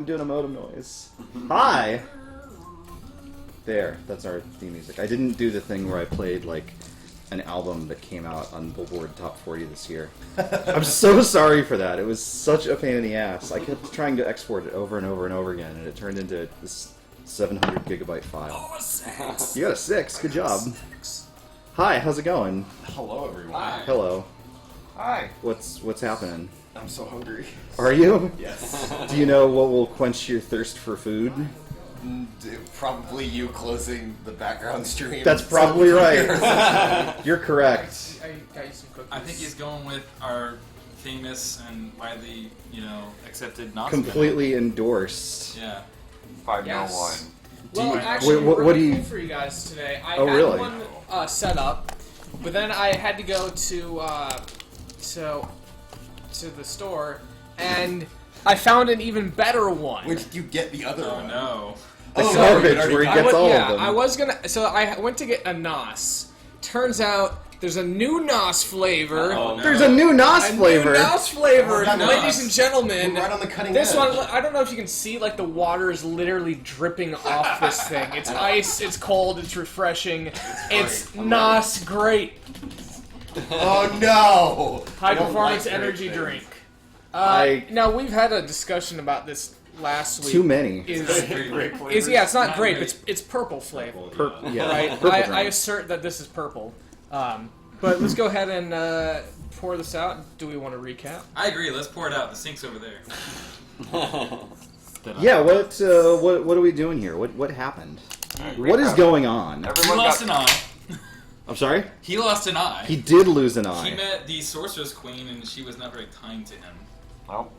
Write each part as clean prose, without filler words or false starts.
I'm doing a modem noise. Hi! There, that's our theme music. I didn't do the thing where I played, like, an album that came out on Billboard Top 40 this year. I'm so sorry for that. It was such a pain in the ass. I kept trying to export it over and over and over again, and it turned into this 700 gigabyte file. Oh, a 6! You got a 6. Good job. 6. Hi, how's it going? Hello, everyone. Hi. Hello. Hi. What's happening? I'm so hungry. Are you? Yes. Do you know what will quench your thirst for food? Probably you closing the background stream. That's probably right. You're correct. I got you some cookies. I think he's going with our famous and widely, accepted Nazi. Completely endorsed. Yeah. 501. Well, you- actually, what we're do you- cool for you guys today. I Oh, had really? one set up, but then I had to go to the store, and I found an even better one. Where did you get the other Oh one? no. The Oh, garbage you already where he got gets it. all yeah, of them. I was gonna. So I went to get a NOS. Turns out there's a new NOS flavor. Oh, no. There's a new NOS A flavor. new NOS flavor, Oh, ladies NOS. and gentlemen. We're right on the cutting This edge. one, I don't know if you can see, like, the water is literally dripping off this thing. It's ice, it's cold, it's refreshing. It's NOS great. Oh no! High I don't performance like energy great drink. I- Now, we've had a discussion about this last week. Too many. Yeah, it's not grape, it's purple flavor. Yeah, Right? purple I drink. assert that this is purple. But let's go ahead and pour this out. Do we want to recap? I agree. Let's pour it out. The sink's over there. Yeah, what are we doing here? What happened? What is going on? He Everyone lost got... an eye. I'm sorry? He lost an eye. He did lose an He eye. met the Sorceress Queen, and she was not very kind to him. Well,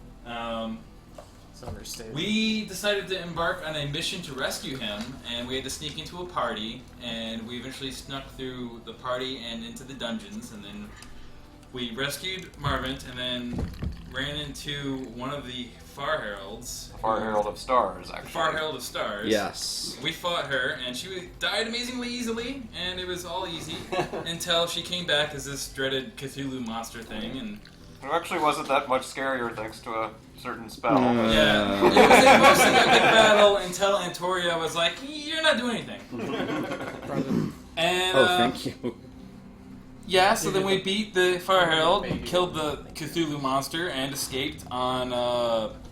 It's understated. We decided to embark on a mission to rescue him, and we had to sneak into a party, and we eventually snuck through the party and into the dungeons, and then we rescued Marvin, and then ran into one of the Far Heralds. Far Herald of Stars, The actually. Far Herald of Stars. Yes. We fought her, and she died amazingly easily, and it was all easy until she came back as this dreaded Cthulhu monster thing, and It actually wasn't that much scarier thanks to a certain spell. yeah, it was a mostly epic battle until Antoria was like, "You're not doing anything." And Oh, thank you. yeah, so then we beat the Fire Herald, killed the Cthulhu monster, and escaped on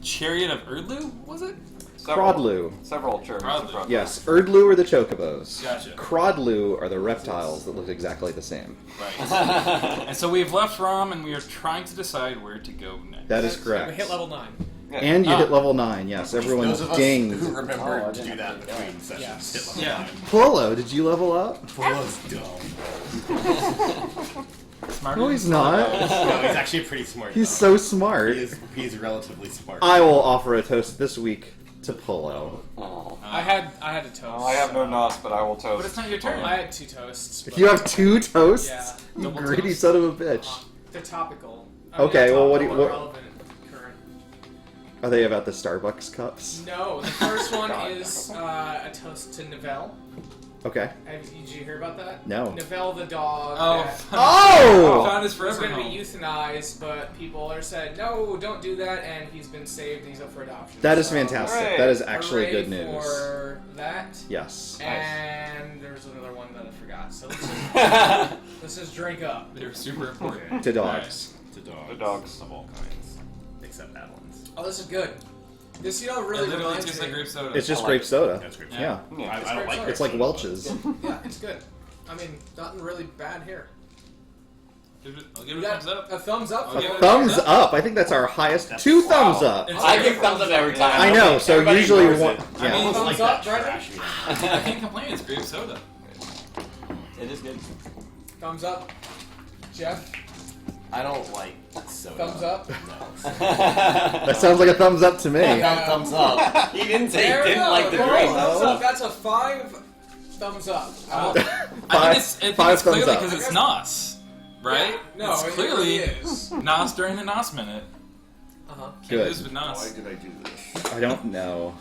Chariot of Erdlu, was it? Crodlu. Several chariots of Crodlu. Crodlu. Yes, Erdlu are the chocobos. Gotcha. Crodlu are the reptiles that look exactly the same. Right. And so we've left Raam, and we are trying to decide where to go next. That is We correct. hit level 9. Yeah. And you Ah. hit level 9, yes. Everyone Those of us dinged. who remember Oh, I to do didn't that do between that. sessions. Yes. Hit level Yeah. Polo, did you level up? 9. Polo's dumb. Smarter No, than he's some not. of those. No, he's actually pretty smart. He's though. so smart. He is relatively smart. I will offer a toast this week to Polo. Oh. I had a toast. Well, I have no NOS, but I will toast. But it's not your turn. I had 2 toasts. If but you have 2 toasts, Yeah. you Double greedy toast? son of a bitch. They're topical. Okay, well, what do topical you- and what- relevant, current. Are they about the Starbucks cups? No, the first one God, is a toast to Nivelle. Okay. Did you hear about that? No. Nivelle the dog. Oh, that Oh! found his was forever going to home. be euthanized, but people are said, no, don't do that, and he's been saved, and he's up for adoption. That is So, fantastic. Hooray. That is actually hooray good news. for that. Yes. And there's another one that I forgot, so let's just drink up. They're super important. To dogs. To dogs. Of all kinds. Except bad ones. Oh, this is good. This, It really literally reminds tastes me. like grape soda. It's just I like grape it. soda. That's grape Yeah. Yeah. I don't like It's like Welch's. Yeah, it's good. I mean, nothing really bad here. I'll give We it a got thumbs up. a thumbs up. I'll for give it a Thumbs up. I think that's our highest. That's- 2 thumbs wow. up. It's I like- give thumbs up every time. I know, so Everybody usually ignores one. it. I mean, Yeah. Thumbs like up, that Brendan? trashy. I can't complain. It's grape soda. It is good. Thumbs up. Jeff, I don't like soda. thumbs up. No. That sounds like a thumbs up to me. Yeah. Thumbs up. He didn't say There he we didn't go. like the Whoa, drink. thumbs up. That's a 5 thumbs up. I think Five it's clearly thumbs up. because it's NOS, right? No, it's it clearly really is. NOS during the NOS minute. Uh-huh. Can't Good. lose with Why NOS. did I do this? I don't know.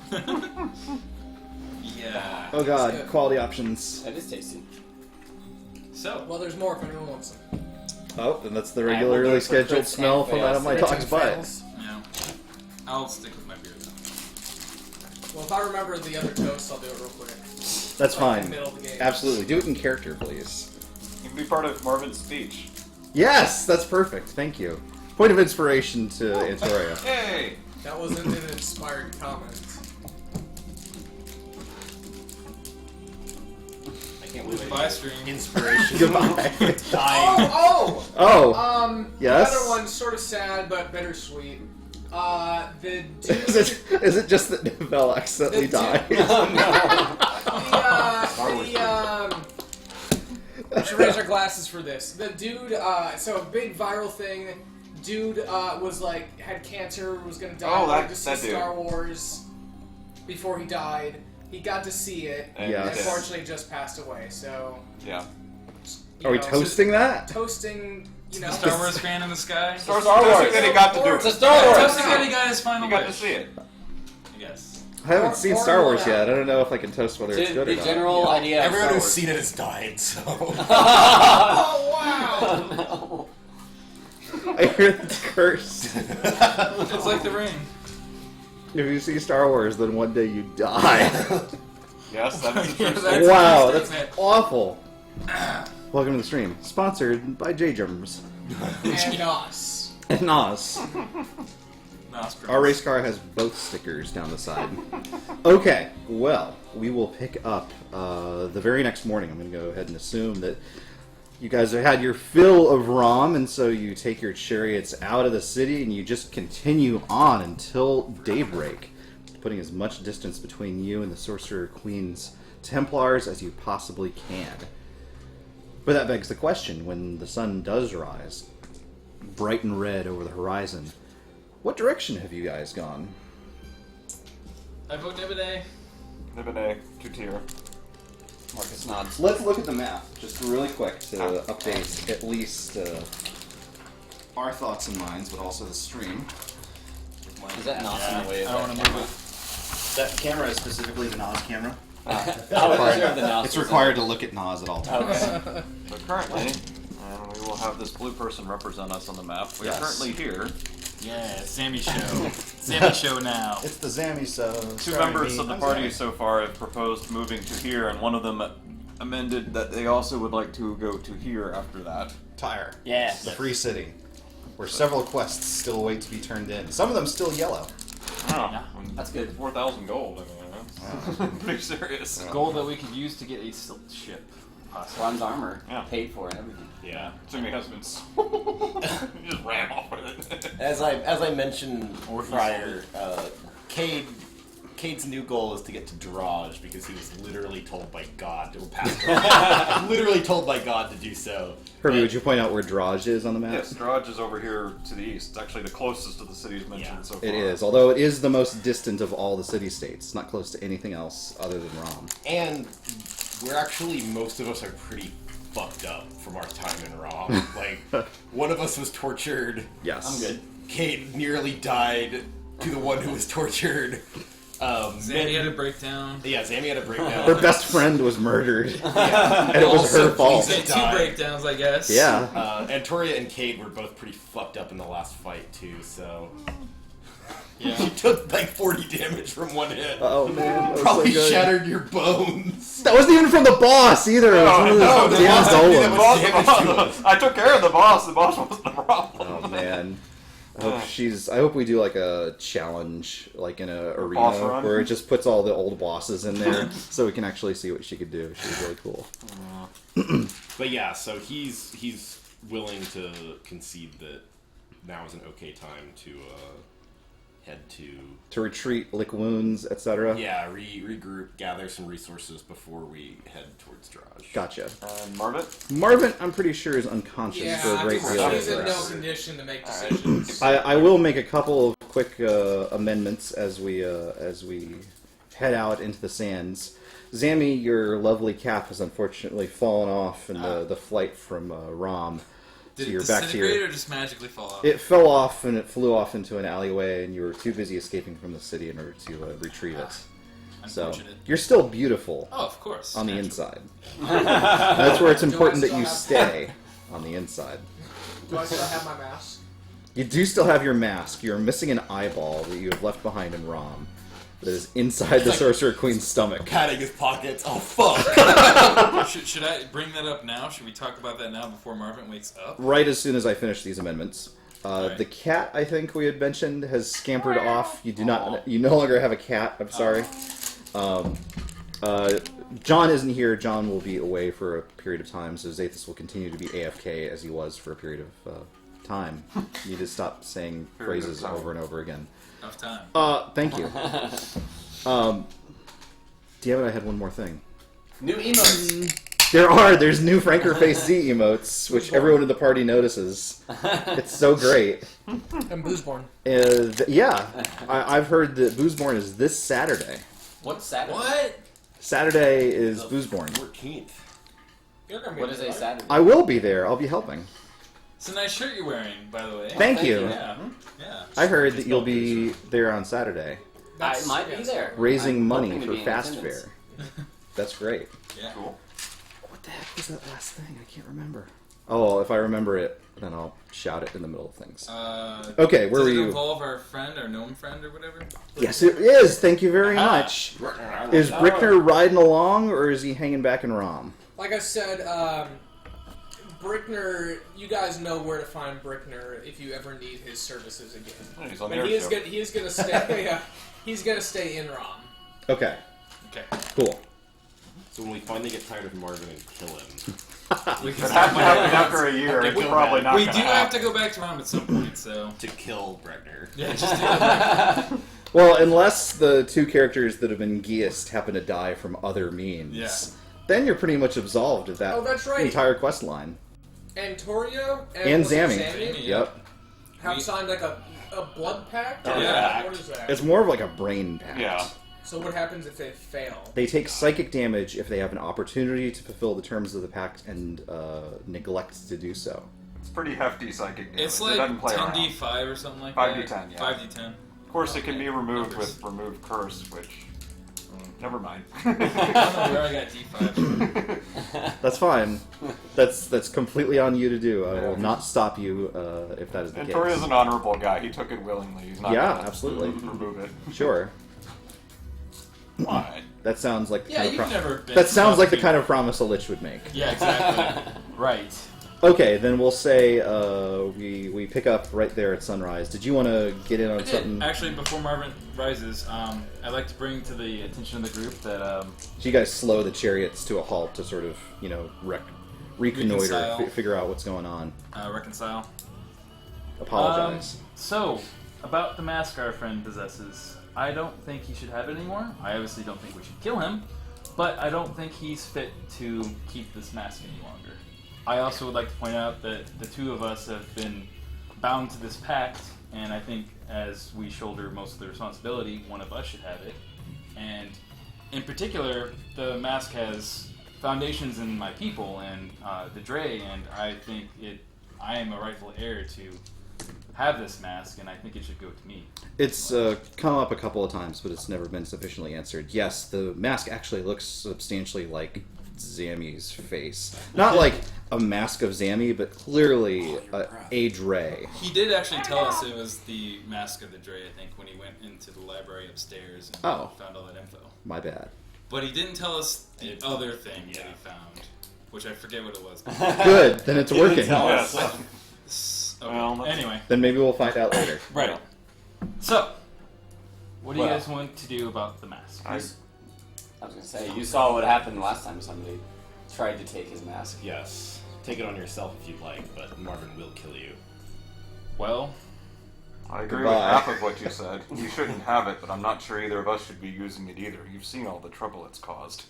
Yeah. Oh god, good. quality options. That is tasty. So, Well, there's more if anyone wants them. Oh, and that's the Alright, we'll regularly do it for scheduled Chris smell and from fails. out of my Critics dog's and butt. fails. yeah. I'll stick with my beer though. Well, if I remember the other toast, I'll do it real quick. That's Like in fine. the middle of the game. Absolutely. Do it in character, please. You can be part of Marvin's speech. Yes, that's perfect. Thank you. Point of inspiration to Antoria. Hey! That wasn't an inspired comment. I can't believe Goodbye, stream. Inspiration. Goodbye. Dying. Oh, yes? The other one's sort of sad but bittersweet. The dude... is it just that Nibenay accidentally The died? We should raise our glasses for this. The dude, so a big viral thing. Dude was like, had cancer, was gonna die. Oh, wanted to see that dude. Star Wars before he died. He got to see it. And Yes. And he did. unfortunately just passed away, so... Yeah. you Are we know, toasting that? Toasting, you know... The Star Wars fan in the sky. Star Wars. That he got to do It's it. a Star Wars. Toasting that he got his final You got to wish. see it. Yes. I haven't Or- seen or Star Wars not. yet. I don't know if I can toast whether it's The, good or the not. general idea of Everyone Star who's Wars. seen it has died, so. Oh, wow! I hear it's cursed. It's like the ring. If you see Star Wars, then one day you die. Yes, that is a true Yeah, statement. that's a Wow, true that's statement. awful. Welcome to the stream. Sponsored by J-Germs. And us. And Nos. Nostrils. Our race car has both stickers down the side. Okay, well, we will pick up the very next morning. I'm going to go ahead and assume that you guys have had your fill of Raam, and so you take your chariots out of the city and you just continue on until daybreak, putting as much distance between you and the Sorcerer Queen's Templars as you possibly can. But that begs the question, when the sun does rise, bright and red over the horizon, what direction have you guys gone? I vote Nibenay. Nibenay, 2-tier. Marcus nods. Let's look at the map, just really quick, to update at least our thoughts and minds, but also the stream. Is that Nos in the way of I don't that want to camera? move That camera is specifically the Nas camera. I was sure of the Nos. It's required to look at Nas at all times. Okay. But currently, and we will have this blue person represent us on the map. We Yes. are currently here. it. Yeah, Sammy show. Sammy show now. It's the Zammy, so... Two members of the party so far have proposed moving to here, and one of them amended that they also would like to go to here after that. Tyre. Yeah. The free city, where several quests still await to be turned in. Some of them still yellow. Oh, That's good. 4,000 gold. I mean, that's pretty serious. Gold that we could use to get a silt ship. Possibly. Ron's armor. Yeah. Paid for and everything. Yeah. Jimmy has been sold. He just ran off with it. As I mentioned prior, Cade's new goal is to get to Draj because he was literally told by God to pass. Literally told by God to do so. Herbie, would you point out where Draj is on the map? Yes, Draj is over here to the east. It's actually the closest to the cities mentioned Yeah. so far. It is, although it is the most distant of all the city-states. It's not close to anything else other than Raam. And we're actually, most of us are pretty fucked up from our time in Raw. Like, one of us was tortured. Yes. I'm good. Cade nearly died to the one who was tortured. Sammy had a breakdown. Yeah, Zammy had a breakdown. Her best friend was murdered, and it was her fault. He had two died. breakdowns, I guess. Yeah. Antoria and Cade were both pretty fucked up in the last fight, too, so... Yeah. You took like 40 damage from one hit. Oh man, that was Probably so good. shattered your bones. That wasn't even from the boss either. It was one of no, those the damn boss didn't do that golems. much damage to us. I took care of the boss. The boss wasn't the problem. Oh man. I hope we do like a challenge, like in a Boss arena, run? where it just puts all the old bosses in there, so we can actually see what she could do. She's really cool. But yeah, so he's willing to concede that now is an okay time to head To retreat, lick wounds, etc. regroup, gather some resources before we head towards Draj. Gotcha. And Marvin? Marvin, I'm pretty sure, is unconscious Yeah, for a great deal of she's in no this. condition to make decisions. I will make a couple of quick amendments as we head out into the sands. Zammy, your lovely cap has unfortunately fallen off in the flight from Raam. Did So it you're back to disintegrate your... or just magically fall off? It fell off and it flew off into an alleyway, and you were too busy escaping from the city in order to retrieve it. So Unfortunate. you're still beautiful Oh, of course. on the Naturally. inside. That's where it's important that still you have- stay on the inside. Do I still have my mask? You do still have your mask. You're missing an eyeball that you have left behind in Raam. that is inside the Sorcerer Queen's stomach. Patting his pockets. Oh, fuck! Should I bring that up now? Should we talk about that now before Marvin wakes up? Right as soon as I finish these amendments. Right. The cat, I think we had mentioned, has scampered off. You do not. You no longer have a cat. I'm sorry. John isn't here. John will be away for a period of time, so Athas will continue to be AFK as he was for a period of time. You need to stop saying phrases over and over again. Enough time. Thank you. Damn it! I had one more thing. New emotes. There's new Franker Face Z emotes, which everyone in the party notices. It's so great. And Boozeborn. Yeah, I've heard that Boozeborn is this Saturday. What's Saturday? What? Saturday is Boozeborn. 14th. You're gonna be What is a Saturday? I will be there. I'll be helping. It's a nice shirt you're wearing, by the way. Thank you. Yeah. Yeah. I heard that you'll be there on Saturday, I might be there. raising I'm money hoping to for be in Fast attendance. Fair. That's great. Yeah. Cool. What the heck was that last thing? I can't remember. Oh, if I remember it, then I'll shout it in the middle of things. Okay, where does were it you? involve our friend, our gnome friend, or whatever? Yes, it is. Thank you very much. Is Brickner riding along, or is he hanging back in Raam? Like I said, Brickner, you guys know where to find Brickner if you ever need his services again. Yeah, he's on the But he is airship. gonna, he is gonna stay. Yeah, he's gonna stay in Raam. Okay, Okay. cool. So when we finally get tired of Marvin and kill him, We can It has to stop happen by- after a year. Okay, It's go probably back. not We gonna do have happen. to go back to Raam at some point, so to kill Bregner. yeah, just do that. Well, unless the two characters that have been geased happen to die from other means, Yeah. then you're pretty much absolved of that Oh, that's right. entire quest line. And Torio And was it Zammy. Yeah. Yep. have We- signed like a blood pact. Yeah. What is that? It's more of like a brain pact. Yeah. So what happens if they fail? They take psychic damage if they have an opportunity to fulfill the terms of the pact and neglect to do so. It's pretty hefty psychic damage. It's It like doesn't play around. 10d5 or something like 5d10, that. yeah. 5d10. Of course, it can be removed Numbers. with remove curse, which never mind. I don't know where I got d5. That's fine. That's completely on you to do. I will not stop you if that is the And case. Tori's an honorable guy. He took it willingly. He's not Yeah, gonna absolutely. remove it. Sure. Why? That sounds like the Yeah, kind of you've never been. that sounds like the to- kind of promise a lich would make. Yeah, exactly. Right. Okay, then we'll say we pick up right there at sunrise. Did you want to get in on I did. something? Actually, before Marvin rises, I'd like to bring to the attention of the group that So you guys slow the chariots to a halt to sort of, reconnoiter, Reconcile. figure out what's going on. reconcile. Apologize. So, about the mask our friend possesses, I don't think he should have it anymore. I obviously don't think we should kill him, but I don't think he's fit to keep this mask any longer. I also would like to point out that the two of us have been bound to this pact, and I think as we shoulder most of the responsibility, one of us should have it. And in particular, the mask has foundations in my people and the Dre, and I think I am a rightful heir to have this mask, and I think it should go to me. It's come up a couple of times, but it's never been sufficiently answered. Yes, the mask actually looks substantially like Zammy's face. Not like a mask of Zammy, but clearly a Dre. He did actually tell us it was the mask of the Dre, I think, when he went into the library upstairs and Oh. found all that info. My bad. But he didn't tell us the other thing that he found, which I forget what it was. Good, then it's working. Yes. Okay. Well, that's- Anyway, Then maybe we'll find out later. right. So, What do you Well- guys want to do about the mask? I, I was gonna say, you saw what happened last time somebody tried to take his mask. Yes. Take it on yourself if you'd like, but Marvin will kill you. Well, I agree Goodbye. with half of what you said. You shouldn't have it, but I'm not sure either of us should be using it either. You've seen all the trouble it's caused.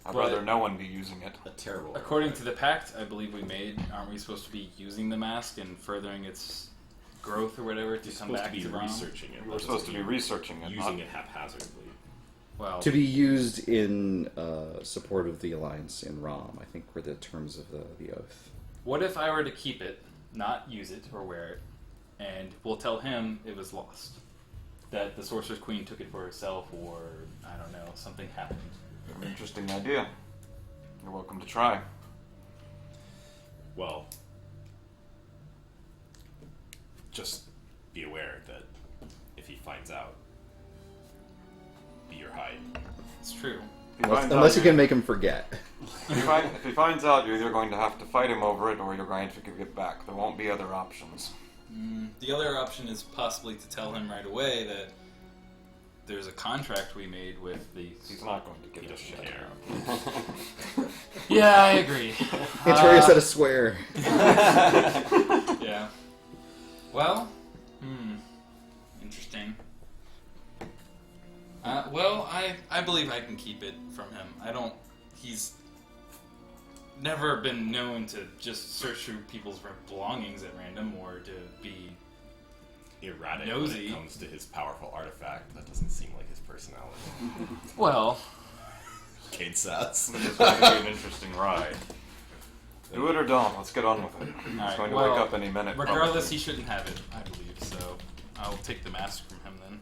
I'd But- rather no one be using it. A terrible. According to the pact I believe we made, aren't we supposed to be using the mask and furthering its growth or whatever to You're come supposed back to be to Raam? researching it. We're supposed to be researching it, using not- it haphazardly. Well, To be used in support of the Alliance in Raam, I think were the terms of the oath. what if I were to keep it, not use it or wear it, and we'll tell him it was lost? That the Sorcerer's Queen took it for herself, or, I don't know, something happened. Very interesting idea. You're welcome to try. Well, just be aware that if he finds out, It's true. Unless you can make him forget. If he finds out, you're either going to have to fight him over it, or you're going to give it back. There won't be other options. The other option is possibly to tell him right away that there's a contract we made with the... He's not going to give a shit. Yeah, I agree. Antorius had a swear. Yeah. Well, interesting. Well, I believe I can keep it from him. He's never been known to just search through people's belongings at random or to be Erratic nosy. when it comes to his powerful artifact. That doesn't seem like his personality. Well, Cade says. It's going to be an interesting ride. Do it or don't. Let's get on with it. He's Alright, going to well, wake up any minute. regardless, probably. he shouldn't have it, I believe, so I'll take the mask from him then.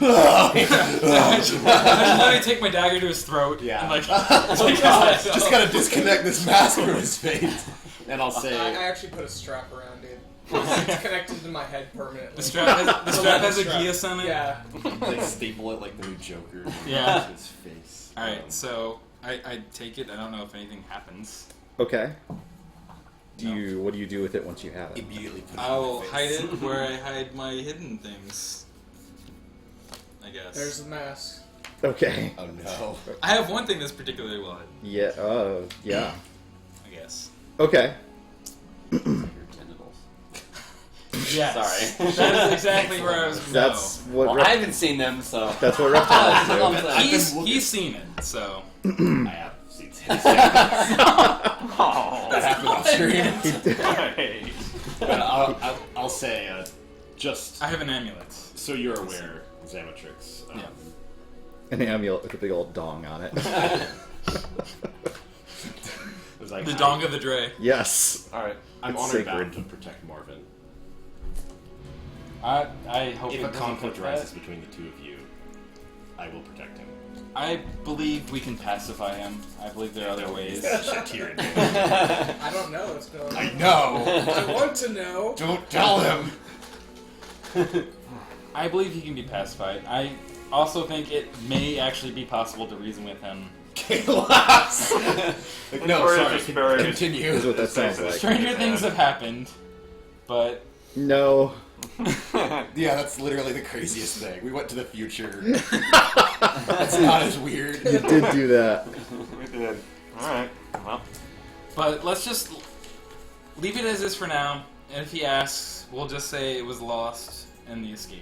I just let me take my dagger to his throat. Yeah. And, like, Just gotta disconnect this mask from his face. And I'll I say, actually put a strap around it. It's connected to my head permanently. The strap has a geas on it? Yeah. they staple it like the new Joker. Yeah. To his face. Alright, so I take it. I don't know if anything happens. Okay. What do you do with it once you have it? Immediately put it I in will the face. hide it where I hide my hidden things. I guess. There's the mask. Okay. Oh no. I have one thing that's particularly well hidden, Yeah. Yeah. I guess. Okay. Your genitals. Yes. Sorry. That is exactly where I was going. That's what. Well, I haven't seen them, so. That's what reptiles That's what I'm do. saying. He's seen it, so. I have seen it. Oh. That happened off stream. Hey. But I'll say, just I have an amulet. so you're aware, Zamatrix. Yeah. An amulet with a big old dong on it. was like, The dong of the Dre. Yes. Alright. I'm It's honored sacred. bound to protect Marvin. I hope If it a doesn't conflict put that. rises between the two of you, I will protect him. I believe we can pacify him. I believe there are other ways. Shakir. I don't know what's going on. I know. I want to know. Don't tell him. I believe he can be pacified. I also think it may actually be possible to reason with him. Chaos. No, Or sorry. just bury it. Continue. Is what that sounds like. Stranger things have happened, but No. Yeah, that's literally the craziest thing. We went to the future. That's not as weird. You did do that. We did. Alright. Well, Let's just leave it as is for now. And if he asks, we'll just say it was lost in the escape.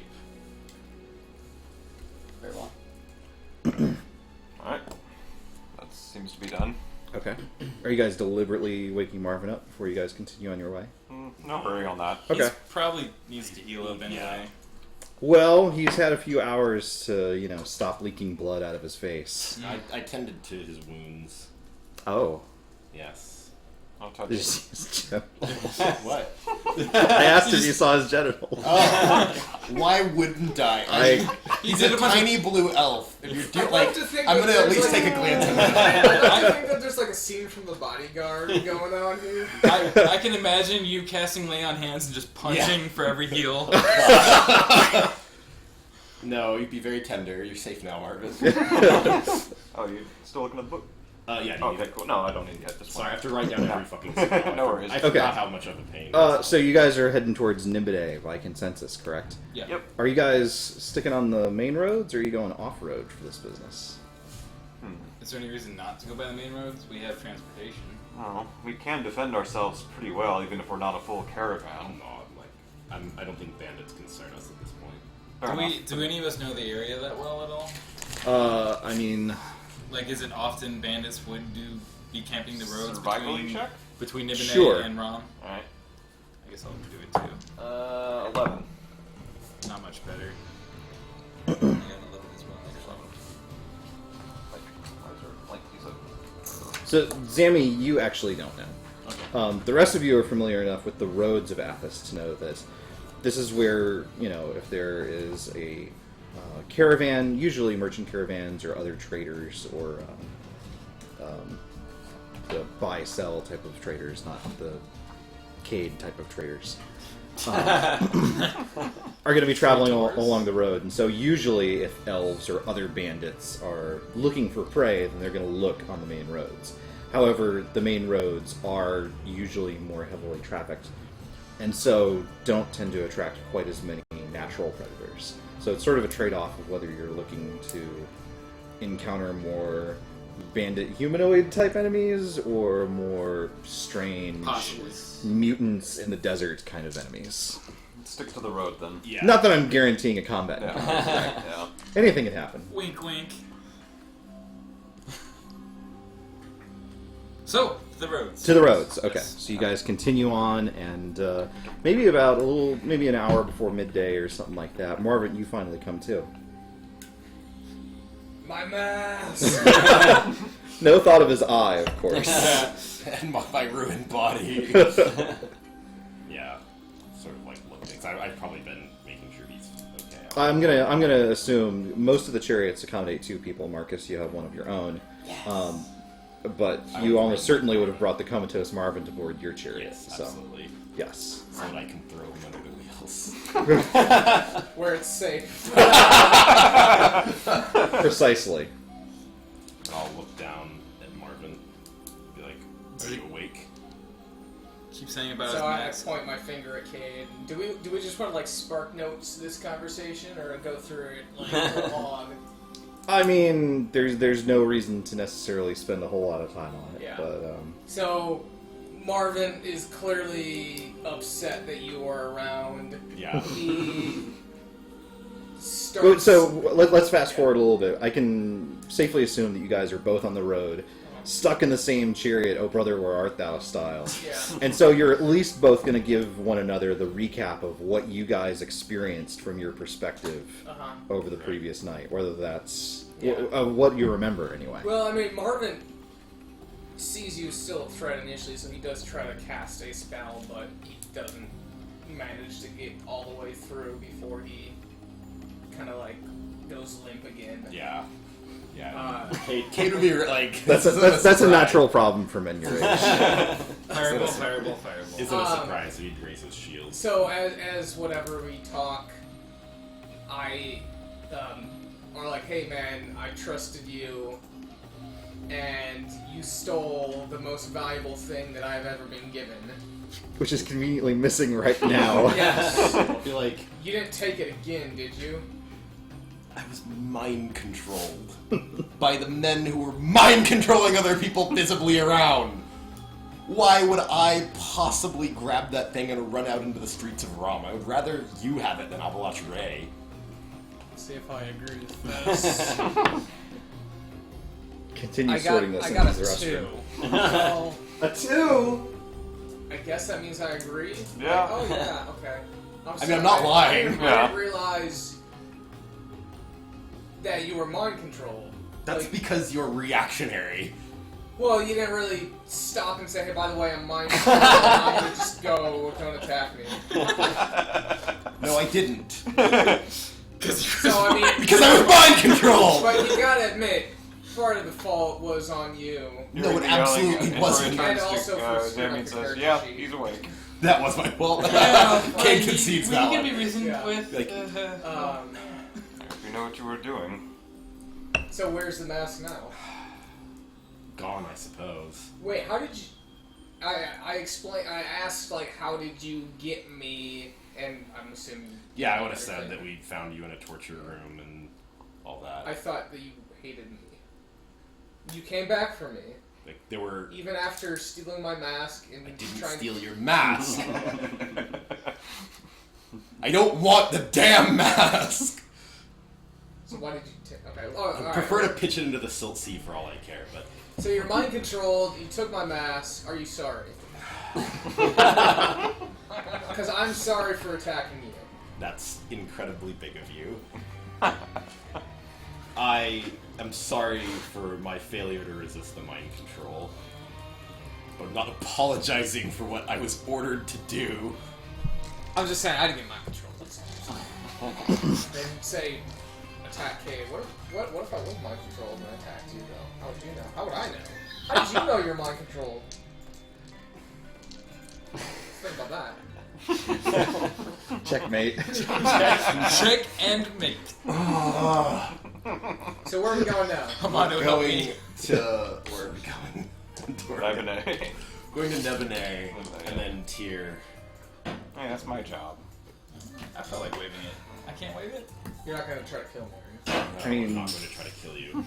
Very well. alright. That seems to be done. Okay. Are you guys deliberately waking Marvin up before you guys continue on your way? No hurry on that. Okay. He probably needs to heal up anyway. Well, he's had a few hours to, stop leaking blood out of his face. I tended to his wounds. Oh. Yes. I'll touch Did you it. see his genitals? What? I asked if you saw his genitals. Why wouldn't I? He's did a a bunch of- tiny blue elf. If you're I like, like to think I'm that gonna at there's least like- take a glance at I think that there's like a scene from The Bodyguard going on here. I can imagine you casting lay on hands and just punching for every heal. No, you'd be very tender. You're safe now, Marvin. Oh, you still looking at the book? Yeah. Do you Okay, need- cool. No, I don't need to get this Sorry, I one. have to write down every fucking syllable. No worries. I Okay. forgot how much of a pain. So you guys are heading towards Nibenay by consensus, correct? Yeah. Yep. Are you guys sticking on the main roads, or are you going off-road for this business? Is there any reason not to go by the main roads? We have transportation. Well, we can defend ourselves pretty well, even if we're not a full I'm caravan. not I don't think bandits concern us at this point. Fair enough. Do any of us know the area that well at all? I mean, Like, is it often bandits would be camping the roads Survival check? between Nibenay Sure. and Raam? Alright. I guess I'll do it too. 11. Not much better. I got an 11 as well. so Zammy, you actually don't know. The rest of you are familiar enough with the roads of Athas to know that this is where, if there is a caravan, usually merchant caravans or other traders or the buy-sell type of traders, not the Cade type of traders. are going to be traveling along the road. And so usually if elves or other bandits are looking for prey, then they're going to look on the main roads. However, the main roads are usually more heavily trafficked, and so don't tend to attract quite as many natural predators. So it's sort of a trade-off of whether you're looking to encounter more bandit humanoid type enemies or more strange mutants in the desert kind of enemies. Stick to the road then. Yeah. Not that I'm guaranteeing a combat. Yeah. Yeah. Anything can happen. Wink, wink. So, to the roads. To the roads. Okay, Yes. so you guys continue on, and maybe about maybe an hour before midday or something like that. Marvin, you finally come too. My mask! No thought of his eye, of course. And my ruined body. Yeah. Sort of like looking. I've probably been making sure he's okay. I'm gonna assume most of the chariots accommodate 2 people. Marcus, you have one of your own. Yes. But you almost certainly would have brought the comatose Marvin to board your chariot. Yes, So absolutely. yes. So that I can throw him under the wheels. Where it's safe. Precisely. I'll look down at Marvin. Be like, are you awake? Keep saying about So his I mask. point my finger at Cade. Do we just want to like spark notes this conversation, or go through it like a log? I mean, there's no reason to necessarily spend a whole lot of time on it. Yeah. But So Marvin is clearly upset that you are around. Yeah. He Well, starts. so let's fast forward a little bit. I can safely assume that you guys are both on the road, stuck in the same chariot, oh brother, where art thou style. Yeah. And so you're at least both going to give one another the recap of what you guys experienced from your perspective Uh-huh. over the previous night, whether that's Yeah. what you remember anyway. Well, I mean, Marvin sees you as still a threat initially, so he does try to cast a spell, but he doesn't manage to get all the way through before he kind of like goes limp again. Yeah. Yeah. Kate would be like... That's a natural problem for men your age. Fireball, fireball, fireball. Isn't a surprise that he'd raise his shield. So as whenever we talk, I are like, hey man, I trusted you, and you stole the most valuable thing that I've ever been given. Which is conveniently missing right now. Yes. I feel like You didn't take it again, did you? I was mind controlled by the men who were mind controlling other people visibly around. Why would I possibly grab that thing and run out into the streets of Raam? I would rather you have it than Avalach Ray. Let's see if I agree with this. Continue sorting this I into got the a restroom. 2. Well, A 2? I guess that means I agree. Yeah. Like, oh yeah. Okay. I mean, I'm not lying. I Yeah. didn't realize that you were mind controlled. That's Like, because you're reactionary. well, you didn't really stop and say, "Hey, by the way, I'm mind controlled. I'm gonna just go. Don't attack me." No, I didn't. So I mean, Because I was mind controlled! but you gotta admit, part of the fault was on you. No, it absolutely wasn't. And also for Damien like, says, the yeah, character he's sheet. awake. That was my fault. Kate concedes that You one. can be reasoned Yeah. with. Like- You know what you were doing. So where's the mask now? Gone, I suppose. Wait, how did you? I explained. I asked like, how did you get me? And I'm assuming. Yeah, I would have said that we found you in a torture room and all that. I thought that you hated me. You came back for me, Like, there were... even after stealing my mask and I didn't trying steal your mask. I don't want the damn mask. So why did you take? Okay, all I right. prefer to pitch it into the silt sea for all I care, but So you're mind controlled. You took my mask. Are you sorry? Because I'm sorry for attacking you. that's incredibly big of you. I am sorry for my failure to resist the mind control, but I'm not apologizing for what I was ordered to do. I was just saying I didn't get mind control. Then say attack Cade. What if I was mind controlled and I attacked you though? How would you know? How would I know? How did you know you're mind controlled? Let's think about that. Checkmate. Check and mate. So where are we going now? Come on, We're help going me. to... Where are we going? Nibenay. Going to Nibenay and then Tyr. Hey, that's my job. I felt like waving it. I can't wave it. You're not gonna try to kill me, are you? No, I mean- I'm not going to try to kill you.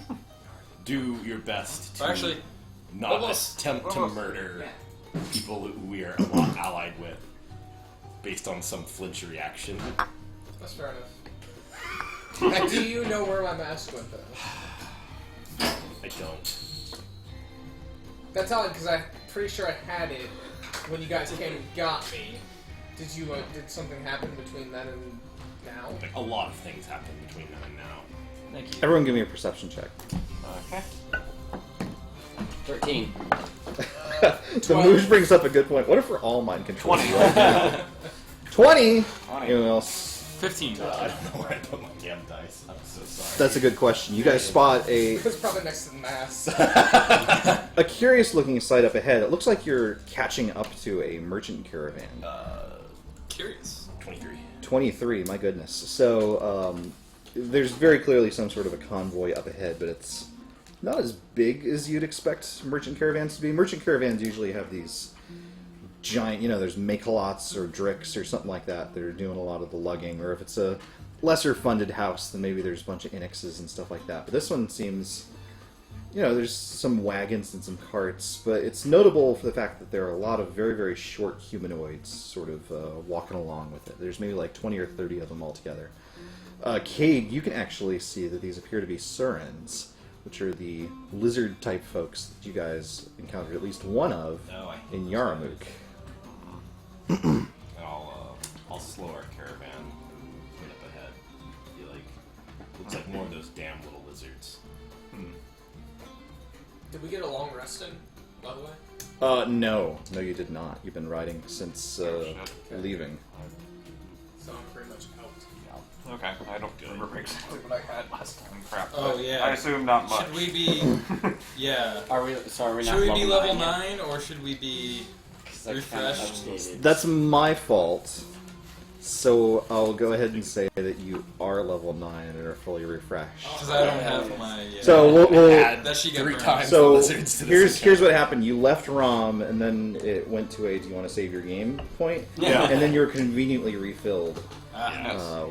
Do your best to Or actually, not almost. attempt to murder people who we are allied with based on some flinch reaction. That's fair enough. Now, do you know where my mask went, though? I don't. That's odd, because I'm pretty sure I had it when you guys came and got me. Did something happen between then and now? Like, a lot of things happen between then and now. Thank you. Everyone give me a perception check. Okay. 13. The Moosh brings up a good point. What if we're all mind controlled? 20. 20? 20. Anyone else? 15. I don't know where I put my damn dice. I'm so sorry. That's a good question. You guys spot It's probably next to the mask. a curious-looking sight up ahead. It looks like you're catching up to a merchant caravan. Curious. 23. 23, my goodness. So, there's very clearly some sort of a convoy up ahead, but it's not as big as you'd expect merchant caravans to be. Merchant caravans usually have these giant, there's makalots or dricks or something like that that are doing a lot of the lugging, or if it's a lesser funded house, then maybe there's a bunch of innexes and stuff like that. But this one seems, there's some wagons and some carts, but it's notable for the fact that there are a lot of very, very short humanoids sort of walking along with it. There's maybe like 20 or 30 of them altogether. Cade, you can actually see that these appear to be Surans, which are the lizard-type folks that you guys encountered at least one of in Yarmouk. I'll slow our caravan and put up ahead. Be like, looks like more of those damn little lizards. Did we get a long rest in, by the way? No, you did not. You've been riding since leaving. So I'm pretty much out. Okay, I don't remember exactly what I had last time. Crap. Oh, but yeah. I assume not much. Should we be... Yeah. Are we not Should we be level 9 9, or should we be... 'Cause I refreshed? kinda updated. That's my fault. So I'll go ahead and say that you are level 9 and are fully refreshed. Because I don't have my... So we'll Add That she got 3 burned. times the So lizards to here's this what happened. You left Raam, and then it went to a "Do you want to save your game?" point, Yeah. and then you're conveniently refilled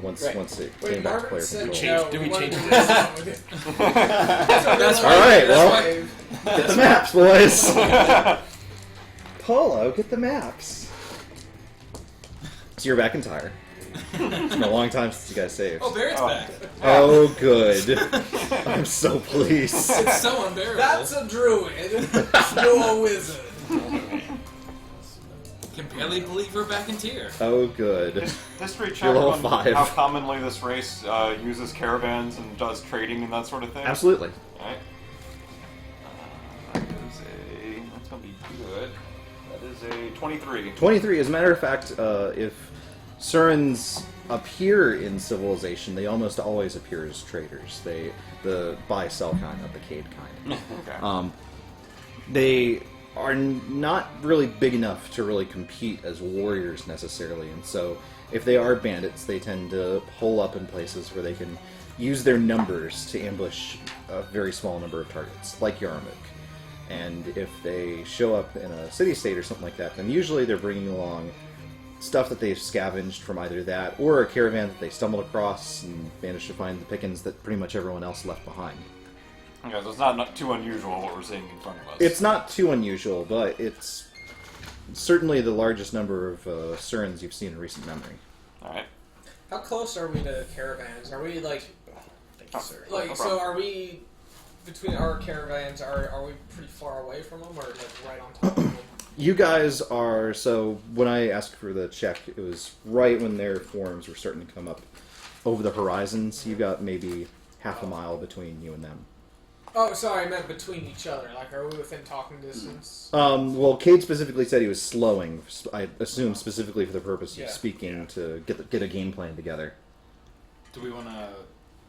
once Right. it Wait, came back to Margaret player said control. no. Did we wanted change to this? rest with it. That's All right, well, That's get the maps, boys. Polo, get the maps. So you're back in Tyre. It's been a long time since you guys saved. Oh, Barrett's back. Oh, good. I'm so pleased. It's so unbearable. That's a druid. You're a wizard. Can barely believe we're back in tier. Oh, good. History You're check level on 5. how commonly this race uses caravans and does trading and that sort of thing? Absolutely. Alright. That's gonna be good. That is a 23. 23. As a matter of fact, if Surans appear in civilization, they almost always appear as traders. The buy-sell kind, not the Cade kind. Okay. They are not really big enough to really compete as warriors necessarily, and so if they are bandits, they tend to hole up in places where they can use their numbers to ambush a very small number of targets, like Yarmouk. And if they show up in a city-state or something like that, then usually they're bringing along stuff that they've scavenged from either that or a caravan that they stumbled across and managed to find the pickings that pretty much everyone else left behind. Okay, so it's not too unusual what we're seeing in front of us. It's not too unusual, but it's certainly the largest number of Surans you've seen in recent memory. Alright. How close are we to caravans? Are we like, Thank you, sir. No so problem. are we between our caravans? Are we pretty far away from them, or like right on top of them? You guys are, so when I asked for the check, it was right when their forms were starting to come up over the horizon, so you've got maybe half a mile between you and them. Oh, sorry, I meant between each other. Like, are we within talking distance? Well, Cade specifically said he was slowing, I assume specifically for the purpose of Yeah. speaking to get a game plan together. Do we want to...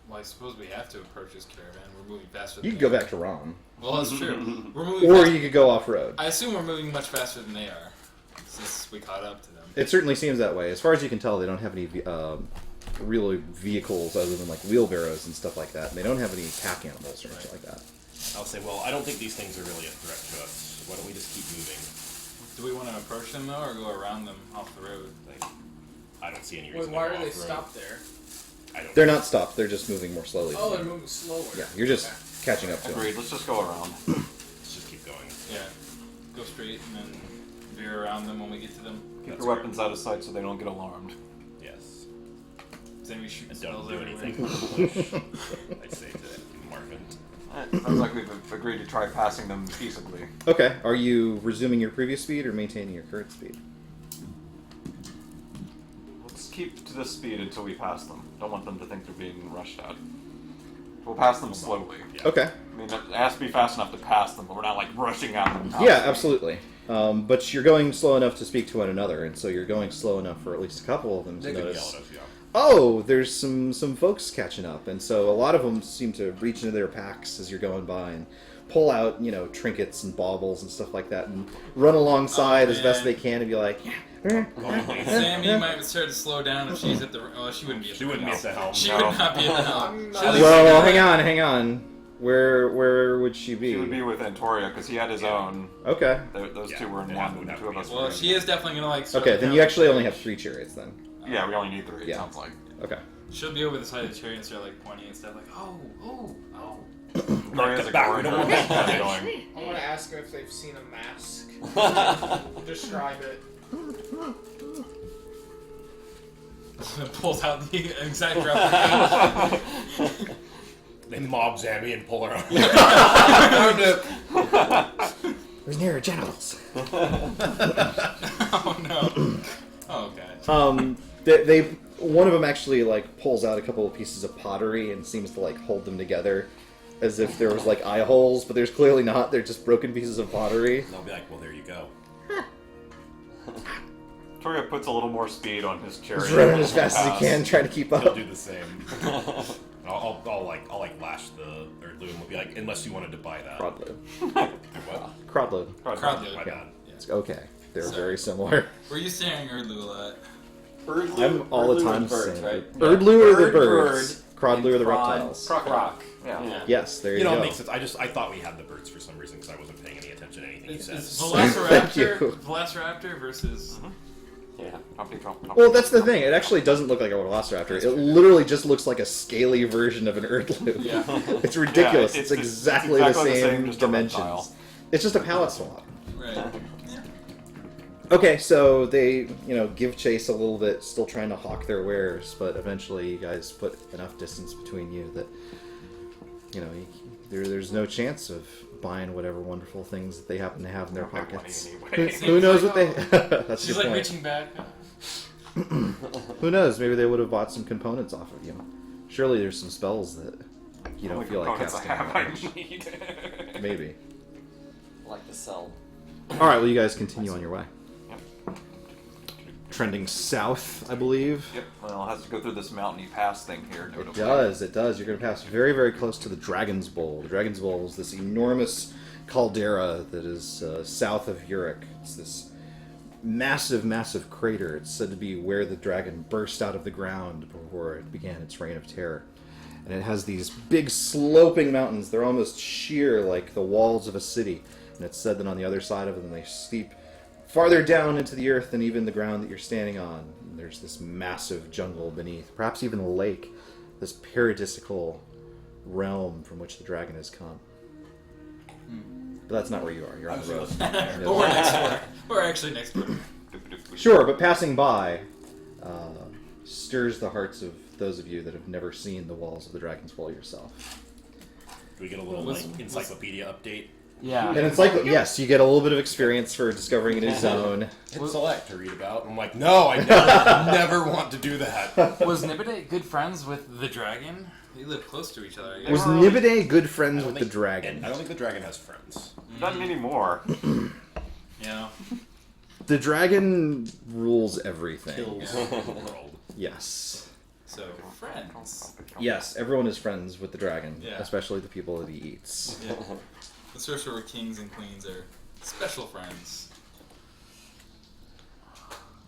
Well, I suppose we have to approach this caravan. We're moving faster than You could they go are. back to Raam. Well, that's true. We're moving Or faster. you could go off-road. I assume we're moving much faster than they are, since we caught up to them. It certainly seems that way. As far as you can tell, they don't have any real vehicles other than like wheelbarrows and stuff like that. And they don't have any pack animals or anything like that. I'll say, well, I don't think these things are really a threat to us. Why don't we just keep moving? Do we want to approach them though, or go around them off the road? Like, I don't see any Wait, reason why to are go they off-road. stopped there? I don't They're not stopped. They're just moving more slowly. Oh, they're moving slower. Yeah, you're just Okay. catching up to them. Agreed. Let's just go around. Let's just keep going. Yeah. Go straight and then veer around them when we get to them. Keep That's your weapons out of sight so they don't get alarmed. Yes. Then we shoot And spells don't do everywhere. anything. I'd say to Marvin. Sounds like we've agreed to try passing them peaceably. Okay, are you resuming your previous speed or maintaining your current speed? Let's keep to this speed until we pass them. Don't want them to think they're being rushed out. We'll pass them slowly. Yeah. Okay. I mean, it has to be fast enough to pass them, but we're not like rushing out them. Yeah, absolutely. But you're going slow enough to speak to one another, and so you're going slow enough for at least a couple of them to They could yell notice. at us, yeah. Oh, there's some folks catching up, and so a lot of them seem to reach into their packs as you're going by and pull out, trinkets and baubles and stuff like that, and run alongside as best they can and be like, Sammy might start to slow down if she's at the. Oh, she wouldn't be. At She the wouldn't be helm. at the helm. She No. would not be at the helm. I'm She'll not- leave well, her there. hang on. Where would she be? He would be with Antoria because he had his own. Okay. Those Yeah, two were in then one, it would and have two to of be us. Well, were in- she is definitely gonna like. Start Okay, then down you actually the only have bridge. 3 chariots then. Yeah, we only need 3. Yeah. It sounds like. Okay. She'll be over the side of the chariot and start like pointing and stuff like, oh. Antoria's back, we don't want that going. I want to ask them if they've seen a mask. Describe it. Pulls out the exact replica. They mob Zammy and pull her out. Where's near her genitals? Oh no. Oh god. They one of them actually like pulls out a couple of pieces of pottery and seems to like hold them together as if there was like eye holes, but there's clearly not. They're just broken pieces of pottery. And I'll be like, well, there you go. Antoria puts a little more speed on his chariot. He's running as fast as he can, trying to keep He'll up. do the same. I'll lash the Erdlu and we'll be like, unless you wanted to buy that. Crodload. What? Crodload. Crowdload. My Yeah. bad. It's okay. They're very similar. Were you staring Erdlu at? I'm all the time birds, saying right? Erdlu are the Bird, birds. Crodlu are the Prod, reptiles. Croc. Yeah. Yes, there you You know, go. it makes sense. I thought we had the birds for some reason because I wasn't paying any attention to anything you Is said. Thank you. Velociraptor versus. Yeah. Well, that's the thing. It actually doesn't look like a velociraptor. It literally just looks like a scaly version of an Erdlu. Yeah. It's ridiculous. Yeah, it's it's exactly, exactly the the same same, just a dimensions. reptile. It's just a palette swap. Right. Okay, so they, give chase a little bit, still trying to hawk their wares, but eventually you guys put enough distance between you that, there's no chance of buying whatever wonderful things that they happen to have in their Don't have money pockets. anyway. Who knows what they... That's a She's good like point. reaching back. Who knows? Maybe they would have bought some components off of you. Surely there's some spells that you don't Only feel like components casting. I have, I need. Maybe. Like the cell. All right. Well, you guys continue on your way. Trending south, I believe. Yep. Well, it has to go through this mountainy pass thing here. It notably. does. It does. You're going to pass very, very close to the Dragon's Bowl. The Dragon's Bowl is this enormous caldera that is south of Uruk. It's this massive, massive crater. It's said to be where the dragon burst out of the ground before it began its reign of terror. And it has these big sloping mountains. They're almost sheer like the walls of a city. And it's said that on the other side of them they steep farther down into the earth than even the ground that you're standing on. And there's this massive jungle beneath, perhaps even a lake, this paradisical realm from which the dragon has come. But that's not where you are. You're on the road. But we're next door. We're actually next door. Sure, but passing by stirs the hearts of those of you that have never seen the walls of the Dragon's Bowl yourself. Do we get a little Was- encyclopedia update? Yeah. And it's like, yes, you get a little bit of experience for discovering a new zone. Hit select to read about. I'm like, no, I never, never want to do that. Was Nibenay good friends with the dragon? They live close to each other, I guess. Was Nibenay good friends I don't with the think- dragon? I don't think the dragon has friends. Not anymore. Yeah. The dragon rules everything. Kills the world. Yes. So, friends. Yes, everyone is friends with the dragon, Yeah. especially the people that he eats. Yeah. The Sorcerer Kings and Queens are special friends.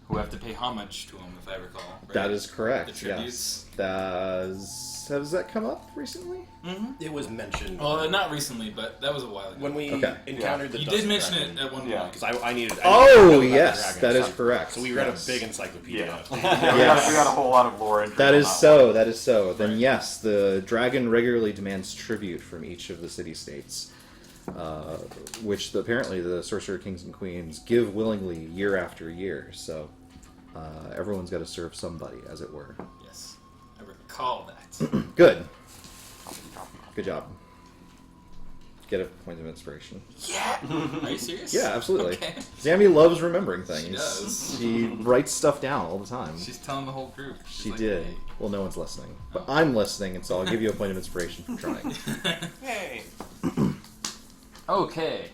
who have to pay homage to him, if I recall. Right? That is correct. The tributes. Yes. Has that come up recently? Mm-hmm. It was mentioned Well, not recently, but that was a while ago. when we Okay. encountered the You Dust did mention Dragon. it at one Yeah. point. Because I needed. Oh, to know about yes, the dragon. that is correct. So we read Yes. a big encyclopedia. Yeah. Yes. We got a whole lot of lore entries That on is one. so. That is so. Then yes, the dragon regularly demands tribute from each of the city-states, which apparently the sorcerer kings and queens give willingly year after year. So everyone's got to serve somebody, as it were. Yes, I recall that. Good. Good job. Get a point of inspiration. Are you serious? Yeah, absolutely. Okay. Zammy loves remembering things. She does. She writes stuff down all the time. She's telling the whole group. She's She like, did. "Hey." Well, no one's listening. But I'm listening, and so I'll give you a point of inspiration for trying. Hey. Okay.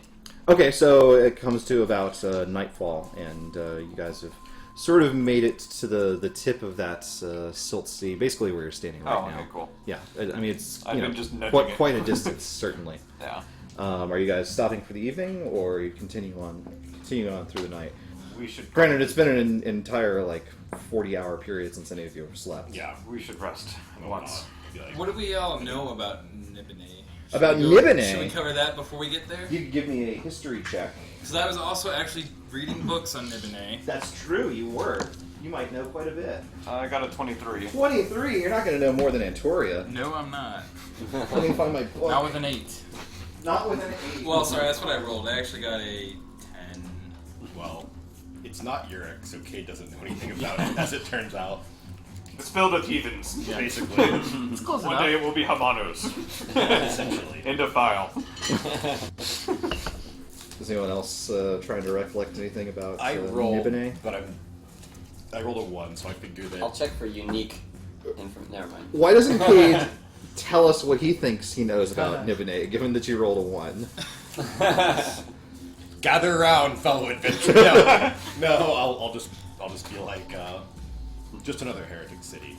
Okay, so it comes to about nightfall, and you guys have sort of made it to the tip of that silt sea, basically where you're standing right Oh, now. okay, cool. Yeah, I mean, it's I've you been know, just nudging quite, it. quite a distance, certainly. Yeah. Are you guys stopping for the evening, or are you continuing on through the night? We should. Granted, it's been an entire, 40-hour period since any of you have slept. Yeah. We should rest once. What do we all know about Nibenay? About Should we go- Nibenay? Should we cover that before we get there? You could give me a history check. Because I was also actually reading books on Nibenay. That's true, you were. You might know quite a bit. I got a 23. 23? You're not going to know more than Antoria. No, I'm not. Let me find my book. Not with an 8. Not with an 8. Well, sorry, that's what I rolled. I actually got a 10. Well, it's not Uric, so Kate doesn't know anything about it, as it turns out. It's filled with heathens. Basically, It's close One enough. day it will be Hamanos. essentially. End of file. Is anyone else trying to recollect anything about I rolled, Nibenay? but I rolled a 1, so I figured that. I'll check for unique information. Never mind. Why doesn't Cade tell us what he thinks he knows about Nibenay, given that you rolled a 1? gather around, fellow adventurers. No, I'll just be like, just another heretic city.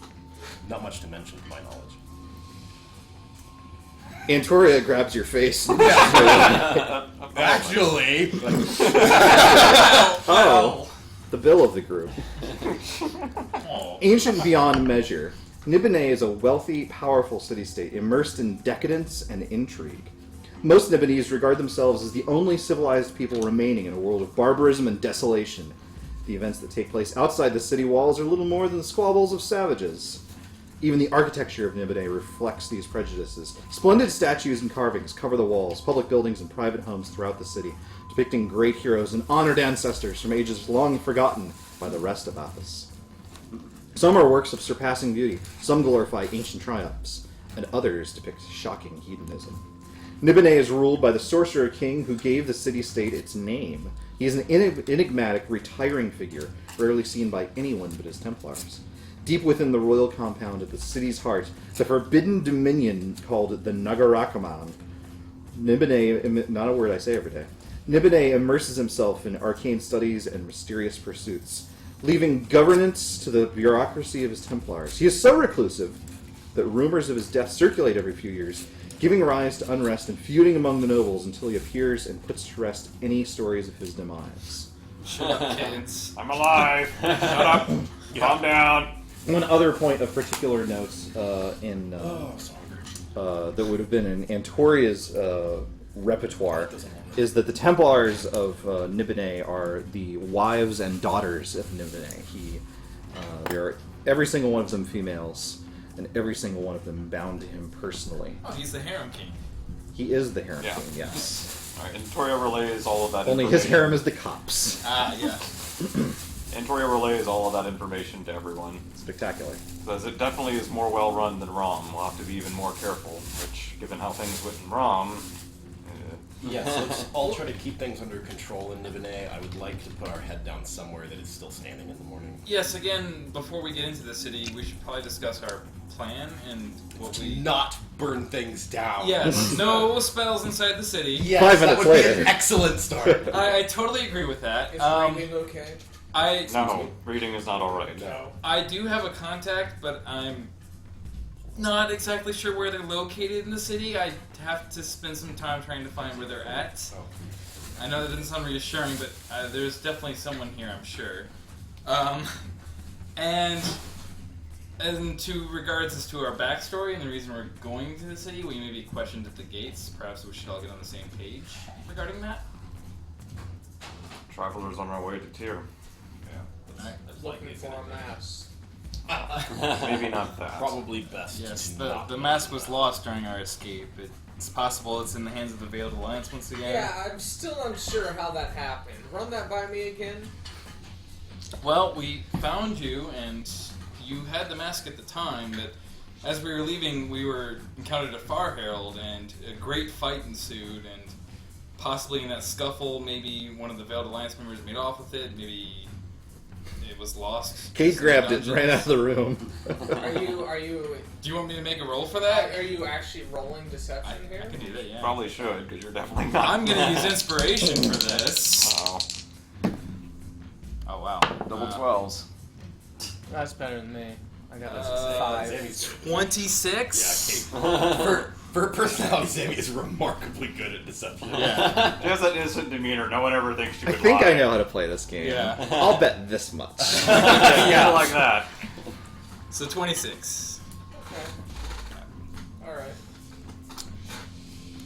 Not much to mention, to my knowledge. Antoria grabs your face. Actually, Oh, the bill of the group. Oh, Ancient beyond measure, Nibenay is a wealthy, powerful city-state immersed in decadence and intrigue. Most Nibenese regard themselves as the only civilized people remaining in a world of barbarism and desolation. The events that take place outside the city walls are little more than the squabbles of savages. Even the architecture of Nibenay reflects these prejudices. Splendid statues and carvings cover the walls, public buildings, and private homes throughout the city, depicting great heroes and honored ancestors from ages long forgotten by the rest of Athas. Some are works of surpassing beauty, some glorify ancient triumphs, and others depict shocking hedonism. Nibenay is ruled by the sorcerer king who gave the city-state its name. He is an enigmatic, retiring figure, rarely seen by anyone but his Templars. Deep within the royal compound at the city's heart, the forbidden dominion called the Nagarakaman, Nibenay, not a word I say every day, Nibenay immerses himself in arcane studies and mysterious pursuits, leaving governance to the bureaucracy of his Templars. He is so reclusive that rumors of his death circulate every few years, giving rise to unrest and feuding among the nobles until he appears and puts to rest any stories of his demise. Shut up, Cadence. I'm alive. Shut up. Calm down. One other point of particular note in so that would have been in Antoria's repertoire is that the Templars of Nibenay are the wives and daughters of Nibenay. There are every single one of them females, and every single one of them bound to him personally. Oh, he's the harem king. He is the harem Yeah. king, yes. Alright, and Toria relays all of that Only his information. harem is the cops. Ah, yeah. And Toria relays all of that information to everyone. Spectacular. Because it definitely is more well run than Raam. We'll have to be even more careful, which, given how things went in Raam, yes, let's all try to keep things under control in Nibenay. I would like to put our head down somewhere that is still standing in the morning. Yes, again, before we get into the city, we should probably discuss our plan and what we... Not burn things down. Yes, no spells inside the city. Yes, 5 that minutes would be later. an excellent start. I totally agree with that. Is reading okay? no, reading is not alright. No. I do have a contact, but I'm not exactly sure where they're located in the city. I have to spend some time trying to find where they're at. I know that doesn't sound reassuring, but there's definitely someone here, I'm sure. And to regards as to our backstory and the reason we're going to the city, we may be questioned at the gates. Perhaps we should all get on the same page regarding that. Travelers on our way to Tyr. Looking for a maps. Maybe not that. Probably best. Yes, to the not mask was lost during our escape. It's possible it's in the hands of the Veiled Alliance once again. Yeah, I'm still unsure how that happened. Run that by me again. Well, we found you, and you had the mask at the time, but as we were leaving, we encountered a Far Herald, and a great fight ensued, and possibly in that scuffle, maybe one of the Veiled Alliance members made off with it, maybe it was lost. Kate grabbed it and ran out of the room. Are you? Do you want me to make a roll for that? Are you actually rolling deception I here? can do that, yeah. Probably should, because you're definitely not. I'm gonna use inspiration for this. Wow. Oh, wow. Double 12s. That's better than me. I got a Sammy's 26? Yeah, Kate. For her personality, Sammy is remarkably good at deception. Yeah. She has that innocent demeanor. No one ever thinks she I would think lie. I know how to play this game. Yeah. I'll bet this much. Yeah, like that. So 26. Okay. Alright.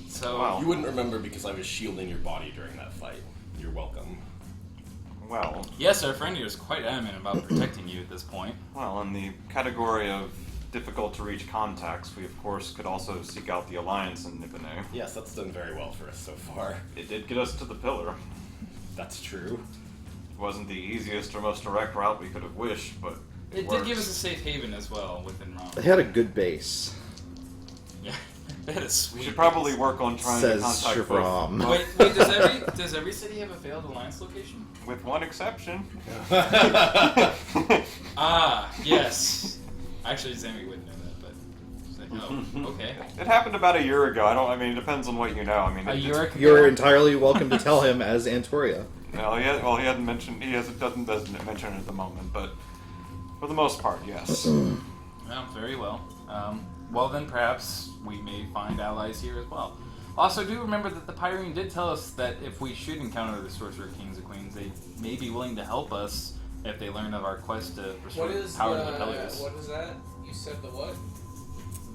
So, Wow. You wouldn't remember because I was shielding your body during that fight. You're welcome. Well, yes, our friend here is quite adamant about protecting you at this point. well, in the category of difficult to reach contacts, we of course could also seek out the Alliance in Nibenay. Yes, that's done very well for us so far. It did get us to the pillar. That's true. It wasn't the easiest or most direct route we could have wished, but It works. did give us a safe haven as well within Raam. They had a good base, Yeah, that is We sweet. should probably work on trying says to contact Raam. both, Wait, does every city have a Veiled Alliance location? with one exception. Ah, yes. Actually, Sammy wouldn't know that, but it's like, oh, okay. It happened about a year ago. I mean, it depends on what you know. I mean, A year ago? You're entirely welcome to tell him as Antoria. No, he hadn't mentioned. Doesn't mention it at the moment, but for the most part, yes. Well, very well. Well, then perhaps we may find allies here as well. Also, do remember that the Pyrene did tell us that if we should encounter the Sorcerer Kings and Queens, they may be willing to help us if they learn of our quest to restore What is power to the Pelias. what is that? You said the what?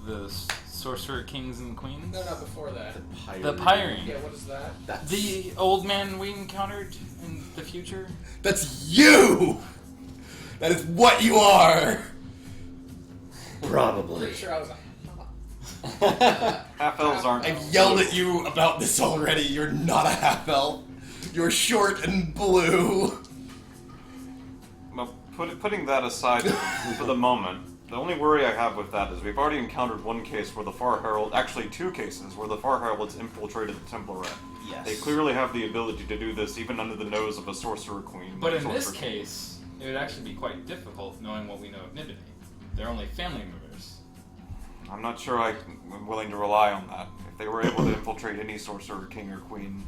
The Sorcerer Kings and Queens? No, before that. The Pyrene. Yeah, what is that? That's The old man we encountered in the future? That's you! That is what you are! Probably. Pretty sure I was Half elves aren't. I've yelled at you about this already. You're not a half-elf. You're short and blue. Well, putting that aside for the moment, the only worry I have with that is we've already encountered one case where the Far Herald, actually 2 cases, where the Far Heralds infiltrated the Templeret. Yes. They clearly have the ability to do this even under the nose of a Sorcerer Queen. But or in this Sorcerer King. case, it would actually be quite difficult knowing what we know of Nibenay. They're only family members. I'm not sure I'm willing to rely on that. If they were able to infiltrate any Sorcerer King or Queen's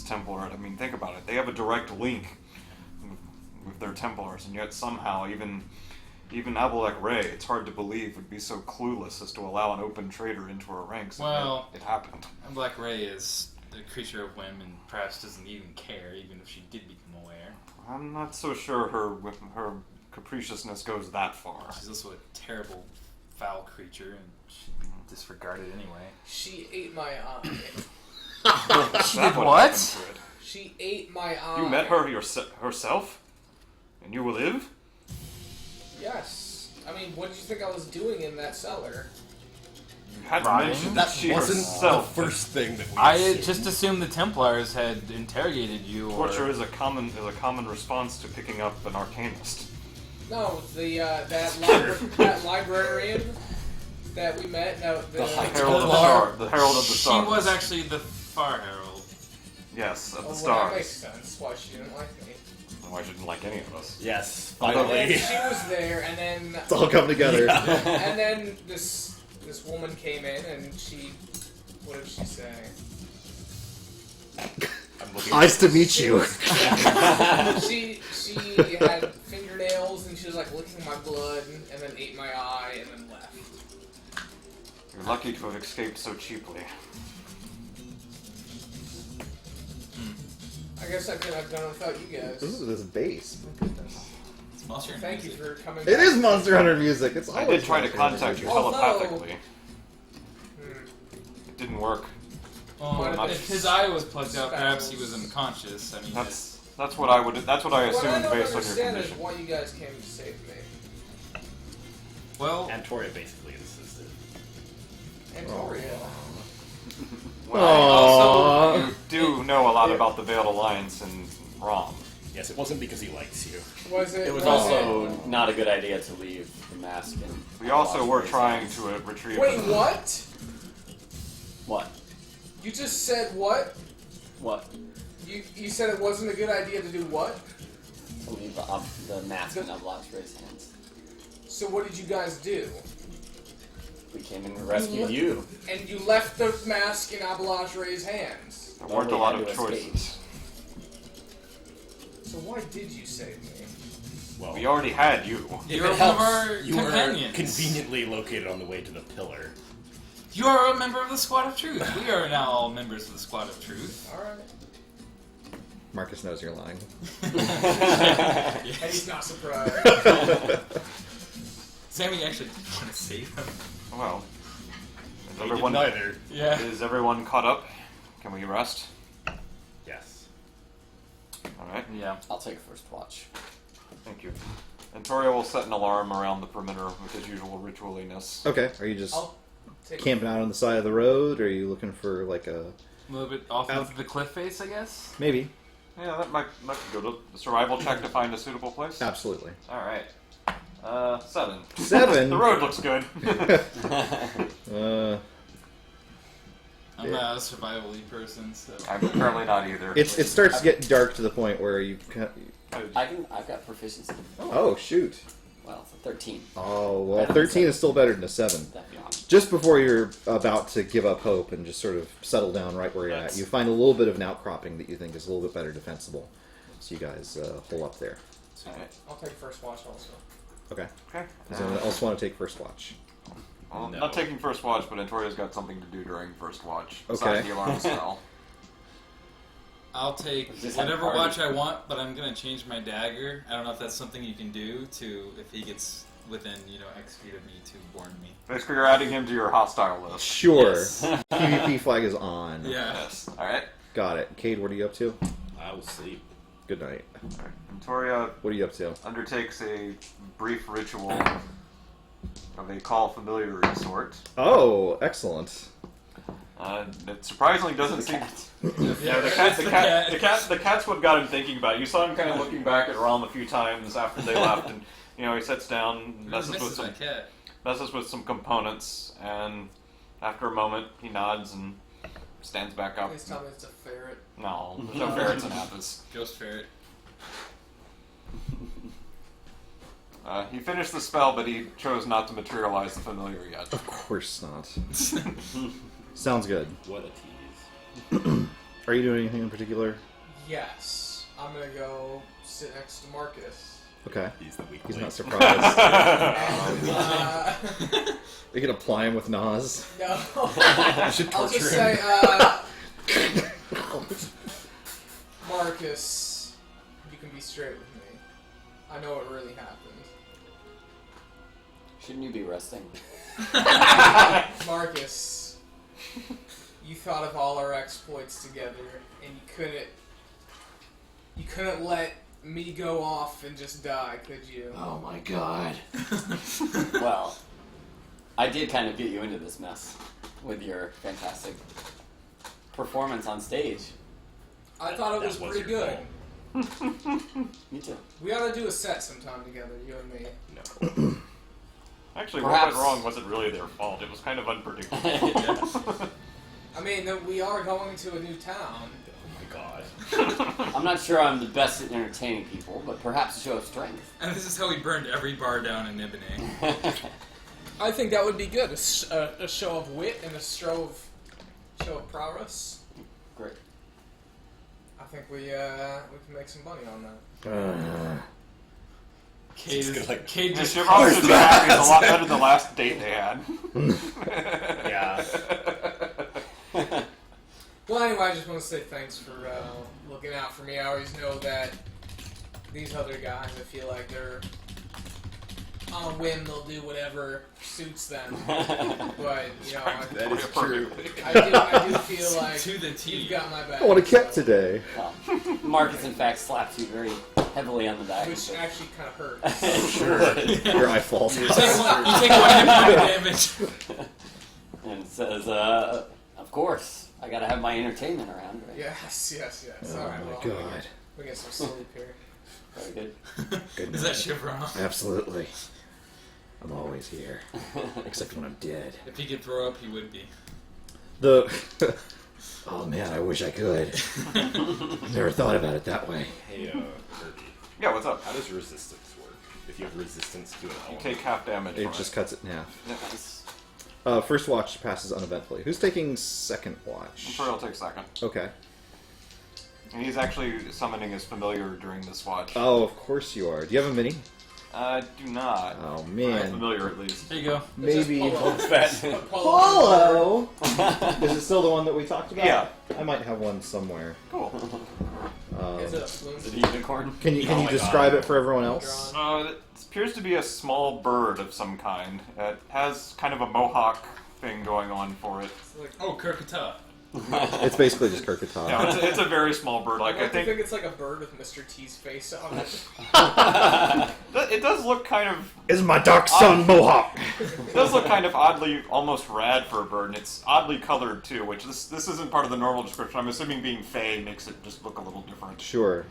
Templeret, I mean, think about it. They have a direct link with their Templars, and yet somehow even Abalek Ray, it's hard to believe, would be so clueless as to allow an open traitor into her ranks. and Well- yet it happened. Black Ray is a creature of whim and perhaps doesn't even care, even if she did become aware. I'm not so sure her capriciousness goes that far. She's also a terrible, foul creature, and should be disregarded anyway. She ate my eye. That did would what? happen to it. She ate my eye. You met her herself? And you will live? Yes. I mean, what did you think I was doing in that cellar? You had to Rotting? mention That she wasn't herself. the first thing that we I assumed. just assumed the Templars had interrogated you, or... Torture is a common response to picking up an arcanist. No, that librarian that we met. No, The High Herald of the Templar. Star. The Herald of the She Stars. was actually the Far Herald. Yes, of the Well, that stars. makes sense. Why she didn't like me. Why she didn't like any of us. Yes, And finally. she was there, and then It's all come together. and then this woman came in, and she. What did she say? I'm looking Nice to meet you. She had fingernails, and she was like licking my blood, and then ate my eye, and then left. You're lucky to have escaped so cheaply. I guess I could have done without you guys. Ooh, this base. My goodness. It's Monster Hunter Thank you music. for coming. It back. is Monster Hunter music. It's I always did try to Monster Hunter contact you music. Although- telepathically. Hmm. It didn't work. Well, But if his eye was plugged out, perhaps he was unconscious. I mean, That's what I would. That's what I What I assumed don't based on your understand is condition. why you guys came to save me. well, Antoria basically insisted. Antoria. Aww. You do know a lot about the Veiled Alliance and Raam. Yes, it wasn't because he likes you. Was it? It was was also it- not a good idea to leave the mask. And We also were Raam's trying hands. to retrieve. Wait, what? What? You just said what? What? You said it wasn't a good idea to do what? To leave the mask in Ablash's hands. So what did you guys do? We came and rescued you. And you left the mask in Ablash's hands. There Well, weren't a we lot had of to escape. choices. So why did you save me? Well, We already had you. you if were it one helps, of our you companions. were conveniently located on the way to the pillar. You are a member of the Squad of Truth. We are now all members of the Squad of Truth. Alright. Marcus knows you're lying. And he's not surprised. Sammy actually did want to save him. Well, is They everyone, did neither. Yeah. is everyone caught up? Can we rest? Yes. All right. Yeah. I'll take first watch. Thank you. Antoria will set an alarm around the perimeter with his usual ritualiness. Okay, are you just I'll take camping out on the side of the road, or are you looking for like a... A little bit off of the cliff face, I guess. Maybe. Yeah, that might be good. A survival check to find a suitable place. Absolutely. All right. 7. 7? The road looks good. I'm not a survival-y person, so. I'm currently not either. It starts to get dark to the point where you... I've got proficiency. Oh, shoot. Well, it's a 13. Oh, well, 13 is still better than a 7. That beyond. Just before you're about to give up hope and just sort of settle down right where you're at, you find a little bit of an outcropping that you think is a little bit better defensible. So you guys hole up there. All right. I'll take first watch also. Okay. Okay. Does anyone else want to take first watch? Well, No. not taking first watch, but Antoria's got something to do during first watch. Okay. Besides the alarm spell. I'll take Just have a whatever party. watch I want, but I'm gonna change my dagger. I don't know if that's something you can do to if he gets within, X feet of me to warn me. Basically, you're adding him to your hostile list. Sure. Yes. PvP flag is on. Yeah. Yes. All right. Got it. Cade, what are you up to? I will sleep. Good night. All right. Antoria What are you up to? undertakes a brief ritual of a call familiar sort. Oh, excellent. It surprisingly doesn't The seem. cat. Yeah, the cat's what got him thinking about it. You saw him kind of looking back at Raam a few times after they left, and he sits down, Misses that cat. messes with some components, and after a moment, he nods and stands back up. Please tell me it's a ferret. No, there's no ferrets in Athas. Ghost ferret. He finished the spell, but he chose not to materialize the familiar yet. Of course not. Sounds good. What a tease. Are you doing anything in particular? Yes. I'm gonna go sit next to Marcus. Okay. He's the weak He's link. not surprised. And, Are you gonna ply him with Nas? no. You should I'll torture just him. say, Marcus, you can be straight with me. I know what really happened. Shouldn't you be resting? Marcus, you thought of all our exploits together, and you couldn't let me go off and just die, could you? Oh my god. Well, I did kind of get you into this mess with your fantastic performance on stage. I thought it That was was pretty your good. fault. Me too. We ought to do a set sometime together, you and me. No. Actually, what Perhaps. went wrong wasn't really their fault. It was kind of unpredictable. I mean, we are going to a new town. Oh my god. I'm not sure I'm the best at entertaining people, but perhaps a show of strength. And this is how we burned every bar down in Nibenay. I think that would be good. A show of wit and a show of prowess. Great. I think we can make some money on that. Cade Just gonna, Cade just She probably should be happy. It's a lot better than the last date they had. Yeah. Well, anyway, I just want to say thanks for looking out for me. I always know that these other guys, I feel like they're on a whim. They'll do whatever suits them. But you know, That is true. I do feel like To the T. you've got my back. I want to kept so- today. Marcus, in fact, slaps you very heavily on the back. Which actually kind of hurts. Your eye falls. You take one hit point of damage. And says, of course, I gotta have my entertainment around, right? Yes. Oh Alright, my well, god. we get some sleep here. Very good. Good Is night. that shit wrong? Absolutely. I'm always here. Except when I'm dead. If he could throw up, he would be. Oh man, I wish I could. Never thought about it that way. Hey, Kirby, Yeah, what's up? how does resistance work? If you have resistance to an You element, take half damage. It from just cuts it in half. Yeah. Nice. First watch passes uneventfully. Who's taking second I'm watch? sure he'll take second. Okay. And he's actually summoning his familiar during this watch. Oh, of course you are. Do you have a mini? I do not. Oh My man. familiar, at least. There you go. Maybe. Polo. Polo. Is it still the one that we talked about? Yeah. I might have one somewhere. Cool. Is it a plume? Is it a unicorn? Can you Oh my describe God. it for everyone else? It appears to be a small bird of some kind. It has kind of a mohawk thing going on for it. It's like, Oh, Kirkata. It's basically just Kirkatah. Yeah, it's a very small bird. Like, I I think think it's like a bird with Mr. T's face on it. it does look kind of Is my dark son Mohawk? it does look kind of oddly, almost rad for a bird, and it's oddly colored too. Which this isn't part of the normal description. I'm assuming being fey makes it just look a little different. Sure.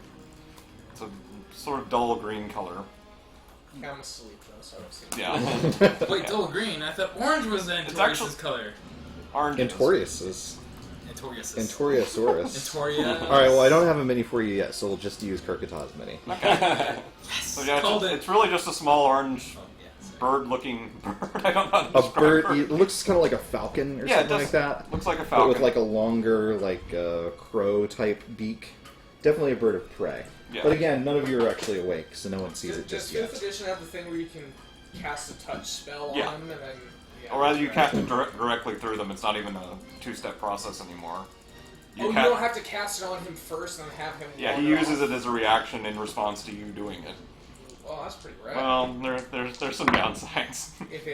It's a sort of dull green color. I'm asleep though, so I don't see. Yeah, Wait, dull green. I thought orange was Antorius' actually- color. orange. Entorius. Antorius. Entoriosaurus. Antoria. Alright, well, I don't have a mini for you yet, so we'll just use Kirkatah's mini. So yeah, Called it. it's really just a small orange Oh, yeah, sorry. bird-looking bird. I don't know how to A describe bird, her. it looks kind of like a falcon or Yeah, it something does. like that. Looks like a But falcon. with like a longer, crow-type beak. Definitely a bird of prey. Yeah. But again, none of you are actually awake, so no one sees it Does just 5th yet. edition have the thing where you can cast a touch spell Yeah. on them and then... Yeah, Or rather, you right. cast it directly through them. It's not even a two-step process anymore. You don't have to cast it on him first and then have him... Yeah, he wander uses off. it as a reaction in response to you doing it. Well, that's pretty rad. Well, there's some downsides. If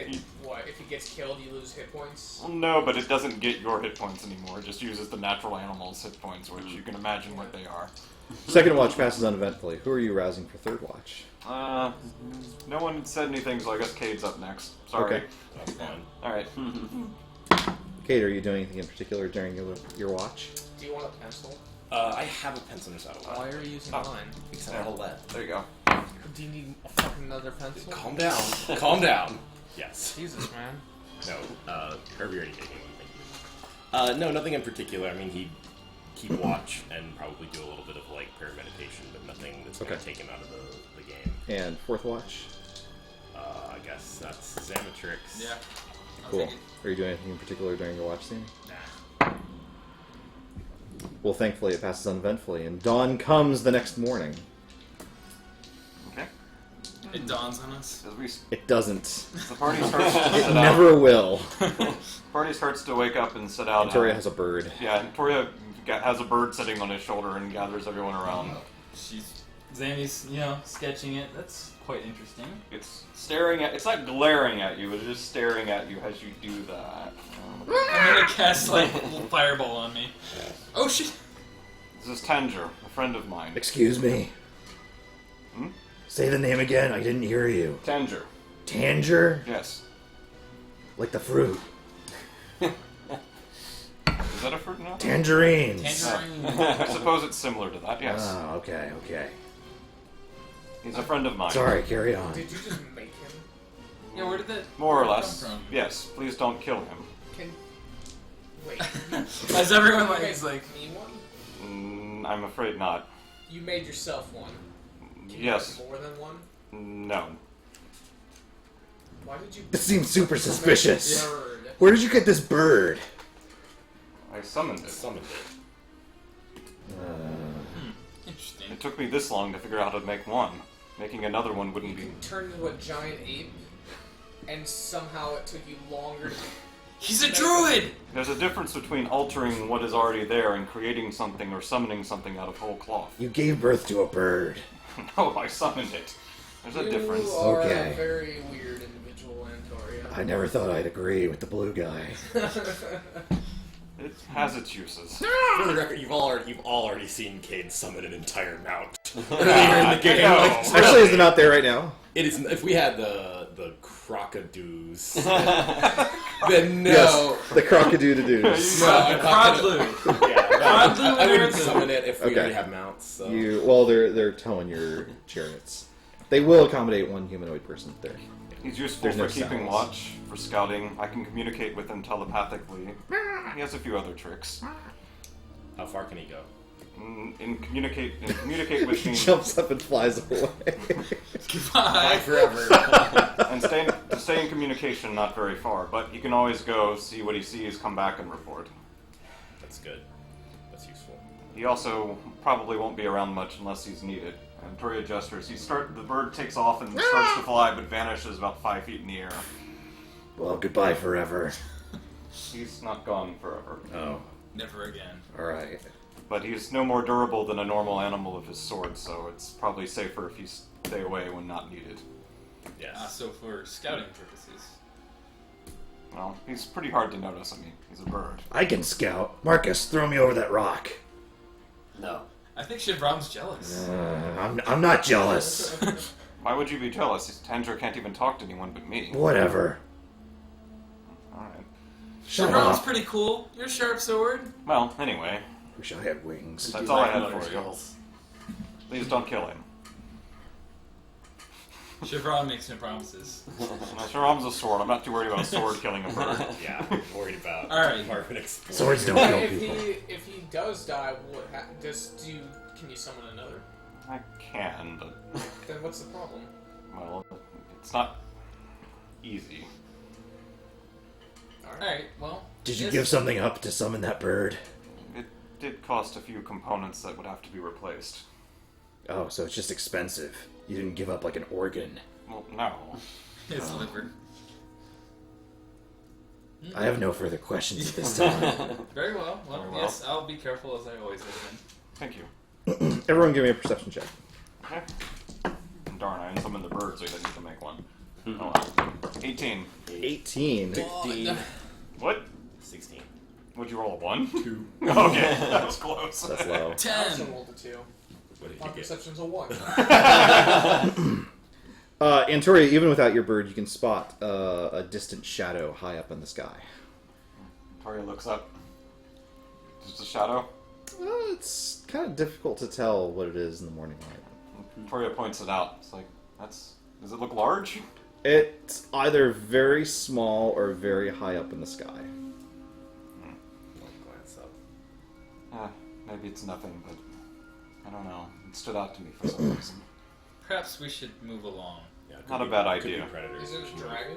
he gets killed, you lose hit points? Well, no, but it doesn't get your hit points anymore. It just uses the natural animal's hit points, which you can imagine what they are. Second watch passes uneventfully. Who are you rousing for third watch? No one said anything, so I guess Cade's up next. Sorry. Okay. that's fine. All right. Kate, are you doing anything in particular during your watch? Do you want a pencil? I have a pencil in saddle. Why are you using Oh. mine? Because I hold that. There you go. Do you need a fucking another pencil? Calm down. Calm down. Yes. Jesus, man. No. Kirby already gave me one. Thank you. No, nothing in particular. I mean, he'd keep watch and probably do a little bit of parameditation, but nothing that's going to Okay. take him out of the game. And fourth watch? I guess that's Xamatrix. Yeah. I'll Cool. take it. Are you doing anything in particular during your watch scene? Nah. Well, thankfully it passes uneventfully, and dawn comes the next morning. Okay. It dawns on us. As we, It doesn't. the party starts to It sit never will. out. Party starts to wake up and sit out. Victoria has a bird. Yeah, and Toria has a bird sitting on his shoulder and gathers everyone around. Zammy's, sketching it. That's quite interesting. It's staring at. It's not glaring at you. It's just staring at you as you do that. I'm gonna cast, a little fireball on me. Oh, shit! This is Tanger, a friend of mine. Excuse me. Hmm? Say the name again. I didn't hear you. Tanger. Tanger? Yes. Like the fruit. Is that a fruit now? Tangerines. Tangerine. I suppose it's similar to that. Yes. Oh, okay, okay. He's a friend of mine. Sorry, carry on. Did you just make him? Yeah, where did that More or come less. from? Yes. Please don't kill him. Can... Wait. As everyone You made is like, me one? I'm afraid not. You made yourself one. Can you Yes. make more than one? No. Why did you... This seems super suspicious. Bird. Where did you get this bird? I summoned it. Summoned it. interesting. It took me this long to figure out how to make one. Making another one You wouldn't be. can turn into a giant ape, and somehow it took you longer to He's a druid! There's a difference between altering what is already there and creating something or summoning something out of whole cloth. You gave birth to a bird. No, I summoned it. There's a difference. You are Okay. a very weird individual, Antoria. I never thought I'd agree with the blue guy. It has its uses. For the record, you've all already seen Cade summon an entire mount earlier in the game. know. Like, Actually, is it out there right now? it is. If we had the crocodoos, then no. Yes, the crocodile-doos. No, I'm not gonna- Crocodile. Yeah, Crocodile I wouldn't America. summon it if we Okay. already have mounts. So. They're towing your chariots. They will accommodate one humanoid person there. He's useful There's for no keeping sounds. watch, for scouting. I can communicate with him telepathically. He has a few other tricks. How far can he go? And communicate with He me jumps up and flies away. Bye. Forever. and stay in communication not very far, but he can always go see what he sees, come back and report. That's good. That's useful. He also probably won't be around much unless he's needed. And Toria gestures. The bird takes off and starts to fly, but vanishes about 5 feet in the air. Well, goodbye forever. He's not gone forever. Oh, Never again. alright. But he's no more durable than a normal animal of his sort, so it's probably safer if you stay away when not needed. Yes. So for scouting purposes. Well, he's pretty hard to notice. I mean, he's a bird. I can scout. Marcus, throw me over that rock. No. I think Shivram's jealous. I'm not jealous. Why would you be jealous? Tanger can't even talk to anyone but me. Whatever. Alright. Shut Shivram's up. pretty cool. You're a sharp sword. Well, anyway, Wish I had wings. that's You all I like had motor for you. skills. Please don't kill him. Shivram makes no promises. Well, Sharam's a sword. I'm not too worried about a sword killing a bird. Yeah, I'm worried about Alright. Marvin exploring. Swords don't But kill if people. if he does die, what can you summon another? I can, but, Then what's the problem? well, it's not easy. Alright, well. Did you yes. give something up to summon that bird? It did cost a few components that would have to be replaced. Oh, so it's just expensive. You didn't give up like an organ. Well, no. His liver. I have no further questions at this time. Very well. Well, Very well. yes, I'll be careful as I always have been. Thank you. Everyone give me a perception check. Okay. Darn, I summoned the bird, so you didn't need to make one. Oh, 18. 18. 16. What? 16. Would you roll a 1? 2. Okay, that was close. That's low. I also 10! rolled a 2. What did My you get? perception's a 1. Antoria, even without your bird, you can spot a distant shadow high up in the sky. Toria looks up. Just a shadow? It's kind of difficult to tell what it is in the morning light. Toria points it out. It's like, does it look large? It's either very small or very high up in the sky. Glance up. Maybe it's nothing, but I don't know. It stood out to me for some reason. Perhaps we should move along. Yeah, could Not a be- bad could be idea. Predators. Is it a dragon?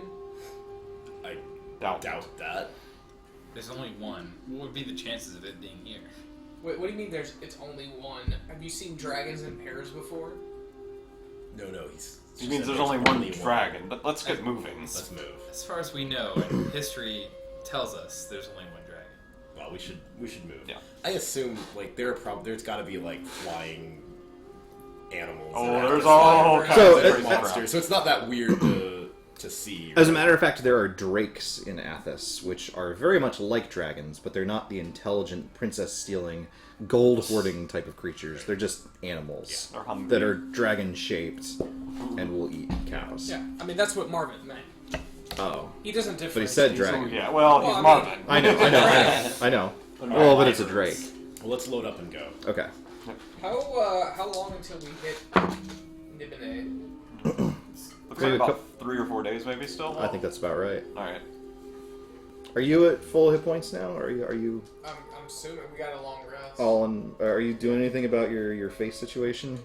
I Doubt. doubt that. There's only one. What would be the chances of it being here? Wait, what do you mean it's only one? Have you seen dragons in pairs before? No, he's. He means there's only one dragon, but let's get moving. Let's move. As far as we know, and history tells us there's only one dragon. Well, we should move. Yeah. I assume like there's got to be like flying animals. Oh, that there's fly all around. kinds So, of it- crazy crap. monsters. So it's not that weird to see. As a matter of fact, there are drakes in Athas, which are very much like dragons, but they're not the intelligent, princess-stealing, gold-hoarding type of creatures. They're just animals They're hungry. that are dragon-shaped and will eat cows. Yeah, I mean that's what Marvin meant. Oh. He doesn't differentiate. But he said Oh, dragon. yeah, well, Well, he's I mean- Marvin. I know. Well, but it's a drake. Well, let's load up and go. Okay. How long until we hit Nibenay? Looks Maybe like a about 3 or 4 days, maybe still. I think that's about right. All right. Are you at full hit points now? Or are you I'm assuming we got a long rest. all in? Are you doing anything about your face situation?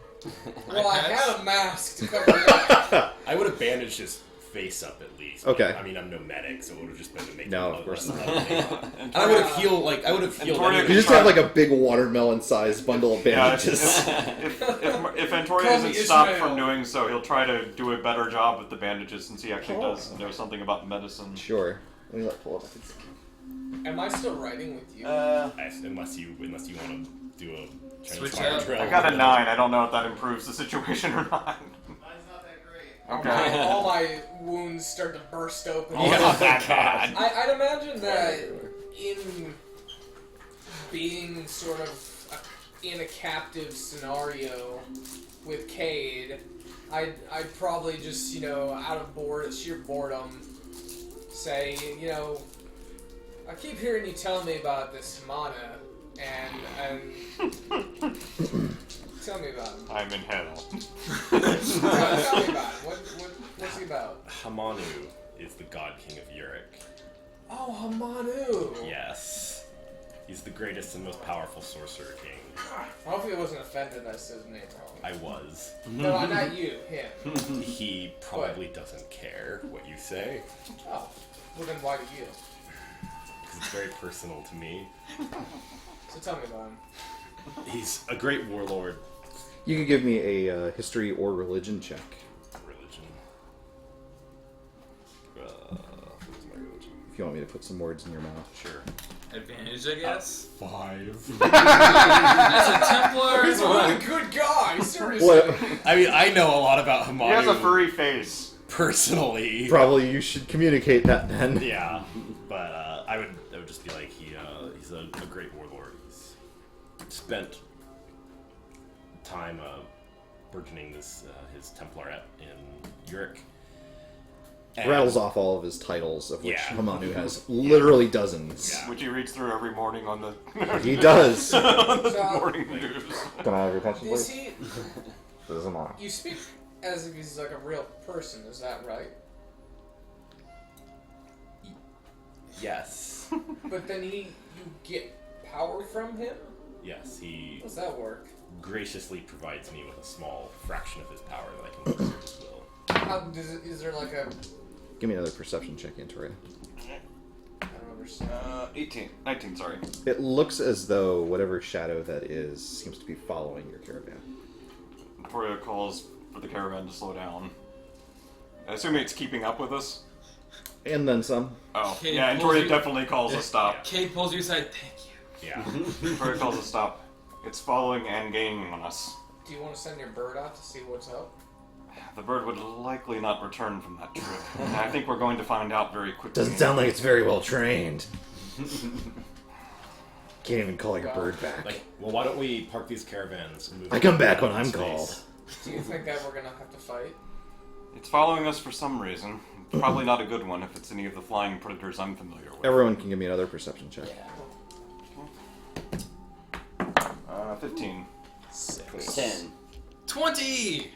Well, I iPads? had a mask to cover it up. I would have bandaged his face up at least. Okay. I mean, I'm no medic, so it would have just been to make No, it of course less not. ugly. And And I would have healed Toria You can just try- have like a big watermelon-sized bundle of Yeah, bandages. if Antoria Call me isn't stopped Ishmael. from doing so, he'll try to do a better job with the bandages since he actually does know something about medicine. Sure. Let me pull up. Am I still riding with you? Unless you want to do a Chinese Switch fire out. drill. I got a 9. I don't know if that improves the situation or not. Mine's not that great. Okay. All my wounds start to burst open. Oh, not that bad. I'd imagine that in being sort of in a captive scenario with Cade, I'd probably just, out of sheer boredom, say, I keep hearing you tell me about this Hamana, and tell me about him. I'm in hell. Tell me about him. What's he about? Hamanu is the god king of Uruk. Oh, Hamanu! Yes. He's the greatest and most powerful sorcerer king. Hopefully I wasn't offended that I said his name wrong. I was. No, not you, him. He probably doesn't care what you say, Oh, well then why do you? because it's very personal to me. So tell me about him. He's a great warlord. You could give me a history or religion check. Religion. What's my religion? If you want me to put some words in your mouth. Sure. Advantage, I guess. 5. As a Templar, He's a really good guy, seriously. What? I mean, I know a lot about Hamanu He has a furry face. personally. Probably you should communicate that then. Yeah, but I would just be like he's a great warlord. He's spent time burgeoning his Templarate in Uruk. And- Rattles off all of his titles, of which Yeah. Hamanu has literally dozens. Yeah. Which he reads through every morning on the He does. on the So- morning news. Can I have your attention, Is please? he? This is Hamanu. You speak as if he's like a real person. Is that right? Yes. But then you get power from him. Yes, he How does that work? graciously provides me with a small fraction of his power that I can use at his will. Is there like a? Give me another perception check, Antoria. I don't understand. 19, sorry. It looks as though whatever shadow that is seems to be following your caravan. Victoria calls for the caravan to slow down. I assume it's keeping up with us? And then some. Oh, Okay, yeah, and pulls Victoria you- definitely calls a stop. Kate pulls you aside. Thank you. Yeah. Victoria calls a stop. It's following and gaining on us. Do you want to send your bird out to see what's up? The bird would likely not return from that trip. And I think we're going to find out very quickly. Doesn't sound like it's very well trained. Can't even call your bird back. Like, well, why don't we park these caravans and move I come on back to when I'm space? called. Do you think that we're gonna have to fight? It's following us for some reason. Probably not a good one if it's any of the flying predators I'm familiar with. Everyone can give me another perception check. 15. 10. 20!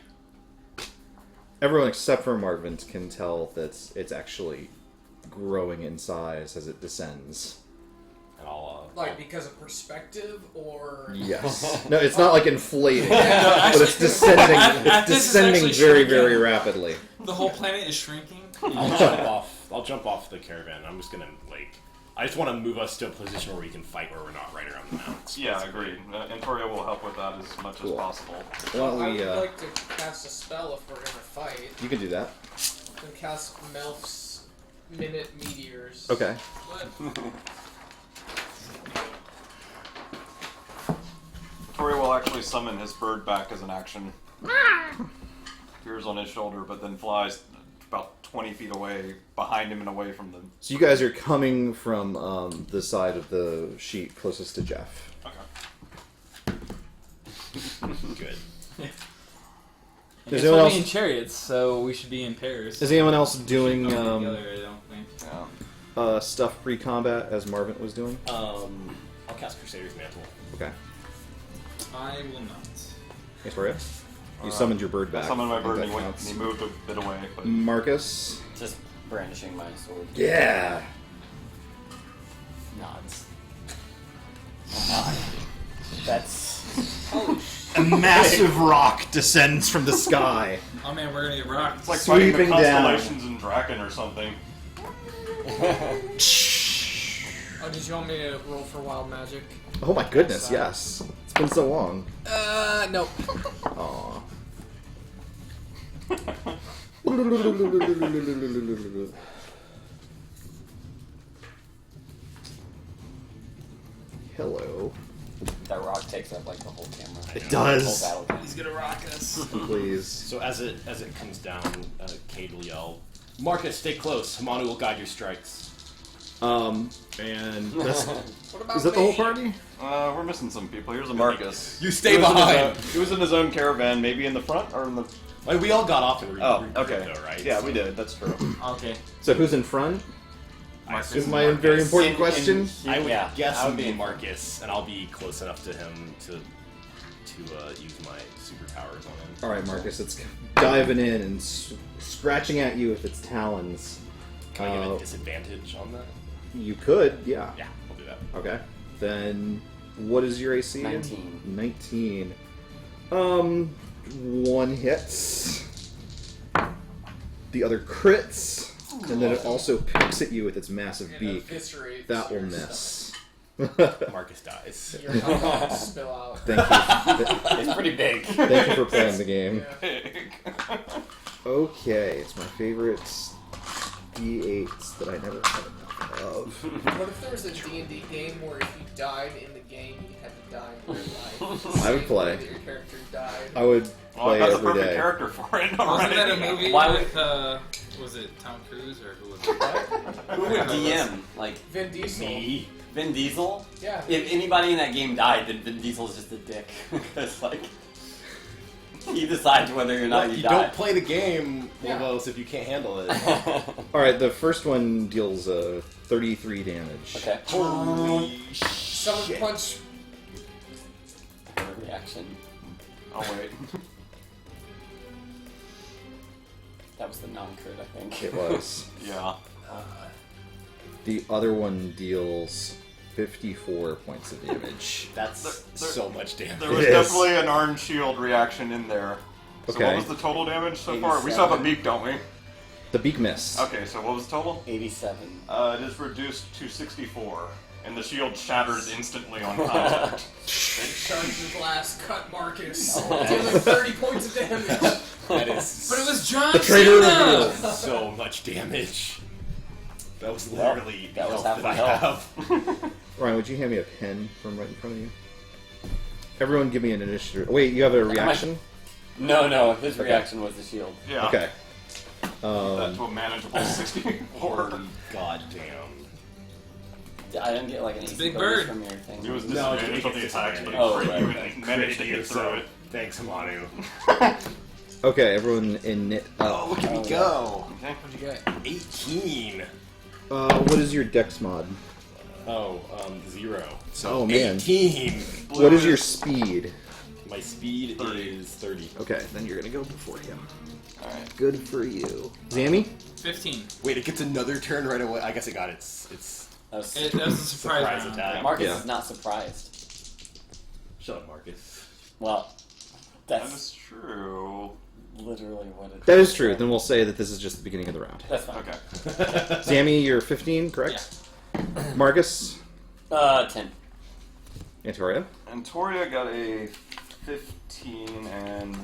Everyone except for Marvin can tell that it's actually growing in size as it descends. And I'll Like because of perspective, or Yes. No, it's not like inflating, actually- but it's descending. It's Athas is descending actually very, shrinking. very rapidly. The whole planet is shrinking. I'll jump off the caravan. I'm just gonna I just want to move us to a position where we can fight where we're not right around the mountains. Yeah, I agree. Antoria will help with that as much Cool. as possible. Why don't I we, would like to cast a spell if we're gonna fight. you can do that. And cast Melf's Minute Meteors. Okay. Antoria will actually summon his bird back as an action. Appears on his shoulder, but then flies about 20 feet away, behind him and away from them. So you guys are coming from the side of the sheet closest to Jeff. Okay. Good. I Is guess anyone we'll else- be in chariots, so we should be in pairs. Is anyone else doing Together, I don't think. Yeah. stuff pre-combat as Marvin was doing? I'll cast Crusader's Mantle. Okay. I will not. Victoria? You summoned your bird back. I summoned my I think bird and that he, counts. he moved a bit away. But Marcus? Just brandishing my sword. Yeah! Nods. That's. A massive rock descends from the sky. Oh man, we're gonna get rocked. it's like fighting the Sweeping down. constellations in Draken or something. Oh, did you want me to roll for wild magic? Oh my goodness, yes. It's been so long. No. Aww. That rock takes up like the whole camera. It The does. whole battle He's gonna rock us. Please. So as it comes down, Cade will yell, "Marcus, stay close. Hamanu will guide your strikes." And that's, What about is that the whole me? party? We're missing some people. Here's a Marcus. You stay He was in his behind. own- He was in his own caravan, maybe in the front or in the. Like, we all got off and Okay. though, right? Yeah, we did. That's true. Okay. So who's in front? Marcus Is and my Marcus. very important question. I would Yeah, guess I it would would be be- Marcus, and I'll be close enough to him to use my superpowers on him. All right, Marcus, it's diving in and scratching at you with its talons. Can I give a disadvantage on that? You could, yeah. Yeah, I'll do that. Okay. Then, what is your AC? 19. 19. One hits. The other crits. And then it also picks at you with its massive And beak. eviscerates That will your miss. Marcus dies. Your heart will spill out. Thank you. It's pretty big. Thank you for playing the game. Yeah. Okay, it's my favorite D8s that I never had enough of. What if there was a D&D game where if you died in the game, you had to die in real life? I would play. That your character died. I would Well, play that's the every perfect day. character for it. Wasn't already. that a movie Why with was it Tom Cruise or who was it? Who would DM? Like Vin Diesel. Me? Vin Diesel? Yeah. If anybody in that game died, then Vin Diesel's just a dick. Because, like, he decides whether or not Like, you you die. don't play the game, Yeah. Lobos, if you can't handle it. Alright, the first one deals 33 damage. Okay. Holy Someone shit. punch. Reaction. Oh wait. That was the non-crit, I think. It was. Yeah. The other one deals 54 points of damage. That's There- so much damage. There was It is. definitely an orange shield reaction in there. So Okay. what was the total damage so far? We saw the 87. beak, don't we? The beak missed. Okay, so what was the total? 87. It is reduced to 64, and the shield shatters instantly on contact. Charge the glass, cut Marcus. Dealing 30 points of damage. That is But it was John The traitor Cena! reveals. so much damage. That was Well, literally that the was health half that I the have. Ryan, would you hand me a pen from right in front of you? Everyone give me an initiative. Wait, you have a reaction? No, his Okay. reaction was the shield. Yeah. Okay. That to a manageable 64. Holy goddamn. I didn't get like an It's a AC big bonus bird. from your thing. It was No, disadvantage of the it's attack, disadvantage. but Oh, it crit right, you right. and managed to Crit you, get through so it. thanks, Hamanu. Okay, everyone in knit up. Look at me Oh, go. Okay. What'd you get? 18. What is your dex mod? Oh, 0. Oh, man. 18. What is your speed? My speed 30. is 30. Okay, then you're gonna go before him. Alright. Good for you. Zammy? 15. Wait, it gets another turn right away. I guess it got its. That was, That was a surprise, Surprise round. attack. Marcus Yeah. is not surprised. Shut up, Marcus. Well, That that's is true. literally what it That is true. Then we'll say that this is just the beginning of the round. That's fine. Okay. Zammy, you're 15, correct? Marcus? 10. Antoria? And Toria got a 15, and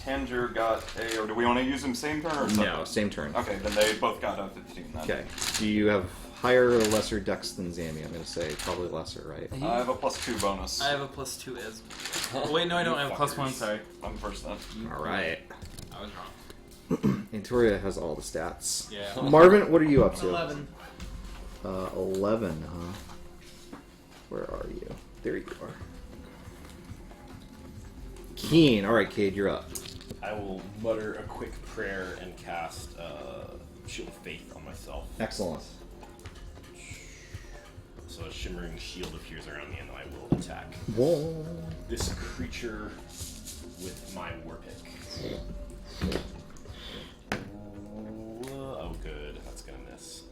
Tanger got a. Or do we want to use them same turn or No, separate? same turn. Okay, then they both got a 15 then. Okay. Do you have higher or lesser dex than Zammy? I'm going to say probably lesser, right? I have a +2 bonus. I have a +2 as well. Wait, no, I don't. I have a +1, sorry. I'm first then. All right. I was wrong. Antoria has all the stats. Yeah. Marvin, what are you up to? 11. 11, huh? Where are you? There you are. Keen. All right, Cade, you're up. I will mutter a quick prayer and cast Shield of Faith on myself. Excellent. So a shimmering shield appears around me and I will attack Whoa. this creature with my war pick. Oh, good. That's gonna miss.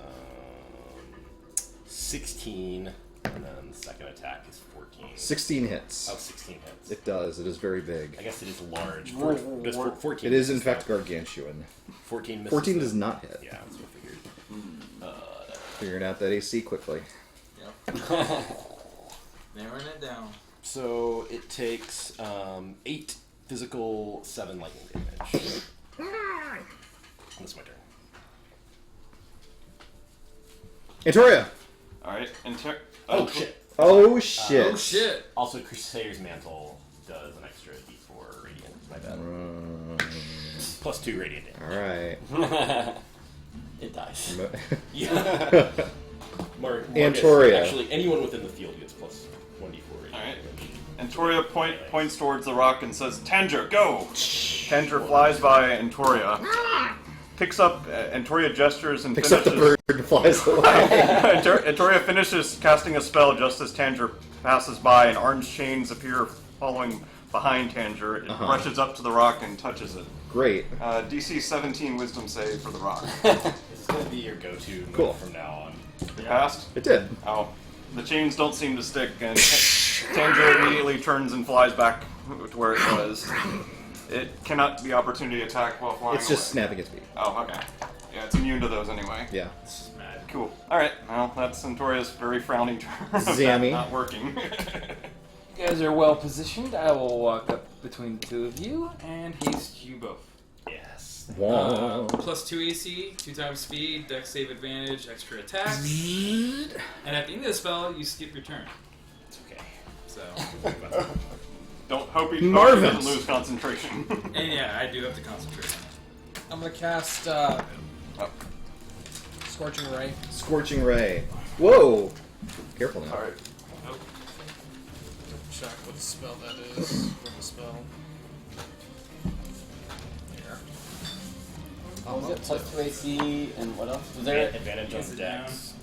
16, and then the second attack is 14. 16 hits. Oh, 16 hits. It does. It is very big. I guess it is large. Whoa, Does whoa. 14 It is, in misses, fact, though? gargantuan. 14 misses. 14 though? does not hit. Yeah, that's what I figured. Figuring out that AC quickly. Yep. Narrowing it down. So it takes 8 physical, 7 lightning damage. That's my turn. Antoria! Alright, and Oh shit! Oh shit. Oh shit! Also, Crusader's Mantle does an extra D4 radiant. My bad. Plus 2 radiant damage. Alright. It dies. Yeah. Marcus, Antoria. Actually, anyone within the field gets plus 1d4 radiant Alright. damage. Antoria points towards the rock and says, Tanger, go! Tanger flies by Antoria. Picks up, Antoria gestures and Picks up finishes. the bird and flies away. Antoria finishes casting a spell just as Tanger passes by, and orange chains appear following behind Tanger. It brushes up to the rock and touches it. Great. DC 17 Wisdom save for the rock. This is going to be your go-to move Cool. from now on. It passed? It did. Oh. The chains don't seem to stick, and Tanger immediately turns and flies back to where it was. It cannot be opportunity attack while flying It's just away. snapping its feet. Oh, okay. Yeah, it's immune to those anyway. Yeah. This is mad. Cool. Alright, well, that's Centoria's very frowning turn of that Zammy. not working. You guys are well positioned. I will walk up between the two of you and haste you both. Yes. Wow. Plus 2 AC, 2 times speed, dex save advantage, extra attack. And at the end of the spell, you skip your turn. It's okay. So, Don't hope he Marvin. doesn't lose concentration. and yeah, I do have to concentrate. I'm gonna cast Scorching Ray. Scorching Ray. Whoa. Careful now. Alright. Check what spell that is. What the spell? Here. What was it? Plus 2 AC and what else? Was there? Advantage Is on it dex.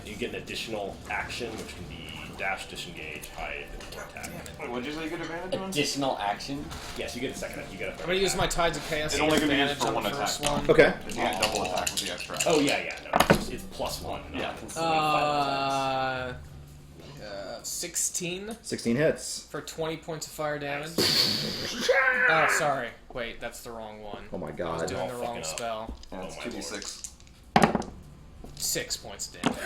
You get an additional action, which can be dash, disengage, hide, and attack. Wait, what'd you say you get advantage on? Additional action. Yes, you get a second. You get a I'm third gonna use attack. my Tides of Chaos It to only get can be used advantage for on one the first attack. one. Okay. You can't double attack with the extra. Oh yeah, no, it's plus 1. Yeah. Uh, 16 16 hits. for 20 points of fire damage. Oh, sorry. Wait, that's the wrong one. Oh my I was god. doing the All wrong fucking up. spell. Yeah, it's Oh my 2d6. 6 points of damage.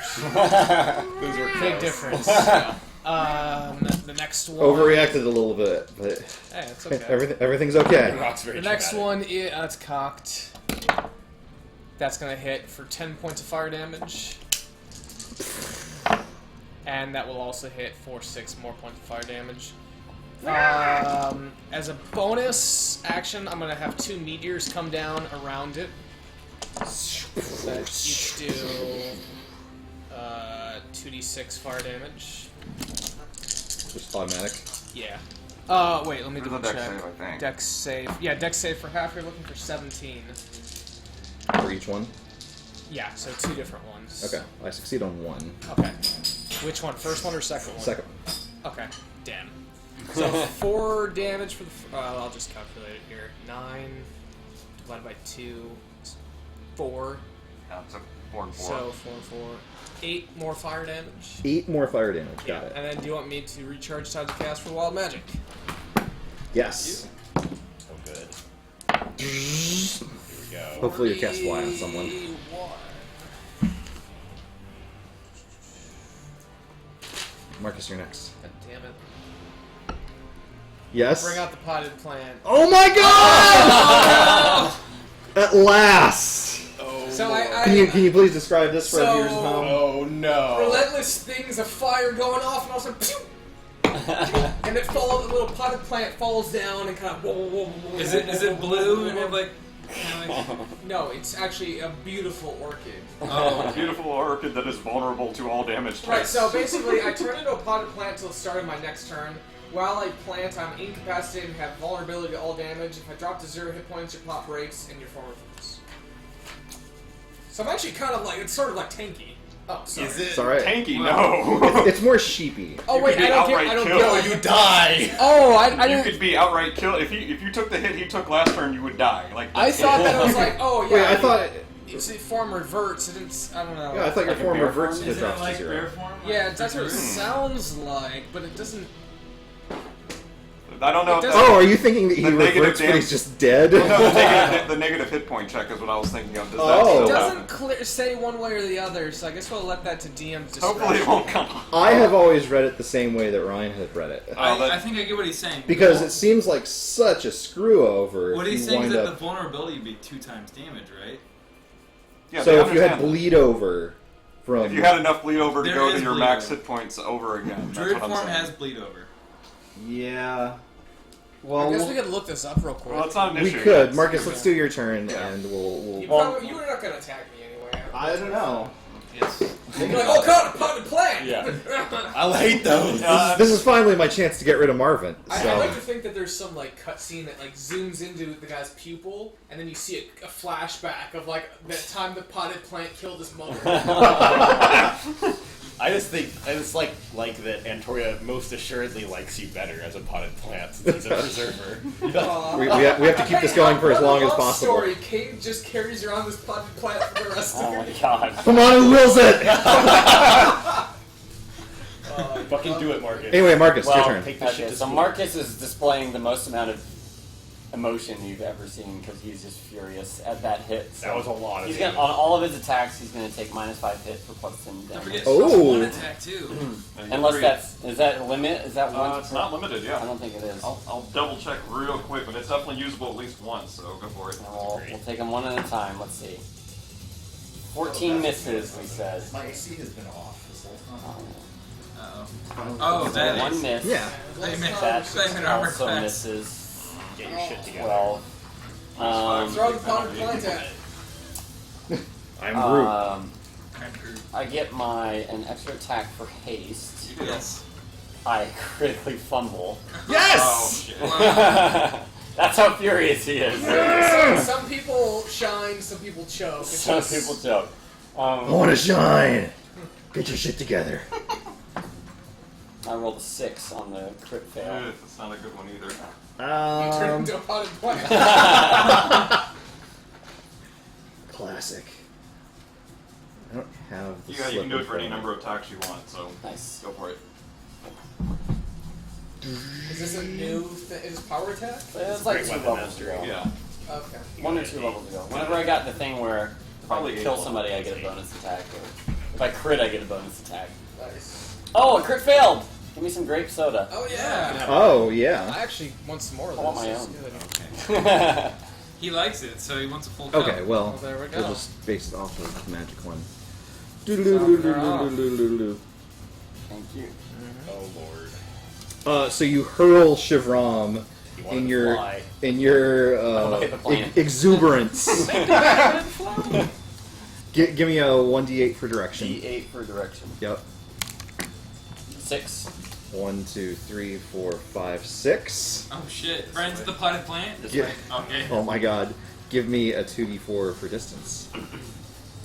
those were Big close. difference. The next one. Overreacted a little bit, but Hey, it's okay. everything's okay. Rock's very The next dramatic. one is that's cocked. That's gonna hit for 10 points of fire damage. And that will also hit for 6 more points of fire damage. As a bonus action, I'm gonna have 2 meteors come down around it. That each do 2d6 fire damage. Just automatic. Yeah. Wait, let me Where's the double dex check. save, I think? Dex save. Yeah, dex save for half. You're looking for 17. For each one. Yeah, so 2 different ones. Okay. I succeed on one. Okay. Which one? First one or second one? Second. Okay. Damn. So 4 damage for the. I'll just calculate it here. 9 divided by 2 is 4. Yeah, it's a 4 and 4. So 4 and 4. 8 more fire damage. 8 more fire damage. Got it. And then do you want me to recharge Tides of Chaos for Wild Magic? Yes. Oh, good. Here we go. Hopefully you cast fly on someone. 41. Marcus, you're next. God damn it. Yes. Bring out the potted plant. Oh my god! At last. So I Can you please describe this for So- our viewers at home? Oh no. relentless things of fire going off, and also pew! And it falls. The little potted plant falls down and kind of. Whoa, whoa, whoa, whoa, Is it blue and have like kind of like No, it's actually a beautiful orchid. A beautiful orchid that is vulnerable to all damage types. Right. So basically, I turn into a potted plant till the start of my next turn. While I plant, I'm incapacitated and have vulnerability to all damage. If I drop to 0 hit points, your pot breaks and your form reverts. So I'm actually kind of like it's sort of like tanky. Oh, sorry. Is it? It's alright. Tanky, no. It's more sheepy. Oh You wait, could be I don't get. outright I don't killed. No, get. you die. Oh, I You didn't. could be outright killed if you took the hit he took last turn. You would die. Like I thought that it was like, oh yeah. Wait, I thought. It's the form reverts. It didn't. I don't know. Yeah, I thought your Like a form bear reverts form? to is it drops to like 0. bear form? Yeah, that's what it sounds like, but it doesn't. I don't know. It If doesn't- that, Oh, are you thinking that he The negative reverts but damage- he's just dead? no, the negative hit point check is what I was thinking of. Does that Oh. still It happen? doesn't say one way or the other, so I guess we'll let that to DM's discretion. Hopefully it won't come up. I have always read it the same way that Ryan has read it. I think I get what he's saying. Because it seems like such a screw over. What if he's you saying is wind that up... the vulnerability would be 2 times damage, right? Yeah, So they if you had understand. bleed over from. If you had enough bleed over to There go is to your bleed max over. hit points over again, that's Druid what I'm form saying. has bleed over. Yeah. I Well, guess we could look this up real quick. Well, it's not an we issue. could. It's- Marcus, let's do your turn, Yeah. and we'll. You, Well- probably, you were not going to attack me anyway. I don't know. Yes. You're like, oh god, a potted plant! Yeah. I'll hate those. This is finally my chance to get rid of Marvin. I So. like to think that there's some like cutscene that like zooms into the guy's pupil, and then you see a flashback of like that time the potted plant killed his mother. I just like that Antoria most assuredly likes you better as a potted plant since he's a preserver. we have to keep this going for as long as possible. Story: Kate just carries around this potted plant for the rest Oh of my her. god. Come on, who wills it? Fucking do it, Marcus. Anyway, Marcus, your Well, turn. Take this okay, shit to so school. Marcus is displaying the most amount of emotion you've ever seen because he's just furious at that hit. So That was a lot of he's damage. gonna, on all of his attacks, he's going to take -5 hit for +10 Don't damage. forget, Oh. one attack too. Unless is that a limit? Is that one? It's not limited, yeah. I don't think it is. I'll double check real quick, but it's definitely usable at least once, so go for it. And we'll take them one at a time. Let's see. 14 misses, we said. My AC has been off this whole time. Uh-oh. Oh, that One is. miss. Yeah. That Statement armor also class. misses. Get your shit together. 12. Throw the potted plant at it. I'm Groot. I get an extra attack for haste. Yes. I critically fumble. Oh, shit. That's how furious he is. Some people shine, some people choke. It's Some just- people joke. I want to shine. Get your shit together. I rolled a 6 on the crit fail. That's not a good one either. You turn into a potted plant. Classic. I don't have the Yeah, you slip can do it in for any front of number of attacks you want, so Nice. go for it. Is this a new thing? Is this power attack? It's like Great 2 weapon levels mastery. ago. Yeah. Okay. 1 or 2 levels ago. Whenever I got the thing where if I Probably kill eight somebody, I get a bonus attack. Or if I crit, I get a bonus attack. Nice. Oh, a crit failed! Give me some grape soda. Oh yeah. it. Oh, yeah. I actually want some more of I want this. my It's own. good. He likes it, so he wants a full cup. Okay, well, Well, there we we'll go. just base it off of the magic one. Sound her off. Doodle-doodle-doodle-doodle-doodle. Thank you. Oh lord. So you hurl Shivram He wanted in to your fly. hit the planet. exuberance. Give me a 1d8 for direction. D8 for direction. Yep. 6. 1, 2, 3, 4, 5, 6. Oh shit. Friends of the potted plant? Yeah. Okay. Oh my god. Give me a 2d4 for distance.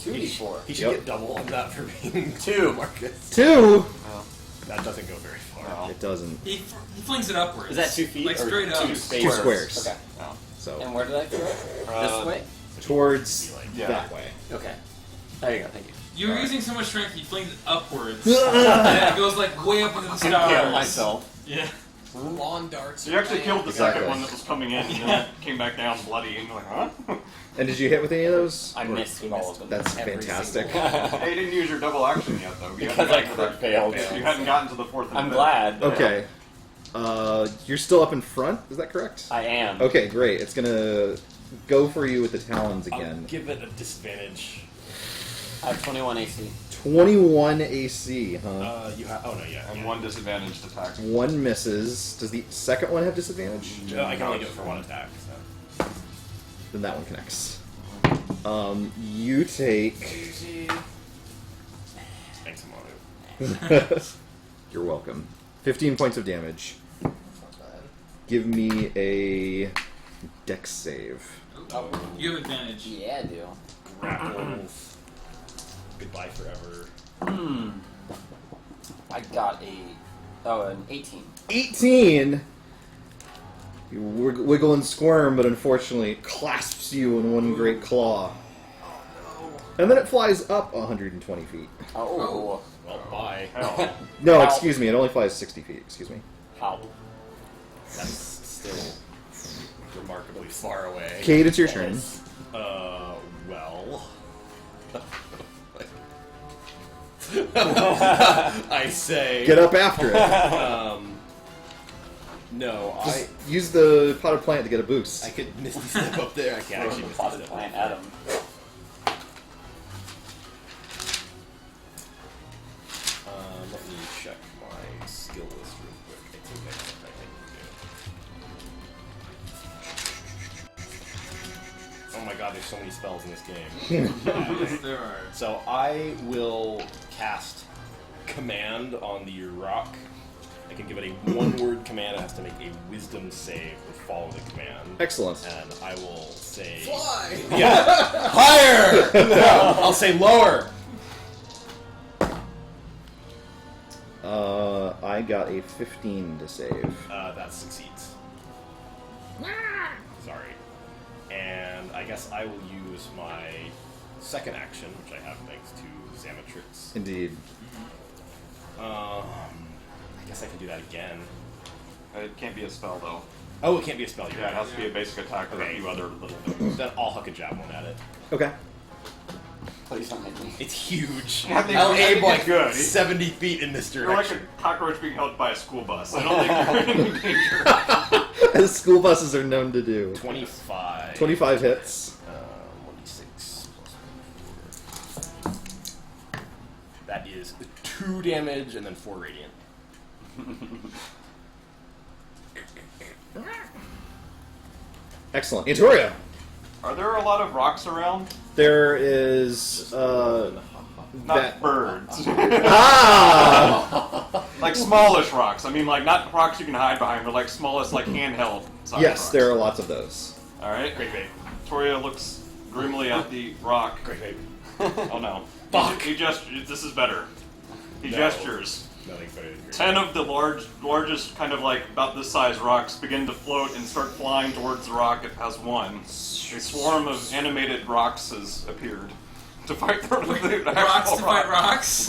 2d4. He should Yep. get double on that for being 2. Marcus. 2! That doesn't go very far. It doesn't. He flings it upwards. Is that 2 feet? Like or straight up. 2 2 squares. Okay. So, And where did I throw it? This way? towards Yeah. that way. Okay. There you go, thank you. You're using so much strength, he flings it upwards. and it goes like way up into the stars. Kill myself. Yeah. Lawn darts. So you actually killed the Exactly. second one that was coming in, and then it came back down bloody, and you're like, huh? And did you hit with any of those? I Or- missed with all of them. That's Every fantastic. single one. Hey, you didn't use your double action yet, though. You Because hadn't I gotten to crit that- failed. You hadn't gotten to the fourth and I'm fifth. glad. Okay. You're still up in front, is that correct? I am. Okay, great. It's gonna go for you with the talons I'll again. give it a disadvantage. I have 21 AC. 21 AC, huh? You have. Oh no, yeah. And yeah. one disadvantaged attack. One misses. Does the second one have disadvantage? I can only do it for one attack. So. Then that one connects. You take. Thanks, Amanu. You're welcome. 15 points of damage. Give me a dex save. Oh, you have advantage. Yeah, I do. Grapples. Goodbye forever. I got an 18. 18! You wiggle and squirm, but unfortunately it clasps you in one great claw. And then it flies up 120 feet. Oh. Well, bye. No, Ow. excuse me, it only flies 60 feet, excuse me. Ow. That's still remarkably far away. Kate, it's your turn. Well. I say. Get up after it. No, Just use the potted plant to get a boost. I could misty step up there. I can't Throw actually the misty potted step. plant at him. God, there's so many spells in this game. Yes, there are. So I will cast Command on the rock. I can give it a one-word command. It has to make a Wisdom save or follow the command. Excellent. And I will say... Fly! Yeah, higher! No, I'll say lower. I got a 15 to save. That succeeds. Sorry. And I guess I will use my second action, which I have thanks to Zamatrix. Indeed. I guess I can do that again. It can't be a spell though. Oh, it can't be a spell. You're Yeah, it right. has to be a basic attack with a Okay. few other little things. Then I'll huck a javelin at it. Okay. Please don't hit me. It's huge. I think- I'll I think aim like it's good. 70 feet in this You're like direction. a cockroach being held by a school bus. I don't think you're in any danger. As school buses are known to do. 25. 25 hits. 1d6 plus 4. That is 2 damage and then 4 radiant. Excellent. Antoria! Are there a lot of rocks around? There is, Not that... birds. Ah! Like smallish rocks. I mean, like not rocks you can hide behind, but like smallest, like handheld size Yes, rocks. there are lots of those. All right. Great babe. Toria looks grimly at the rock. Great babe. Oh no. Fuck. He gestures. This is better. He No. gestures. Nothing's better than great 10 of the largest, kind of like about this size rocks begin to float and start flying towards the rock. It has one. A swarm of animated rocks has appeared to fight the Rocks actual to fight rock. rocks?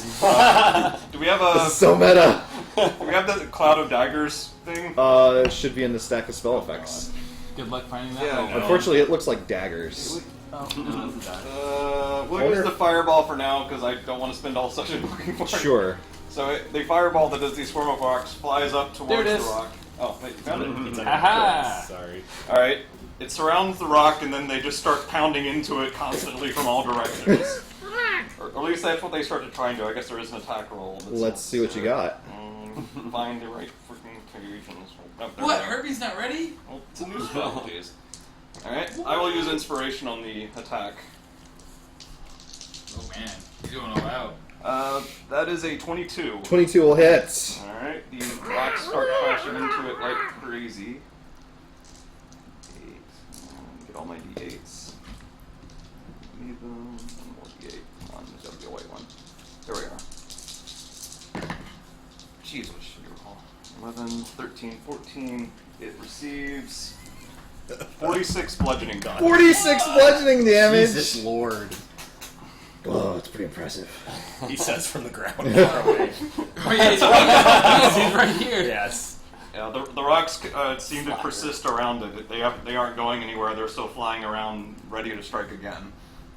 Do we have This is so meta! do we have the cloud of daggers thing? It should be in the stack of spell effects. Good luck finding that. Yeah, Oh, no. Unfortunately, it looks like daggers. no, that's a die. We'll Wonder- use the fireball for now because I don't want to spend all session looking for it. Sure. So the fireball that does these swarm of rocks flies up towards There it the is. rock. Oh, wait, you found it. It's like Aha! Sorry. All right. It surrounds the rock, and then they just start pounding into it constantly from all directions. Or at least that's what they start to try and do. I guess there is an attack roll. that's Let's see what you got. Find the right freaking occasions. Oh, there What? we are. Herbie's not ready? Well, it's a new spell, please. All right. I will use inspiration on the attack. Oh man, he's going all out. That is a 22. 22 will hit. All right. The rocks start crashing into it like crazy. 8. Get all my d8s. Need them. One more d8. Come on, there's gotta be a white one. There we are. Jeez, what should you roll? 11, 13, 14. It receives 46 bludgeoning damage. 46 bludgeoning damage! Jesus Lord. Oh, it's pretty impressive. He says from the ground. Far away. Oh yeah, he's right here. Yes. Yeah, the rocks seem to persist around it. They aren't going anywhere. They're still flying around, ready to strike again.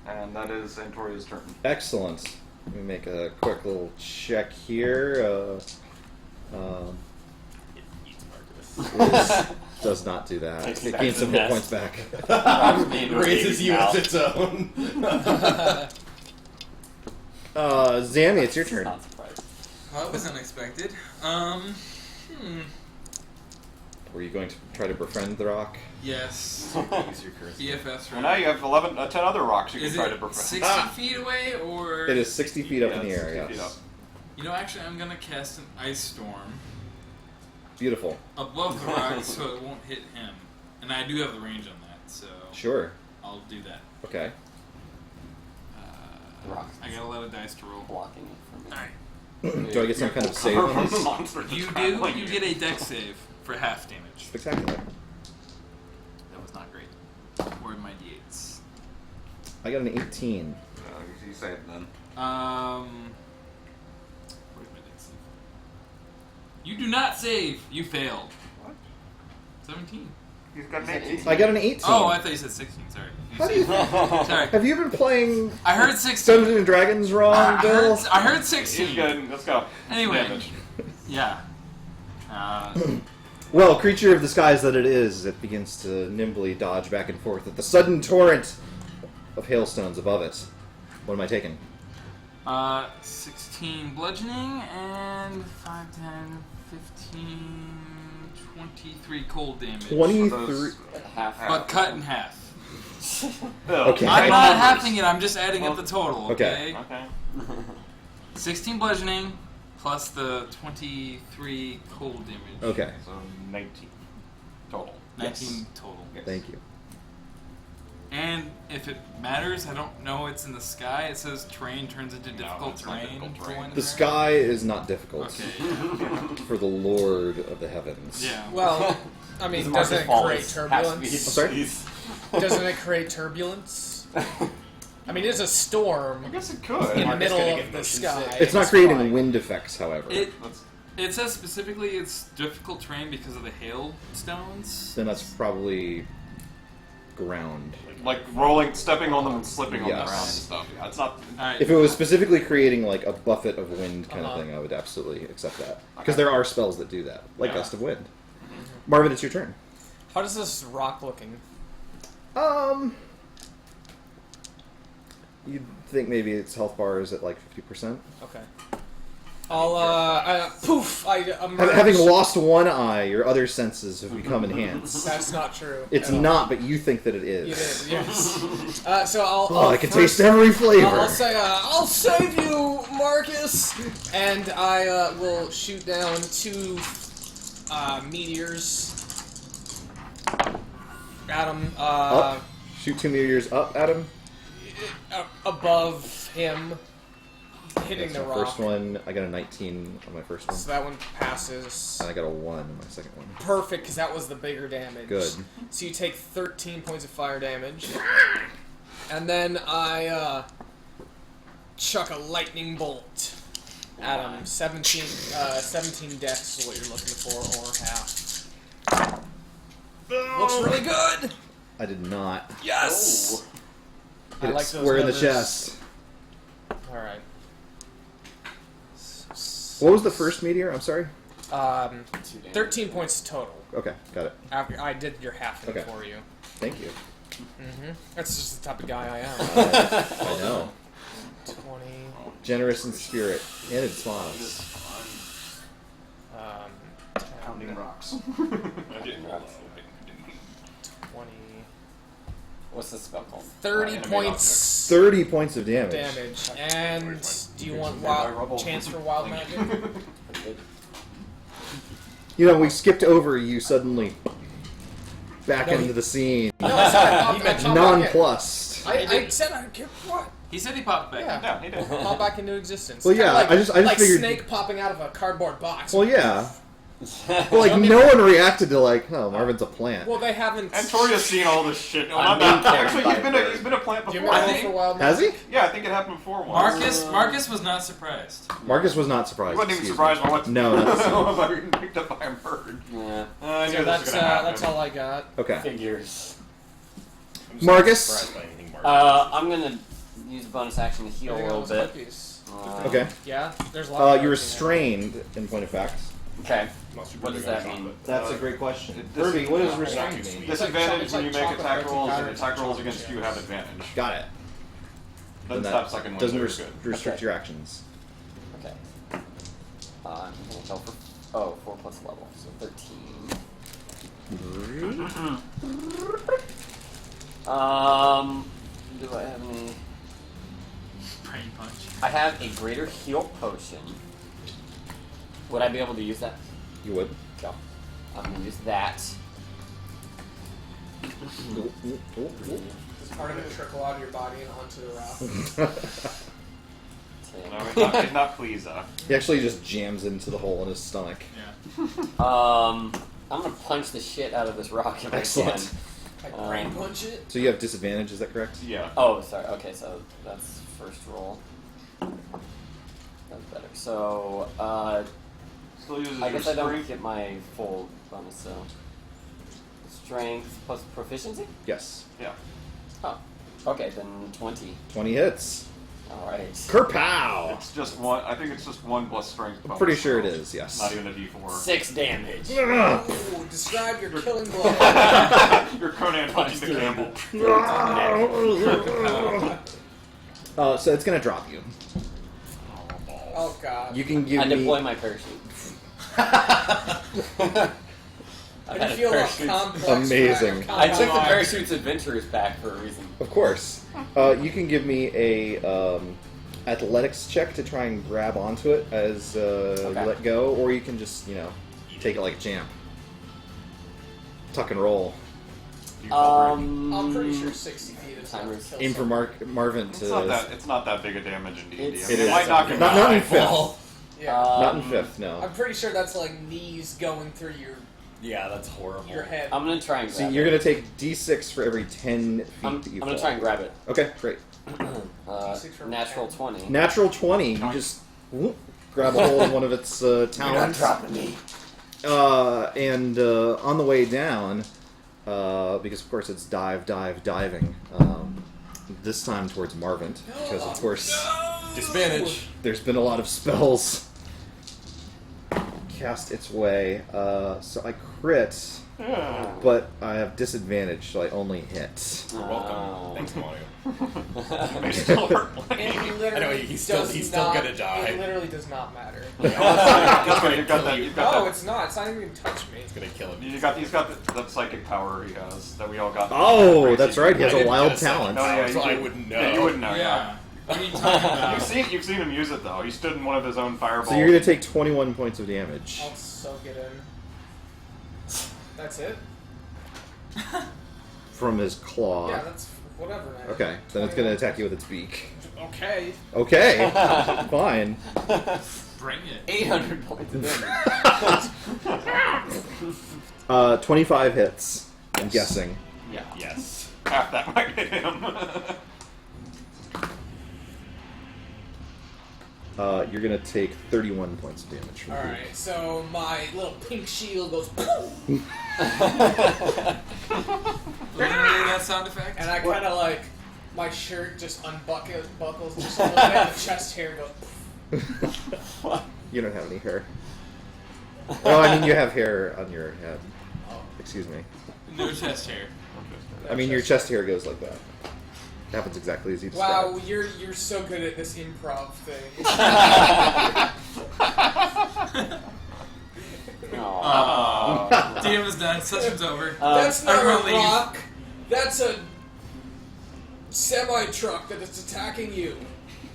And that is Antoria's turn. Excellent. Let me make a quick little check here. It eats Marcus. It does not do that. Takes It back gains to some the hit nest. points back. Rocks me into a Raises baby's you mouth. as its own. Zammy, it's your turn. Not surprised. Well, that was unexpected. Were you going to try to befriend the rock? Yes. Use your curse. BFF's And now you have 10 other rocks you can Is try to it befriend. 60 feet away or? It is 60 feet up in the Yeah, air, 60 feet yes. up. You know, actually, I'm gonna cast an ice storm Beautiful. above the rock so it won't hit him, and I do have the range on that, so Sure. I'll do that. Okay. The rocks I got a lot of dice to roll. blocking it from me. All right. Do I get some kind of save on this? Monster You just do. battling You get a dex save for half damage. Spectacular. That was not great. Where are my d8s? I got an 18. You say it then. Where's my dex save? You do not save. You failed. What? 17. He's got an Is that 18. I got an 18. Oh, I thought you said 16. Sorry. How do you... Sorry. Have you been playing I heard 16. Dungeons and Dragons wrong, I Bill? heard He's 16. good. Let's go. Anyway. Damage. Yeah. Well, creature of the skies that it is, it begins to nimbly dodge back and forth at the sudden torrent of hailstones above it. What am I taking? 16 bludgeoning and 5, 10, 15, 23 cold damage. 23. Those Half. But cut in half. Okay. I'm not halving it. I'm just adding up the total. Okay. Okay. Okay. 16 bludgeoning plus the 23 cold damage. Okay. So 19 total. 19 total. Thank you. And if it matters, I don't know. It's in the sky. It says terrain turns into difficult it's not terrain. difficult terrain. The sky is not difficult Okay. Yeah. for the Lord of the Heavens. Yeah. Well, I mean, Marcus doesn't it Wallace create has to be turbulence? sorry? please. Doesn't it create turbulence? I mean, it's a storm I guess it in could. the Marcus middle gonna of get the motion sky. sick. It's not It's creating fine. wind effects, however. It says specifically it's difficult terrain because of the hailstones. Then that's probably ground. Like rolling, stepping on them and slipping on the Yes. ground and stuff. Yeah, it's not. Alright. If it was specifically creating like a buffet of wind kind Uh-huh. of thing, I would absolutely accept that. Because there are spells that do that, like Yeah. Gust of Wind. Marvin, it's your turn. How does this rock looking? You'd think maybe its health bar is at like 50%. Okay. I'll poof! I emerge. Having lost one eye, your other senses have become enhanced. That's not true. It's at all. not, but you think that it You is. did, yes. So I'll. Oh, I can taste every flavor. I'll say, I'll save you, Marcus! And I will shoot down 2 meteors at him, Up. Shoot 2 meteors up at him. above him, hitting That's the my rock. first one. I got a 19 on my first one. So that one passes. And I got a 1 on my second one. Perfect, because that was the bigger damage. Good. So you take 13 points of fire damage. And then I chuck a lightning bolt at him. 17 dex is what you're looking for, or half. Looks really good! I did not. Yes! Hit I it like those square in the numbers. chest. Alright. What was the first meteor? I'm sorry. 13 points total. Okay, got it. After I did your half Okay. for you. Thank you. That's just the type of guy I am. I know. 20. Generous in spirit. And it smiles. 10, Pounding rocks. 20. What's the spell called? 30 Enemy points 30 points of damage. damage. And do you want Rubble. wild chance for wild magic? You know, we skipped over you suddenly back No, into the scene. No, I said I popped back in. Nonplussed. I said I kept what? He said he popped back. Yeah. Yeah, he did. Pop back into existence. Well, Kinda yeah, like, I just like figured- Snake popping out of a cardboard box. Well, yeah. But, like, no one reacted to, like, oh, Marvin's a plant. Well, they haven't. And Toria's seen all this shit. No, I'm not being that. Actually, terrified he's been a plant Do you before. remember I think. for wild Has magic? he? Yeah, I think it happened before once. Marcus was not surprised. Marcus was not He surprised. wasn't even excuse surprised me. by what. No, not the I even picked up by a bird. Yeah. I knew So this that's was gonna happen. that's all I got. Okay. Figures. I'm just Marcus? not surprised by anything Marcus. I'm gonna use a bonus action to heal a There you go, little those bit. cookies. Okay. Yeah, there's a lot. of You're those in there. restrained, in point of fact. Okay. Not super What does big on that mean? chocolate. That's a great question. it- Kirby, what does Not restrained too mean? sweet. Disadvantage It's when like you make chocolate attack protein rolls, and powder. attack rolls against you have advantage. Got it. Doesn't Then stop second one. doesn't Very good. restrict Okay. your actions. Okay. I'm gonna go for 4 plus level, so 13. Do I have any? Brain punch. I have a greater heal potion. Would I be able to use that? You would. Go. I'm gonna use that. Does part of it trickle out of your body and onto the rock? No, he's not pleased. He actually just jams into the hole in his stomach. Yeah. I'm gonna punch the shit out of this rock if Excellent. I can. Like brain punch it? So you have disadvantage, is that correct? Yeah. Oh, sorry. Okay, so that's first roll. That's better. So, Still uses I your guess I don't strength. get my full bonus, so. Strength plus proficiency? Yes. Yeah. Oh. Okay, then 20. 20 hits. Alright. Kerpow! It's just one. I think it's just 1 plus strength. I'm bonus pretty sure it rolls. is, yes. Not even a D4. 6 damage. Ooh, describe your killing blow. You're Conan punching the Campbell. So it's gonna drop you. Oh god. You can give I me. deploy my parachute. I I had a feel a parachutes. complex. Amazing. pack, I took the complex- parachutes adventurers back for a reason. Of course. You can give me a athletics check to try and grab onto it as you let go, or you can just, take it like a champ. Tuck and roll. I'm pretty sure 60 feet is Timers. enough to kill Aim for someone. Marvin It's to... not that. It's not that big a damage in D&D. I mean, It it is. might knock him Not out. in 5th. Well, Yeah. Not in 5th, no. I'm pretty sure that's like knees going through yeah, that's horrible. your head. I'm gonna try and So grab you're it. going to take d6 for every 10 feet I'm that you gonna fall. try and grab it. Okay, great. D6 for Natural 10. 20. Natural 20. You just grab a hold in one of its talons. dropping me. And on the way down, because of course it's diving, this time towards Marvin, because of course Disadvantage. there's been a lot of spells cast its way. So I crit, but I have disadvantage, so I only hit. You're welcome. Thanks, Mario. They still hurt. It literally I know, he's still- does he's still not- gonna die. It literally does not matter. You've got that. You've got No, that. it's not. It's not even gonna touch me. It's gonna kill him. He's got that psychic power he has that we all got. Oh, Crazy. that's right. He has I a didn't wild get a second talent. No, yeah, power, so you I do. wouldn't know. Yeah, you wouldn't know. Yeah. What are you talking about? You've seen him use it though. He stood in one of his own fireballs. So you're going to take 21 points of damage. I'll soak it in. That's it? From his claw. Yeah, that's whatever, man. Okay, then it's going to attack you with its beak. Okay. Okay, fine. Bring it. 800 points of damage. 25 hits, I'm guessing. Yeah. Yes. Half that might hit him. You're going to take 31 points of damage from the beak. Alright, so my little pink shield goes Literally that sound effect? and I kind of like, my shirt just buckles just a little bit, and the chest hair goes You don't have any hair. Oh, I mean, you have hair on your head. Excuse me. No chest hair. I mean, your chest hair goes like that. It happens exactly as you described. Wow, you're so good at this improv thing. Aw. DM is done. Session's over. That's not everyone a leave. rock. That's a semi-truck that is attacking you.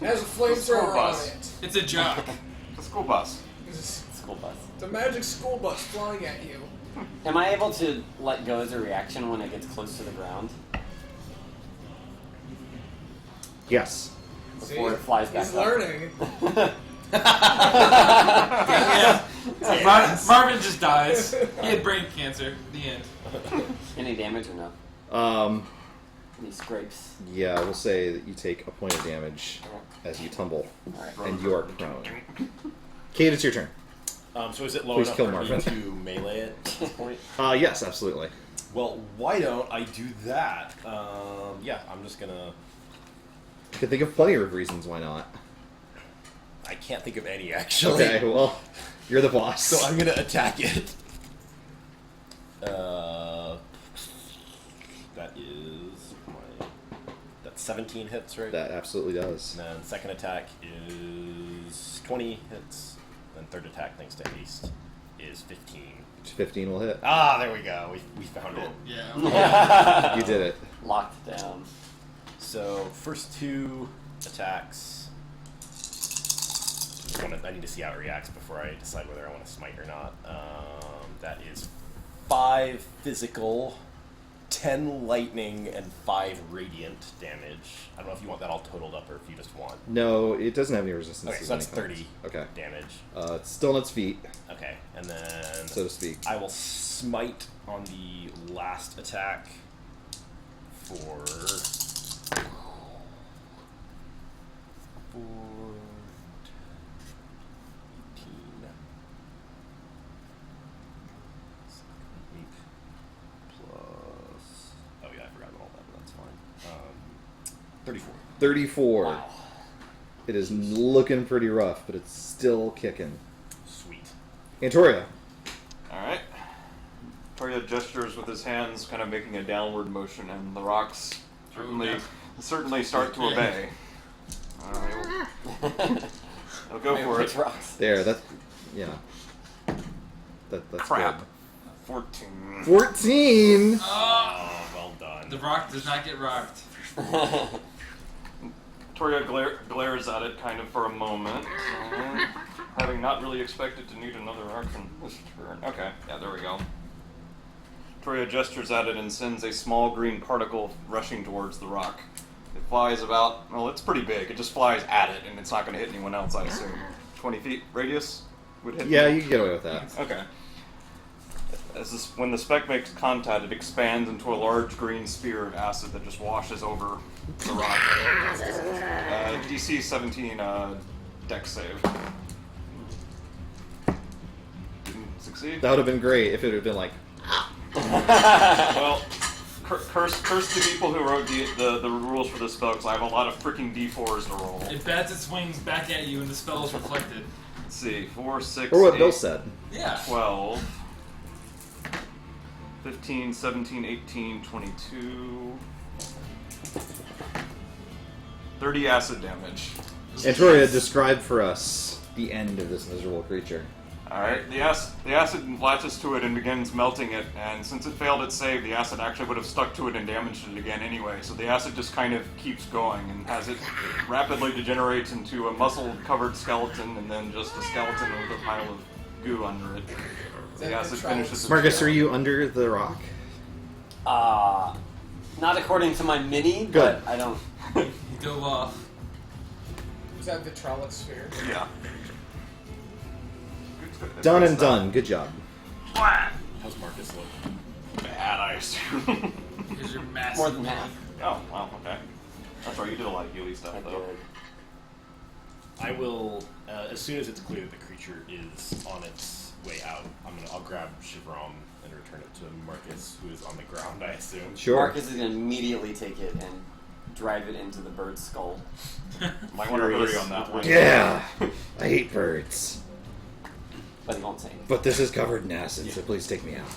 It has a flamethrower on bus. it. It's a joke. The school bus. It's School bus. a magic school bus flying at you. Am I able to let go as a reaction when it gets close to the ground? Yes. Before See? it flies back He's up. learning. Yeah. Marvin just dies. He had brain cancer. The end. Any damage or no? Any scrapes? Yeah, we'll say that you take a point of damage as you tumble, Alright. and you are prone. Kate, it's your turn. So is it low Please enough kill for Marvin. me to melee it at this point? Yes, absolutely. Well, why don't I do that? Yeah, I'm just gonna... You can think of plenty of reasons why not. I can't think of any, actually. Okay, well, you're the boss. So I'm gonna attack it. That is my... That's 17 hits, right? That absolutely does. And then second attack is 20 hits. Then third attack, thanks to haste, is 15. 15 will hit. Ah, there we go. We found it. Yeah. You did it. Locked down. So first two attacks. I need to see how it reacts before I decide whether I want to smite or not. That is 5 physical, 10 lightning, and 5 radiant damage. I don't know if you want that all totaled up or if you just want. No, it doesn't have any resistance. Okay, so that's 30 Okay. damage. It's still on its feet, Okay, and then so to speak. I will smite on the last attack for 18. Plus. Oh, yeah, I forgot about all that, but that's fine. 34. 34. Wow. It is looking pretty rough, but it's still kicking. Sweet. Antoria. Alright. Toria gestures with his hands, kind of making a downward motion, and the rocks certainly start to obey. I'll go for Which it. rocks? There, that's... Yeah. That's Crap. good. 14. 14! Oh, well done. The rock does not get rocked. Toria glares at it kind of for a moment, having not really expected to need another action this turn. Okay, yeah, there we go. Toria gestures at it and sends a small green particle rushing towards the rock. It flies about, well, it's pretty big. It just flies at it, and it's not going to hit anyone else, I assume. 20 feet radius would hit Yeah, me? you can get away with that. Okay. When the speck makes contact, it expands into a large green spear of acid that just washes over the rock. DC 17 dex save. Didn't succeed? That would have been great if it had been like, Well, curse the people who wrote the rules for this spell, because I have a lot of freaking D4s to roll. It bats its wings back at you and the spell is reflected. Let's see, 4, 6, or what 8, Bill said. Yeah. 12, 15, 17, 18, 22, 30 acid damage. Antoria, describe for us the end of this miserable creature. Alright, the acid latches to it and begins melting it, and since it failed its save, the acid actually would have stuck to it and damaged it again anyway, so the acid just kind of keeps going, and as it rapidly degenerates into a muscle-covered skeleton, and then just a skeleton with a pile of goo under it. The acid finishes its Marcus, job. are you under the rock? Not according to my mini, Good. but I don't. You go off. Was that vitrolic sphere? Yeah. Done and done. Good job. How's Marcus look? Bad, I assume. Because you're massive. More than half. Oh, wow, okay. That's right, you did a lot of healy stuff, I though. did. I will, as soon as it's clear that the creature is on its way out, I'll grab Shivram and return it to Marcus, who is on the ground, I assume. Sure. Marcus is going to immediately take it and drive it into the bird's skull. Might want to hurry Furious on that one. Yeah! I hate birds. But he won't say anything. But this is covered in acid, so please take me out.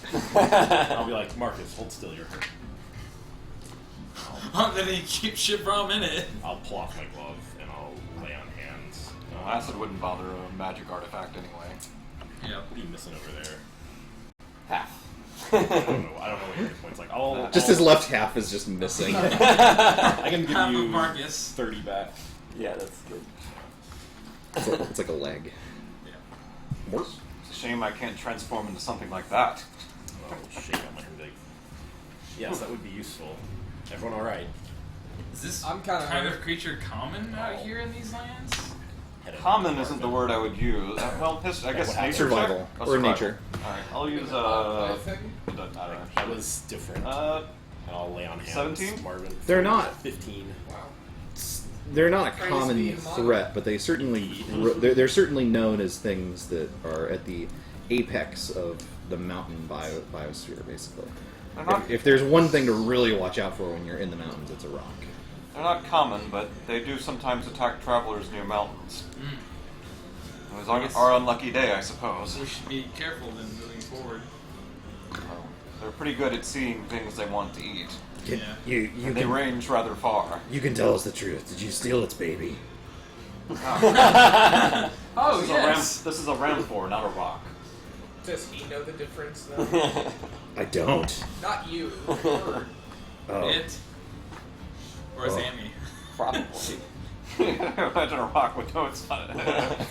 I'll be like, Marcus, hold still, you're hurt. Then he keeps Shivram in it. I'll pull off my glove and I'll lay on hands. No, acid wouldn't bother a magic artifact anyway. Yeah. What are you missing over there? Half. I don't know what your hit point's like. Just his left half is just missing. I can give Half of you Marcus. 30 back. Yeah, that's good. It's like a leg. Yeah. It's a shame I can't transform into something like that. I'll shake out my rig. Yes, that would be useful. Everyone alright? Is this I'm kinda kind of hurt. creature common out here in these lands? Common isn't the word I would use. Well, I guess what happened? nature Survival. check? Oh, Or survival. nature. Alright, I'll use I think. doesn't matter, That actually. was different. Uh, And I'll lay on hands. 17? Marvin. They're not. 15. Wow. They're not a Praise common be among threat, but they certainly they're certainly known as things that are at the apex of the mountain biosphere, basically. they're not If there's one thing to really watch out for when you're in the mountains, it's a rock. they're not common, but they do sometimes attack travelers near mountains. It was on our unlucky day, I suppose. We should be careful then moving forward. Well, they're pretty good at seeing things they want to eat. Can, Yeah. you And they range rather far. you can tell us the truth. Did you steal its baby? Oh, This is a ramphor, not a rock. Does he know the difference, though? I don't. Not you. Oh. It. Or is Oh. Amy? Probably. Imagine a rock with notes on it.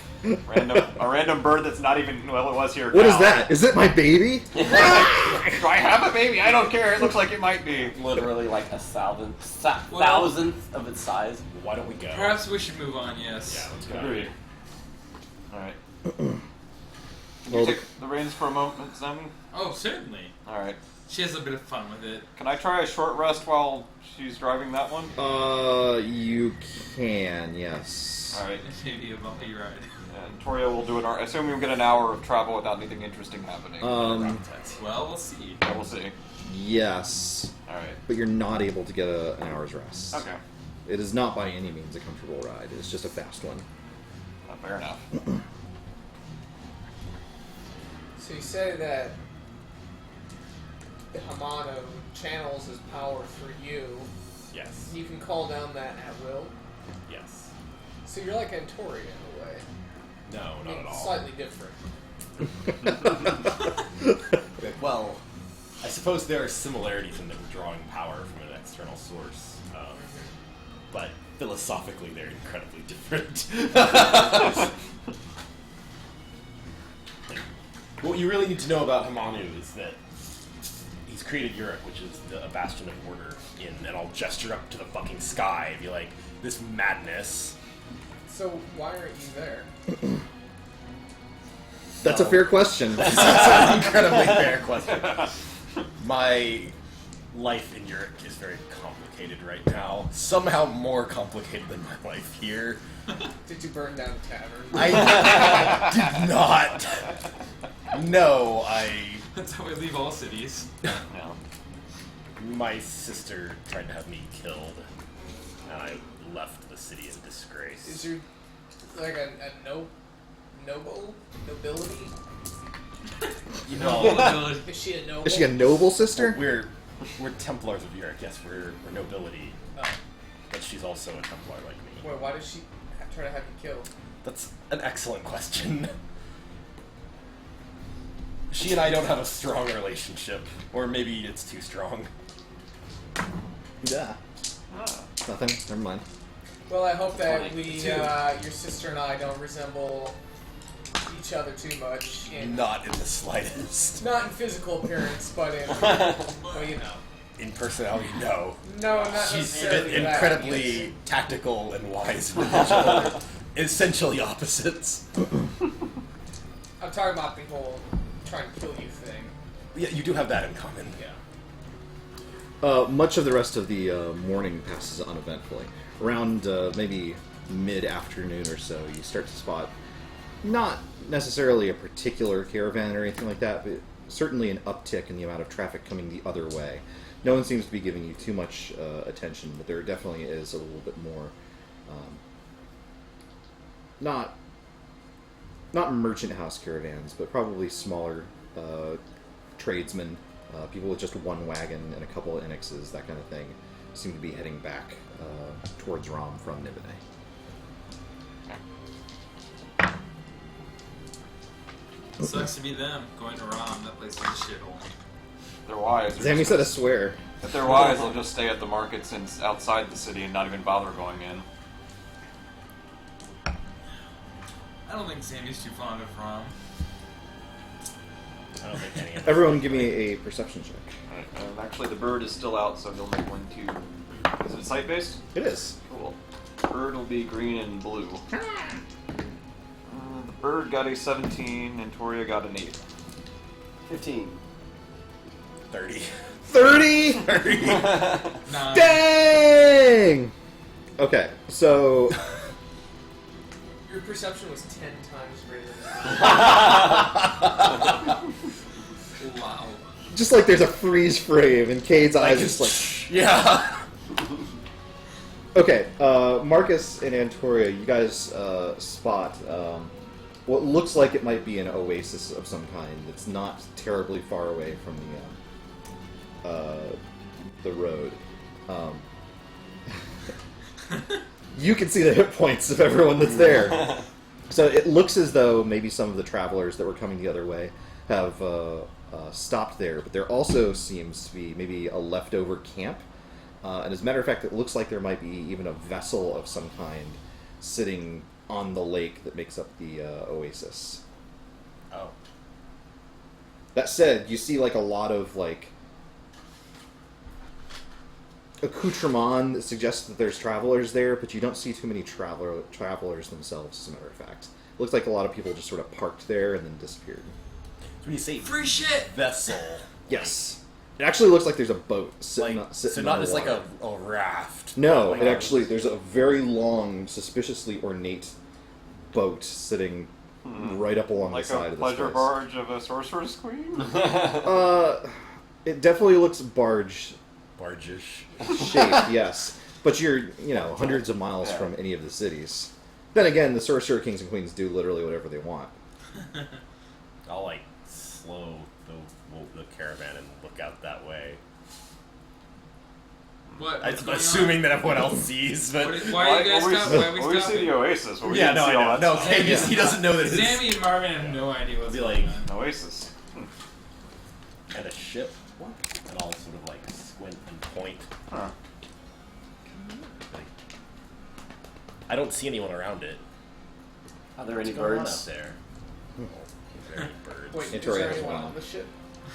A random bird that's not even, well, it was here. What is now. that? Is it my baby? Do I have a baby? I don't care. It looks like it might be. Literally like a thousandth of its size. Why don't we go? Perhaps we should move on, yes. Yeah, let's go. Agreed. Alright. Well, You take the reins for a moment, Zemi? Oh, certainly. Alright. She has a bit of fun with it. Can I try a short rest while she's driving that one? You can, yes. Alright. Maybe a bumpy ride. And Toria will do it. Assume we get an hour of travel without anything interesting happening. Well, we'll see. Yeah, we'll see. Yes, Alright. but you're not able to get an hour's rest. Okay. It is not by any means a comfortable ride. It's just a fast one. Fair enough. So you say that the Hamano channels his power through you. Yes. You can call down that at will. Yes. So you're like Antoria in a way. No, I not mean, at all. slightly different. Well, I suppose there are similarities in them drawing power from an external source, but philosophically they're incredibly different. What you really need to know about Hamanu is that he's created Uruk, which is a bastion of order, and I'll gesture up to the fucking sky and be like, this madness. So why aren't you there? That's a fair question. That's an incredibly fair question. My life in Uruk is very complicated right now. Somehow more complicated than my life here. Did you burn down the tavern? I did not. No, That's how we leave all cities. No. My sister tried to have me killed, and I left the city in disgrace. Is your like a nobility? You know, Is she a noble? Is she a noble sister? we're Templars of Uruk. Yes, we're nobility, Oh. but she's also a Templar like me. Wait, why did she try to have you killed? That's an excellent question. She and I don't have a strong relationship, or maybe it's too strong. Yeah. Nothing. Never mind. Well, I hope that 22. your sister and I don't resemble each other too much. Not in the slightest. Not in physical appearance, but in, well, you know. In personality, no. No, not She's necessarily that. incredibly tactical and wise individual. Essentially opposites. I'm talking about the whole trying to kill you thing. Yeah, you do have that in common. Yeah. Much of the rest of the morning passes uneventfully. Around maybe mid-afternoon or so, you start to spot not necessarily a particular caravan or anything like that, but certainly an uptick in the amount of traffic coming the other way. No one seems to be giving you too much attention, but there definitely is a little bit more, not merchant house caravans, but probably smaller tradesmen, people with just one wagon and a couple of innexes, that kind of thing, seem to be heading back towards Raam from Nibenay. It sucks to be them going to Raam. That place is a shithole. They're wise. Sammy said, "I swear." If they're wise, they'll just stay at the markets and outside the city and not even bother going in. I don't think Sammy's too fond of Raam. I don't think any of Everyone, give me a perception check. Actually, the bird is still out, so he'll make one too. Is it site-based? It is. Cool. Bird will be green and blue. The bird got a 17, and Toria got an 8. 15. 30. 30. 30. Nah. Dang. Okay, so Your perception was 10 times greater than that. Wow. just like there's a freeze frame, and Cade's eyes just like. Yeah. Okay, Marcus and Antoria, you guys spot what looks like it might be an oasis of some kind. It's not terribly far away from the road. You can see the hit points of everyone that's there. So it looks as though maybe some of the travelers that were coming the other way have stopped there, but there also seems to be maybe a leftover camp. And as a matter of fact, it looks like there might be even a vessel of some kind sitting on the lake that makes up the oasis. Oh. That said, you see like a lot of like accoutrement that suggests that there's travelers there, but you don't see too many travelers themselves, as a matter of fact. It looks like a lot of people just sort of parked there and then disappeared. So when you say Free shit! vessel, Yes. It actually looks like there's a boat sitting, like, sitting so on not the just like water. a raft. No, Like it actually, there's a very long, suspiciously ornate boat sitting right up along Like the side a of this pleasure place. barge of a sorcerer's queen? It definitely looks barge Bargish. shaped, yes. But you're, hundreds of miles from any of the cities. Then again, the sorcerer kings and queens do literally whatever they want. I'll like slow the caravan and look out that way. What? I'm What's going assuming that everyone else sees, but Why are you guys stopping? Why are we Well, we see stopping? the oasis, but we yeah, didn't no, see I all know. that No, stuff. he doesn't know that his Sammy and Marvin have no idea what's Be going like- on. Oasis. and ship, and I'll sort of like squint and point. Huh. Like, I don't see anyone around it. Are there any What's going on birds? out there? Oh, is there any birds? Wait, is Interact there as anyone well. on the ship?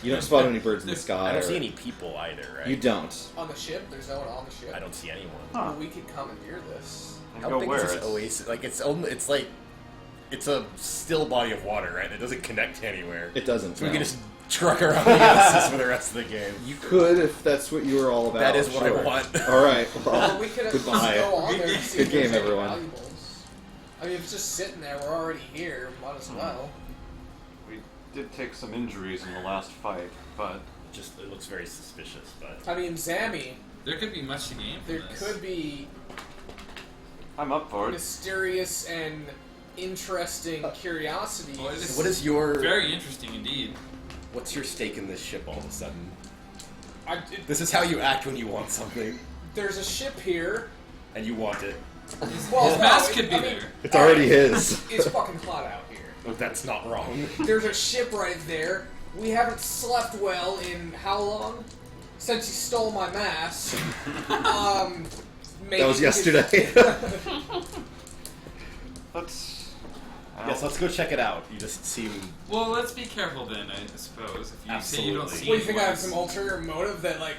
You don't spot any birds in the sky. I don't or- see any people either, right? You don't. On the ship? There's no one on the ship? I don't see anyone. Huh. Well, we could commandeer this. And How go big where? is this oasis? Like it's like it's a still body of water, right? It doesn't connect to anywhere. It doesn't. So we no. can just truck around the oasis for the rest of the game. You could if that's what you were all about. That is what I sure. want. All right. Well, Well, we could at least goodbye. go on there and see Good if there's game, any everyone. valuables. I mean, if it's just sitting there, we're already here. Might as well. We did take some injuries in the last fight, but Just it looks very suspicious, but I mean, Zammy, There could be much to gain from there this. could be I'm up for it. mysterious and interesting curiosities. Well, it is what is your very interesting indeed. what's your stake in this ship all of a sudden? This is how you act when you want something there's a ship here. and you want it. Well, His no, mask it- could be I mean, there. It's already his. It's fucking hot out here. Look, that's not wrong. There's a ship right there. We haven't slept well in how long? Since you stole my mask. Maybe That was yesterday. Let's. Yes, let's go check it out. You just seem Well, let's be careful then, I suppose. If you say you don't Absolutely. see What, you think I have anyone. some ulterior motive that, like,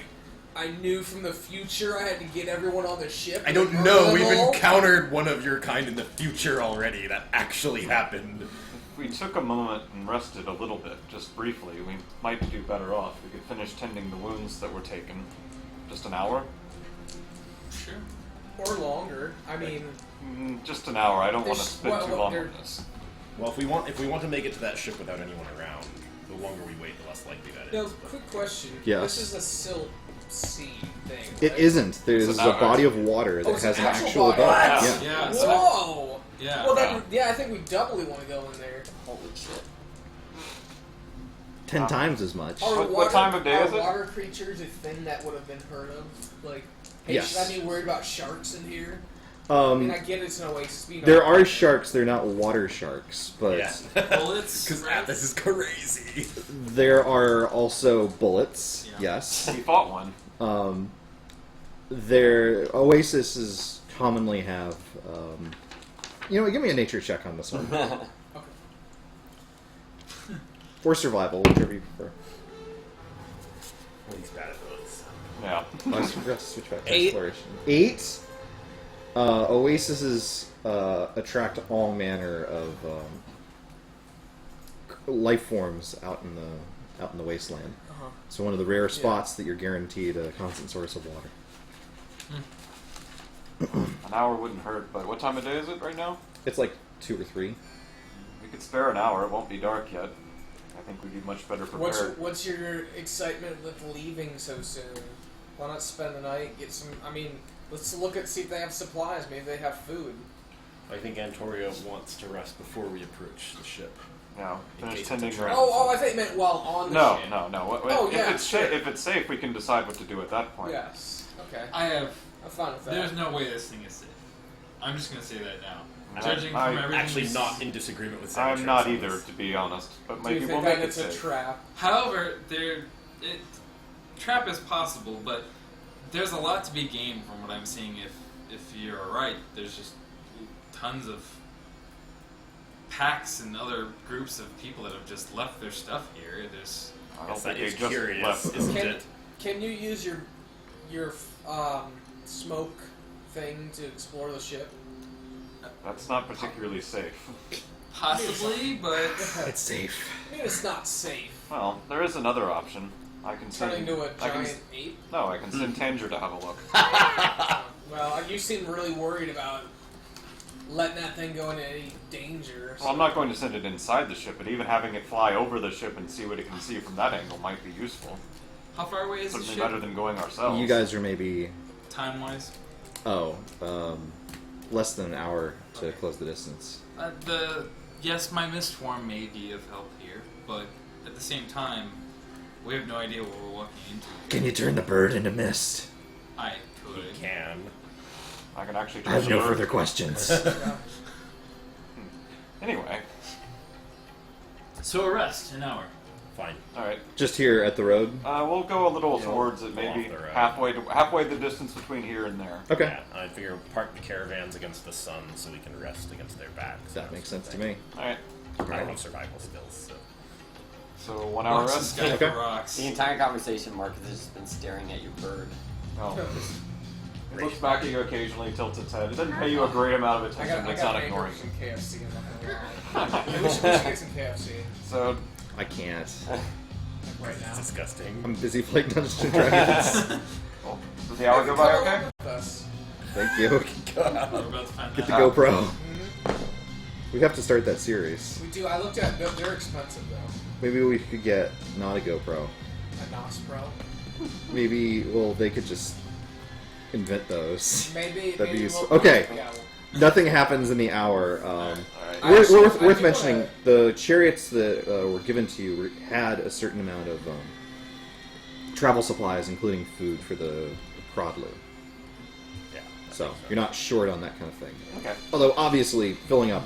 I knew from the future I had to get everyone on the ship? I and don't murder know. them We've all? encountered one of your kind in the future already. That actually happened. If we took a moment and rested a little bit, just briefly, we might do better off. We could finish tending the wounds that were taken. Just an hour? Sure. Or longer. I mean, Just an hour. I don't want to There's- spend well, too long there- on this. Well, if we want to make it to that ship without anyone around, the longer we wait, the less likely that now, is. quick question. Yes. This is a silt sea thing. It right? isn't. There's It's a an body of water that Oh, it's has an an actual actual body. body. What? Yeah. Yeah. So, Whoa! yeah. Well, then, yeah, I think we doubly want to go in there. Holy shit. 10 times as much. Are What time of day are is it? water creatures a thing that would have been heard of? Like, hey, Yes. should I be worried about sharks in here? I mean, I Um, get it's an oasis. But, you know, there are sharks. They're not water sharks, but Yeah. Well, it's Because Athas is crazy. there are also bullets. Yeah. Yes. We fought one. Their oases commonly have. You know, give me a nature check on this one, or survival, whichever you prefer. Well, he's bad at those. Yeah. Let's switch back to 8. exploration. 8. Oases attract all manner of life forms out in the wasteland. Uh-huh. So one of the rare spots that you're guaranteed a constant source of water. An hour wouldn't hurt, but what time of day is it right now? It's like 2 or 3. We could spare an hour. It won't be dark yet. I think we'd be much better prepared. What's your excitement with leaving so soon? Why not spend the night? Get some. I mean, let's see if they have supplies. Maybe they have food. I think Antorio wants to rest before we approach the ship. No, In finish case tending it's a her. trap. Oh, I think you meant while on the No, ship. no. Oh, if yeah, it's sure. if it's safe, we can decide what to do at that point. Yes. Okay. I have. I'm fine with that. There's no way this thing is safe. I'm just gonna say that now. I- Judging from I- everything, Actually, we've not in disagreement with I'm Sanchez not on either, this. to be honest. But Do you maybe think we'll that make it it's a safe. trap? However, trap is possible, but there's a lot to be gained from what I'm seeing. If you're right, there's just tons of packs and other groups of people that have just left their stuff here. There's I don't Yes, that think is they just curious, left. isn't Can, it? can you use your smoke thing to explore the ship? That's not particularly safe. possibly, but It's safe. I mean, it's not safe. Well, there is another option. I can Turn send. into a I can, giant ape. no, I can send Tanger to have a look. Well, you seem really worried about letting that thing go into any danger. Well, I'm not going to send it inside the ship, but even having it fly over the ship and see what it can see from that angle might be useful. how far away is the Certainly ship? better than going ourselves. You guys are maybe Time-wise? less than an hour to close the distance. Yes, my mist form may be of help here, but at the same time, we have no idea what we're walking into. Can you turn the bird into mist? I could. He can. I can actually. I have no turn the further bird. questions. Yeah. Anyway, So a rest, an hour. Fine. All right. Just here at the road. We'll go a little Yeah, towards it, go maybe off the road. halfway the distance between here and there. Okay. Yeah, I figure park the caravans against the sun so we can rest against their backs. That makes sense to me. All right. I don't have survival skills, so. So 1 hour Watch rest. this guy Okay. for rocks. The entire conversation, Marcus has just been staring at your bird. Oh. It looks back at you occasionally, tilts its head. It doesn't pay you a great amount of I attention. got It's not anger ignoring from you. KFC. I'm not gonna lie. Maybe we should get some KFC So I can't. right now. It's disgusting. I'm busy playing Dungeons and Dragons. oh, does the hour go by okay? With us. Thank you. We're about to find Get that the out. GoPro. We have to start that series. We do. I looked at. They're expensive though. Maybe we could get not a GoPro. A NOS Pro. Maybe, well, they could just invent those. Maybe. That'd be maybe useful. we'll- Okay. Yeah, Nothing happens in the hour. All right. I actually- I Worth do mentioning, wanna- the chariots that were given to you had a certain amount of travel supplies, including food for the Prodlu. Yeah. So you're not short on that kind of thing. Okay. Although, obviously, filling up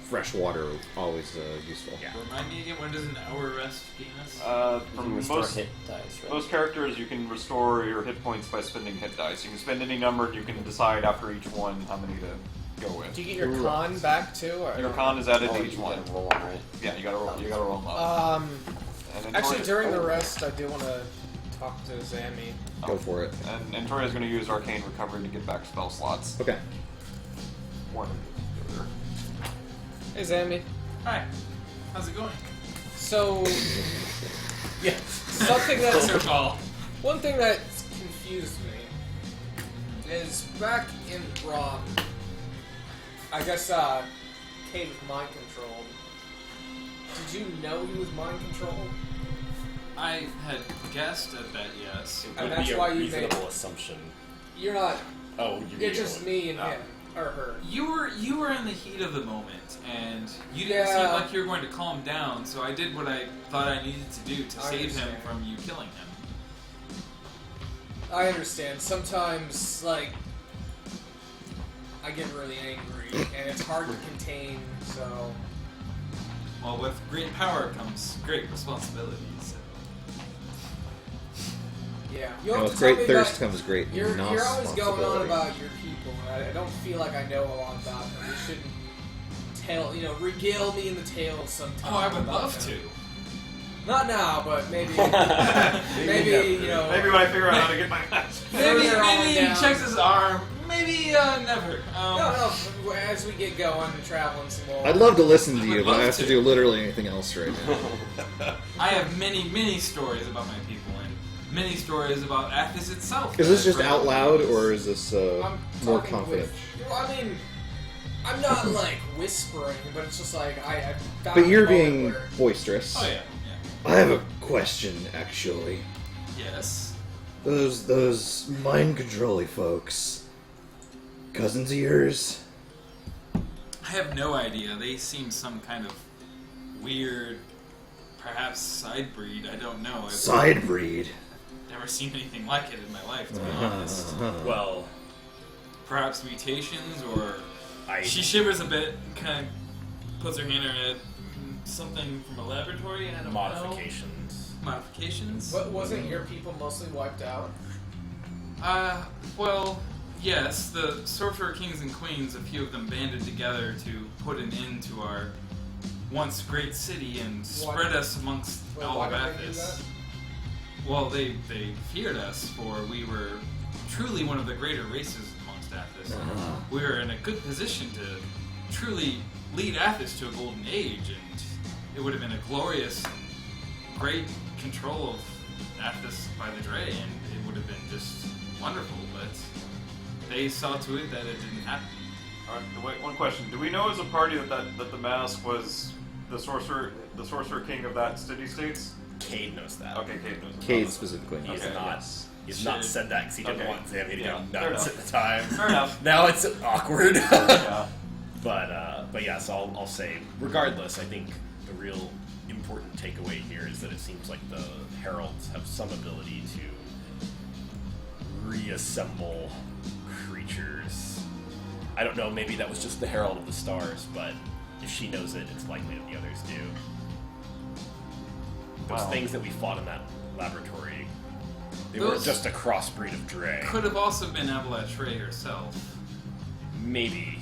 fresh water is always useful. Yeah. Remind me again, when does an hour rest gain us? You From can restore most hit dice, right? most characters, you can restore your hit points by spending hit dice. You can spend any number, and you can decide after each one how many to go with. Do you get your con back too? Or? Your con is added Oh, to you each can one. get a roll on, right? Yeah, you gotta roll. You gotta roll them up. And Actually, Tori- during the rest, I do want to talk to Zammy. Go for it. and Toria's going to use Arcane Recovery to get back spell slots. Okay. One. Hey, Zammy. Hi. How's it going? So, yeah, something That's that's her call. one thing that's confused me is back in Raam. I guess Kate was mind controlled. Did you know he was mind controlled? I had guessed at that, yes. And Would that's be a why you made- reasonable assumption. You're not. Oh, It's just me and Oh. him or her. You were in the heat of the moment, and you didn't Yeah. seem like you were going to calm down. So I did what I thought I needed to do to I save him understand. from you killing him. I understand. Sometimes, like, I get really angry, and it's hard to contain. So, Well, with great power comes great responsibilities. yeah. You'll have With to tell great me thirst about, comes great you're always going on responsibility. about your people, and I don't feel like I know a lot about them. You shouldn't regale me in the tales sometime. Oh, I would about love them. to. Not now, but maybe, maybe Maybe when I figure out how to get my match. Maybe Further on he down. checks his arm. Maybe never. No, as we get going and traveling some more. I'd love to listen to I you, would but I love have to to. do literally anything else right now. I have many stories about my people, and many stories about Athas itself. Is this that just I've out read. loud, or is this I'm more talking confident? Well, I mean, I'm not like whispering, but it's just like I found But you're a moment being where- boisterous. Oh yeah. I have a question, actually. Yes. Those mind controlly folks, cousins of yours? I have no idea. They seem some kind of weird, perhaps side breed. I don't know. I've Side breed. never seen anything like it in my life, to be honest. Well, Perhaps mutations, or I she shivers a bit, kind of puts her hand on her head. Something from a laboratory. I don't modifications. know. Modifications. But wasn't your people mostly wiped out? Well, yes, the Sorcerer Kings and Queens, a few of them banded together to put an end to our once great city and spread us amongst Well, all why of did they do Athas. that? Well, they feared us, for we were truly one of the greater races amongst Athas. We were in a good position to truly lead Athas to a golden age, and it would have been a glorious and great control of Athas by the Dre, and it would have been just wonderful, but they saw to it that it didn't happen. All right, wait, one question: do we know as a party that the mask was the sorcerer king of that city states? Cade knows that. Okay, Cade knows. Cade specifically. He is Okay, not. yes. He's not Should- said that because he didn't Okay. want Zammy to Yeah, get fair nuts enough. at the time. Fair enough. Now it's awkward. Yeah. But yes, I'll say, regardless, I think the real important takeaway here is that it seems like the heralds have some ability to reassemble creatures. I don't know, maybe that was just the Herald of the Stars, but if she knows it, it's likely that the others do. Those Wow. things that we fought in that laboratory, they Those- weren't just a crossbreed of Dre. Could have also been Avalanche Ray herself, Maybe.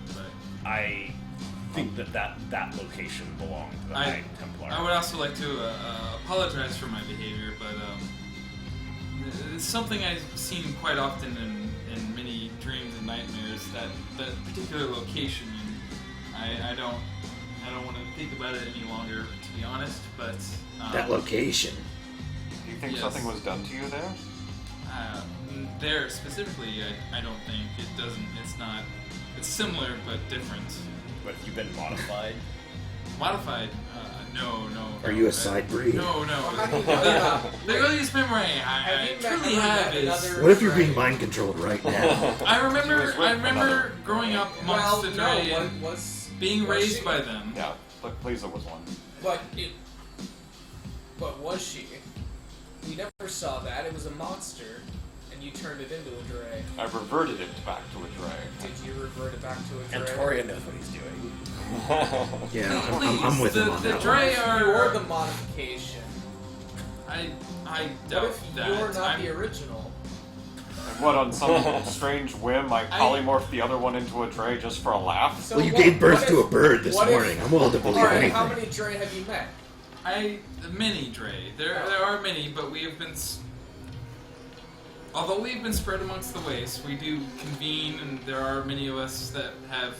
but I think that location belonged to the High Templar. I would also like to apologize for my behavior, but it's something I've seen quite often in many dreams and nightmares. That particular location, and I don't want to think about it any longer, to be honest. But That location. Do you think Yes. something was done to you there? There specifically, I don't think it doesn't. It's not. It's similar but different. But you've been modified. Modified? No. Are you a side breed? No. How do you know that? The earliest memory Have I you truly ever have met is. another What if you're Dre? being mind controlled right now? I She was remember with growing another up amongst Well, the no, Dre what and was being was raised she? by them. Yeah, but Lisa was one. But was she? We never saw that. It was a monster, and you turned it into a Dre. I reverted it back to a Dre. Did you revert it back to a And Dre? Toria knows what he's doing. Yeah, Please, I'm with him on the that Dre one. You're are. the modification. I What doubt if that. you're not I'm- the original? And what, on some strange whim, I polymorphed the other one into a Dre just for a laugh? So Well, you what- gave birth what to if- a bird this what if- morning. I'm willing to believe Alright, anything. how many Dre have you met? Many Dre. There are many, but we have been. Although we've been spread amongst the wastes, we do convene, and there are many of us that have,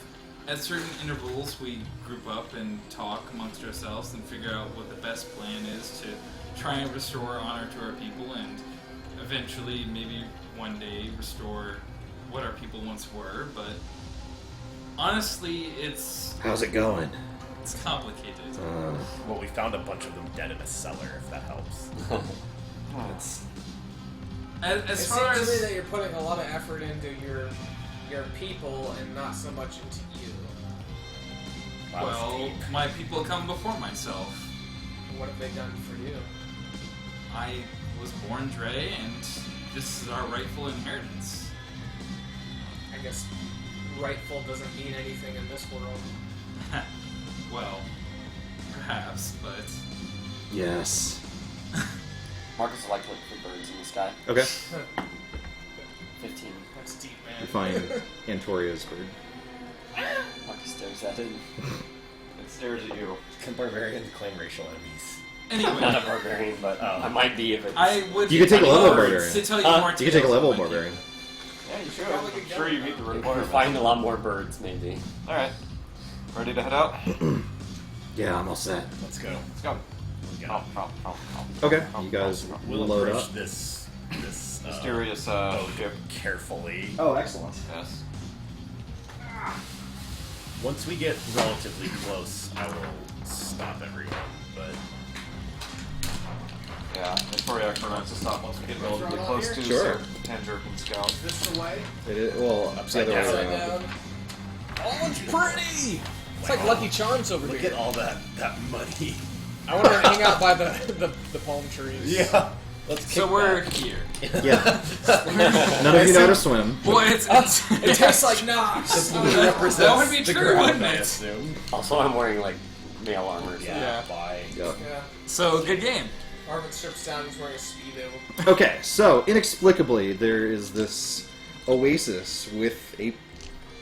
at certain intervals, we group up and talk amongst ourselves and figure out what the best plan is to try and restore honor to our people, and eventually, maybe one day, restore what our people once were. But honestly, it's How's it going? complicated. Well, we found a bunch of them dead in a cellar, if that helps. As It far seems to me as that you're putting a lot of effort into your people and not so much into you. That was well, deep. my people come before myself. What have they done for you? I was born Dre, and this is our rightful inheritance. I guess rightful doesn't mean anything in this world. Well, perhaps, but Yes. Marcus would like to look for birds in the sky. Okay. 15. That's deep, man. You find Antoria's bird. Marcus stares at it. It stares at you. Can barbarians claim racial enemies? anyway, Not a barbarian, but I might be if it's... I would. You could take a level honored barbarian. to tell you more. You can take a tales level about my barbarian. Yeah, you should. Probably I'm could sure go you meet the We'll requirements. find a lot more birds, maybe. Alright. Ready to head out? Yeah, I'm all set. Let's go. Let's go. Yeah. Okay, you guys We'll load approach up. this Mysterious boat ship. carefully. Oh, excellent. Yes. Once we get relatively close, I will stop everyone. But Yeah, Victoria actually wants to stop once we get relatively Drawn close here? to Sure. so Tanjiro can scout. Is this the way? It is, well, Upside the other down. way Upside around. down. Oh, it's pretty! It's like Lucky Charms over look here. at all that money. I want to hang out by the palm trees. Yeah. Let's kick So we're back. here. Yeah. None of you know how to swim. Boy, it's It tastes like Knox. Represents that would be the true, ground, wouldn't I it? assume. Also, I'm wearing, like, male armor. So. Yeah. Bye. Yep. Yeah. So good game. Marvin strips down. He's wearing a speedo. Okay, so inexplicably, there is this oasis with a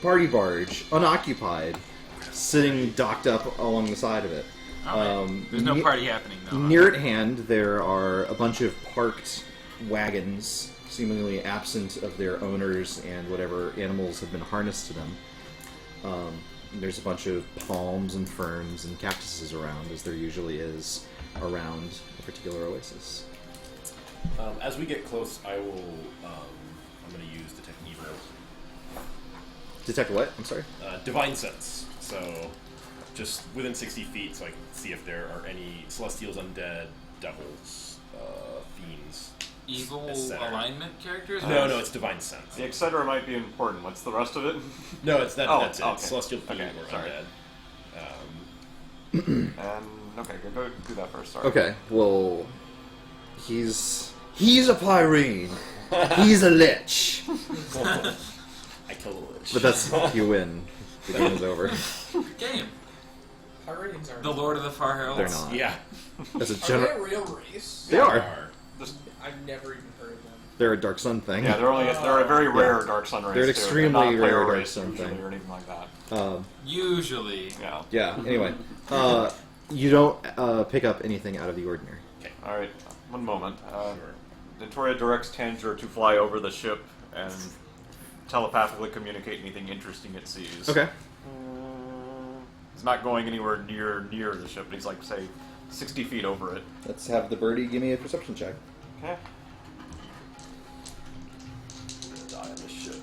party barge, unoccupied, sitting docked up along the side of it. There's no party happening though. Near at hand, there are a bunch of parked wagons, seemingly absent of their owners and whatever animals have been harnessed to them. There's a bunch of palms and ferns and cactuses around, as there usually is around a particular oasis. As we get close, I will. I'm going to use Detect Evil. Detect what? I'm sorry? Divine Sense. So, just within 60 feet, so I can see if there are any Celestials, Undead, Devils, Fiends. Evil etc. alignment characters? No, it's Divine Sense. The etc. might be important. What's the rest of it? No, it's that. Oh, That's it. okay. Celestial, Fiend, Okay, or sorry. Undead. And okay, go do that first. Sorry. Okay, well, he's a Pyrene. He's a lich. I kill the Lich. But that's you win. The game is over. Game. Pirates are The Lord of the Far Hills. They're not. Yeah. as a Are they general. a real race? They are. Just, I've never even heard of them. They're a Dark Sun thing. yeah, they're a very rare Dark Sun race. They're an too. extremely not a player rare Dark race Sun usually thing. or anything like that. Usually. Yeah. Yeah. Anyway, you don't pick up anything out of the ordinary. All right. One moment. Victoria directs Tanger to fly over the ship and telepathically communicate anything interesting it sees. Okay. He's not going anywhere near the ship, but he's like, say, 60 feet over it. Let's have the birdie give me a perception check. Okay. Die on this ship.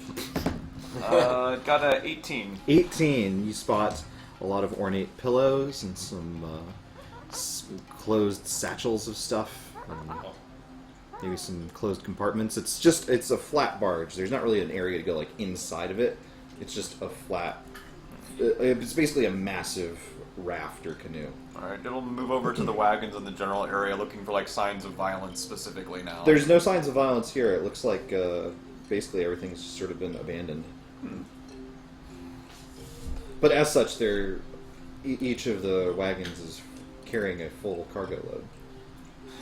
Got a 18. 18. You spot a lot of ornate pillows and some closed satchels of stuff. Maybe some closed compartments. It's a flat barge. There's not really an area to go like inside of it. It's just a flat. It's basically a massive raft or canoe. All right, it'll move over to the wagons in the general area, looking for like signs of violence specifically now. There's no signs of violence here. It looks like basically everything's sort of been abandoned. But as such, each of the wagons is carrying a full cargo load.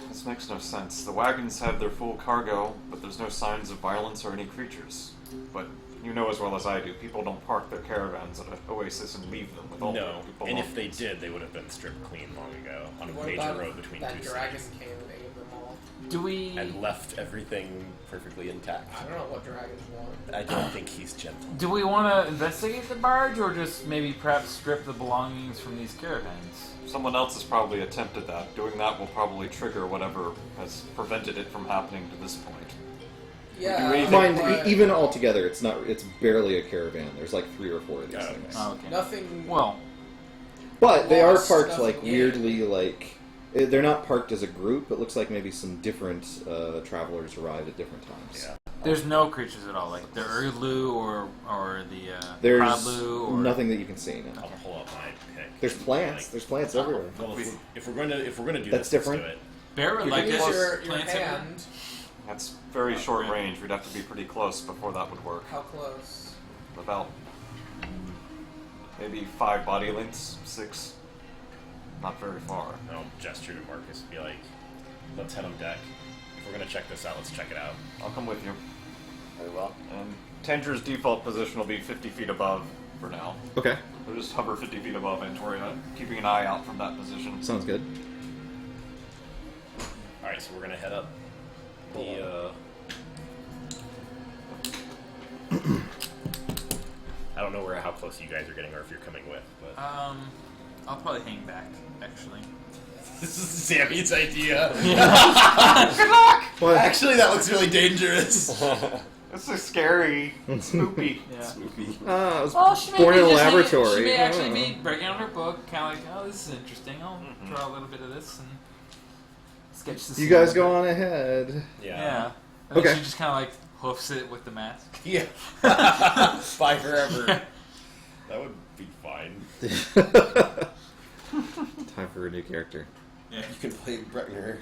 This makes no sense. The wagons have their full cargo, but there's no signs of violence or any creatures. But you know as well as I do, people don't park their caravans at an oasis and leave them with all No, their people. and if they did, they would have been stripped clean long ago on a What major about road between that two dragon cities. came and ate them all? Do we? And left everything perfectly intact. I don't know what dragons want. I don't think he's gentle. Do we want to investigate the barge, or just maybe perhaps strip the belongings from these caravans? Someone else has probably attempted that. Doing that will probably trigger whatever has prevented it from happening to this point. Yeah. Mind, even altogether, it's barely a caravan. There's like 3 or 4 of these Oh, things. Oh, okay. Nothing. Well, But they are Lost parked stuff like in. weirdly like. They're not parked as a group. It looks like maybe some different travelers arrived at different times. Yeah. there's no creatures at all, like the Urlu or the There's Pradlu or nothing that you can see now. I'll pull up my pick. There's plants. There's plants everywhere. Well, if we're gonna do That's this, different. Let's do it. Bear would You like can it. use your Plants everywhere. hand. That's very short right. range. We'd have to be pretty close before that would work. How close? About maybe 5 body lengths, 6. Not very far. I'll gesture to Marcus and be like, let's head on deck. If we're gonna check this out, let's check it out. I'll come with you. Very well. And Tanger's default position will be 50 feet above for now. Okay, We'll just hover 50 feet above Antoria, keeping an eye out from that position. sounds good. Alright, so we're gonna head up the I don't know how close you guys are getting or if you're coming with, but I'll probably hang back, actually. This is Sammy's idea. What? Actually, that looks really dangerous. This is scary. Spooky. Yeah. It was Well, she may born be in a just laboratory. She may I actually don't know. be breaking out her book, kind of like, oh, this is interesting. I'll draw a little bit of this and sketch this. You guys go on ahead. Yeah. And then Okay. she just kind of like hoofs it with the mask. Yeah. Bye forever. that would be fine. Time for a new character. Yeah. You can play Breckner.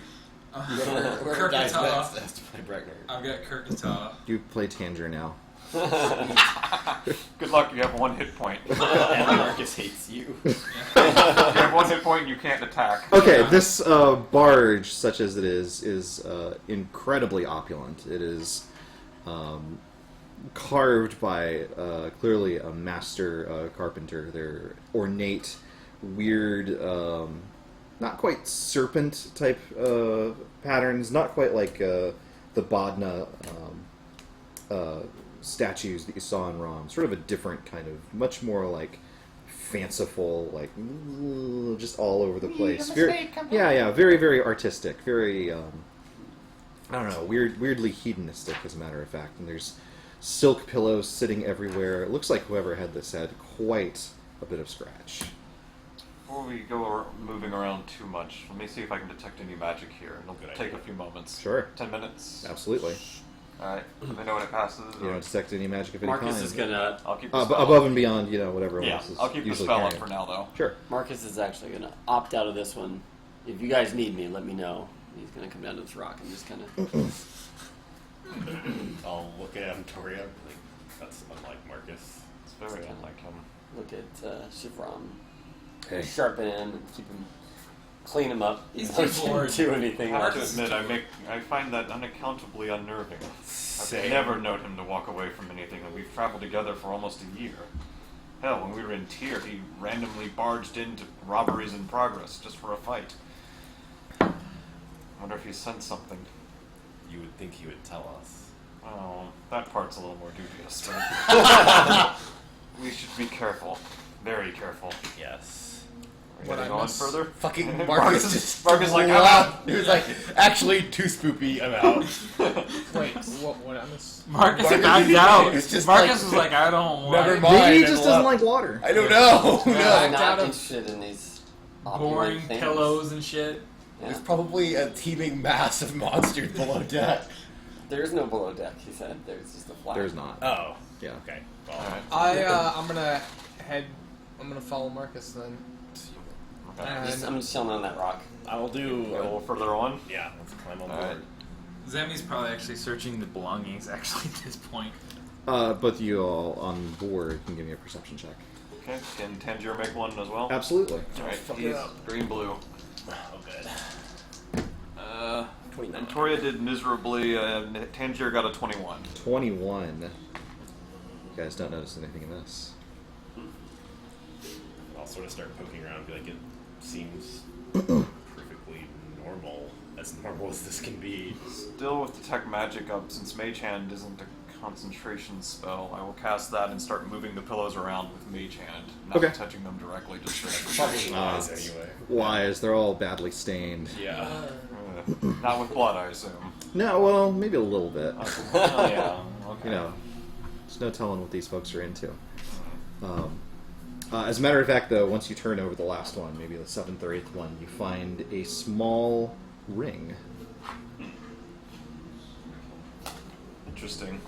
Uh, Whoever dies Kirkatah. next has to play Breckner. I've got Kirkatah. You play Tanger now. Good luck, you have 1 hit point. If And Marcus hates you. you have 1 hit point, you can't attack. Okay, this barge, such as it is incredibly opulent. It is carved by clearly a master carpenter. They're ornate, weird, not quite serpent type patterns, not quite like the Bodna statues that you saw in Raam. Sort of a different kind of, much more like fanciful, like just all over the place. Very, yeah, very, very artistic. Very, I don't know, weirdly hedonistic, as a matter of fact. And there's silk pillows sitting everywhere. It looks like whoever had this had quite a bit of scratch. Before we go moving around too much, let me see if I can detect any magic here. It'll Good take idea. a few moments. Sure. 10 minutes. Absolutely. Alright. Do they know when it passes? You don't detect any magic of any Marcus kind. is gonna. I'll keep the spell above up. and beyond, whatever Yeah, else is I'll keep the usually spell up carrying. for now, though. Sure. Marcus is actually gonna opt out of this one. If you guys need me, let me know. He's gonna come down to this rock and just kind of. I'll look at Antoria, like, that's unlike Marcus. It's very unlike him. Look at Shivram. Hey. Sharpen him and keep him clean him up. He's Don't too bored. do anything. I have else. to admit, I find that unaccountably unnerving. I could Same. never note him to walk away from anything, and we've traveled together for almost a year. Hell, when we were in Tyr, he randomly barged into robberies in progress just for a fight. I wonder if he sensed something. You would think he would tell us. Oh, that part's a little more dubious, but we should be careful. Very careful. Yes. Are we What gonna I go on miss- further? Fucking Marcus just Marcus like, I'm laughed. out. He was like, actually, too spoopy, I'm out. Wait, what I miss? Marcus Marcus backed is- out. it's just Marcus like- was like, I don't Never like mind. Maybe he and just doesn't left. like water. I don't know. I'm No. out not of- interested in these boring opulent things. pillows and shit. Yeah. There's probably a teeming mass of monsters below deck. There is no below deck, he said. There's just a flat. There's not. Oh. Yeah. Okay. Well, Alright. I'm gonna follow Marcus then. Okay. And I'm just chilling on that rock. I'll do. A little further on. Yeah. Let's climb on Alright. board. Zemi's probably actually searching the belongings actually at this point. Both of you all on board can give me a perception check. Okay. Can Tangier make one as well? Absolutely. Alright, Fuck he's it up. green-blue. Oh, good. 29. And Toria did miserably. Tangier got a 21. 21. You guys don't notice anything in this. I'll sort of start poking around and be like, it seems perfectly normal. As normal as this can be. Still with detect magic up, since Mage Hand isn't a concentration spell, I will cast that and start moving the pillows around with Mage Hand. Not Okay. touching them directly, just Probably Ah. wise anyway. Wise, they're all badly stained. Yeah. not with blood, I assume. No, well, maybe a little bit. Oh, yeah. Okay. You know, there's no telling what these folks are into. As a matter of fact, though, once you turn over the last one, maybe the 7th or 8th one, you find a small ring. Interesting.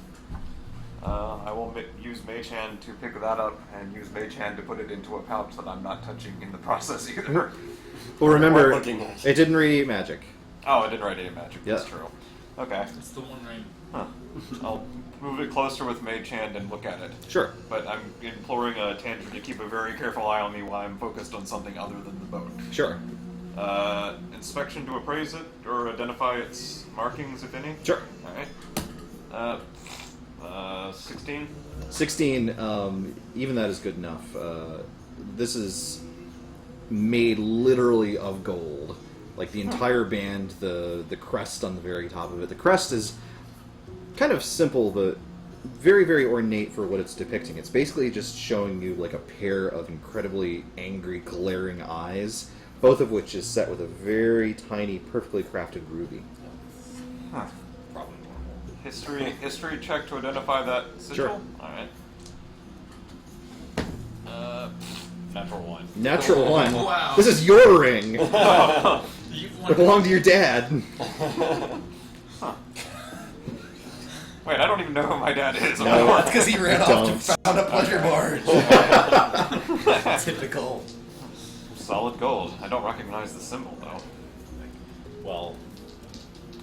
I will use Mage Hand to pick that up and use Mage Hand to put it into a pouch that I'm not touching in the process either. Well, remember, Or looking at. it didn't radiate magic. Oh, I didn't write any magic. Yeah. That's true. Okay. It's the one ring. Huh. I'll move it closer with Mage Hand and look at it. Sure. But I'm imploring Tangier to keep a very careful eye on me while I'm focused on something other than the boat. Sure. Inspection to appraise it or identify its markings, if any. Sure. Alright. 16. 16, even that is good enough. This is made literally of gold. Like the entire band, the crest on the very top of it. The crest is kind of simple, but very, very ornate for what it's depicting. It's basically just showing you like a pair of incredibly angry, glaring eyes, both of which is set with a very tiny, perfectly crafted ruby. Huh. Probably normal. History check to identify that sigil? Sure. Alright. Natural 1. Natural one. Wow. This is your ring. You've It won. belonged to your dad. Wait, I don't even know who my dad is. No, that's because he ran off Don't. and found a pleasure barge. Typical. Solid gold. I don't recognize the symbol, though. Well,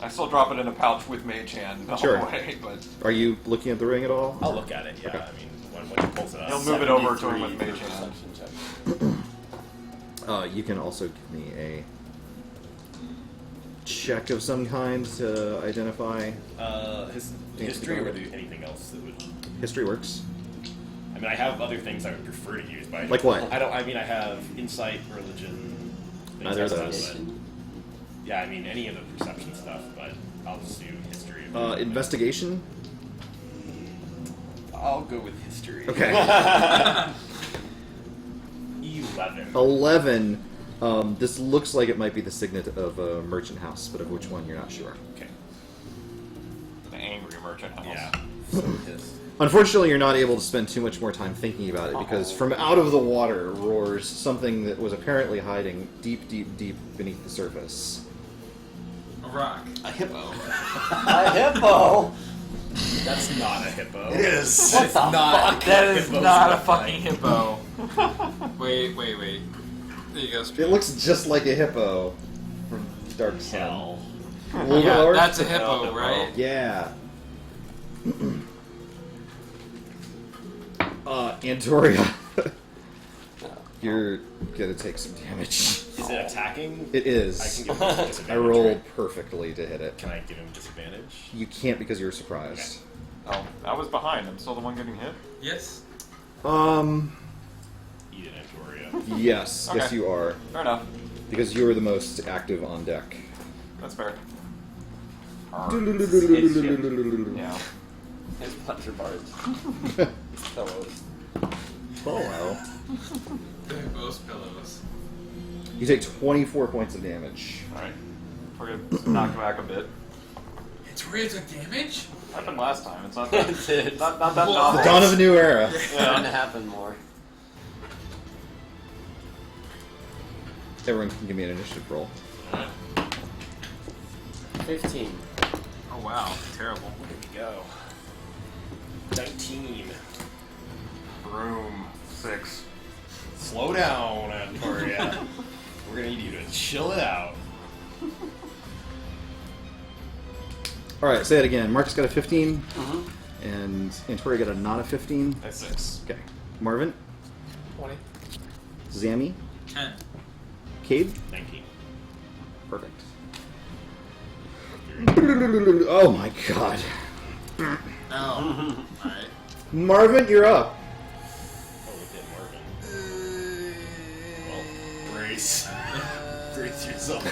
I still drop it in a pouch with Mage Hand all Sure. the way, but Are you looking at the ring at all? I'll look at it, yeah. Okay. I mean, when he pulls it up. he'll move it over to him 73 with Mage for Hand. perception check. You can also give me a check of some kind to identify. His Things history to or go. anything else that would. History works. I mean, I have other things I would prefer to use, but I Like what? I don't. I mean, I have insight, religion. things Neither of like those. that, but- Yeah, I mean, any of the perception stuff, but I'll just do history. Investigation? I'll go with history. Okay. 11. 11. This looks like it might be the signet of a merchant house, but of which one you're not sure. Okay. The angry merchant house. Yeah. Unfortunately, you're not able to spend too much more time thinking about it because from out of the water roars something that was apparently hiding deep, deep, deep beneath the surface. A rock. A hippo. A hippo! That's not a hippo. It is. What It's the not. fuck? That is Hippo's not a not fucking hippo. Wait. There you go. It looks just like a hippo from Dark Sun. Hell. A little bit Yeah, lower? that's a Hell, hippo, hippo. right? Yeah. Antoria, you're gonna take some damage. Is Is it attacking? It is. I can give him disadvantage. I rolled right? perfectly to hit it. Can I give him disadvantage? You can't because you're surprised. Oh, I was behind. I'm still the one getting hit. Yes. Eat it, Antoria. Yes, yes Okay. you are. Fair enough. Because you are the most active on deck. That's fair. Yeah. His pleasure bars. Pillows. Hello. They're both pillows. You take 24 points of damage. Alright. We're gonna knock him back a bit. It's where took damage? Happened last time. It's not that. It did. not that Well, novel. The dawn of a new era. Gonna happen more. Everyone can give me an initiative roll. 15. Oh wow, terrible. Here we go. 19. Room 6. Slow down, Antoria. We're gonna need you to chill it out. Alright, say it again. Marcus got a 15, Mm-hmm. and Antoria got a not a 15. That's 6. Okay. Marvin, 20. Zammy, 10. Cade. 19. Perfect. Oh my god. Oh. Alright. Marvin, you're up. Oh, look at Marvin. Well, brace. Brace yourself.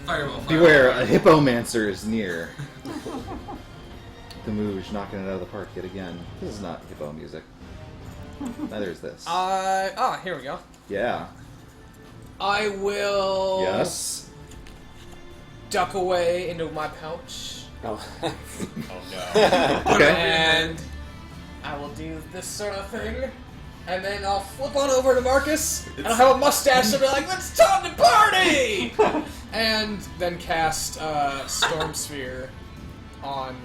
Fireball. Beware, a hippomancer is near. The Mooge knocking it out of the park yet again. This is not hippo music. Neither is this. Here we go. Yeah. I will Yes. duck away into my pouch, Oh. Oh no. Okay. and I will do this sort of thing, and then I'll flip on over to Marcus, and I'll have a mustache and be like, "It's time to party!" and then cast Storm Sphere on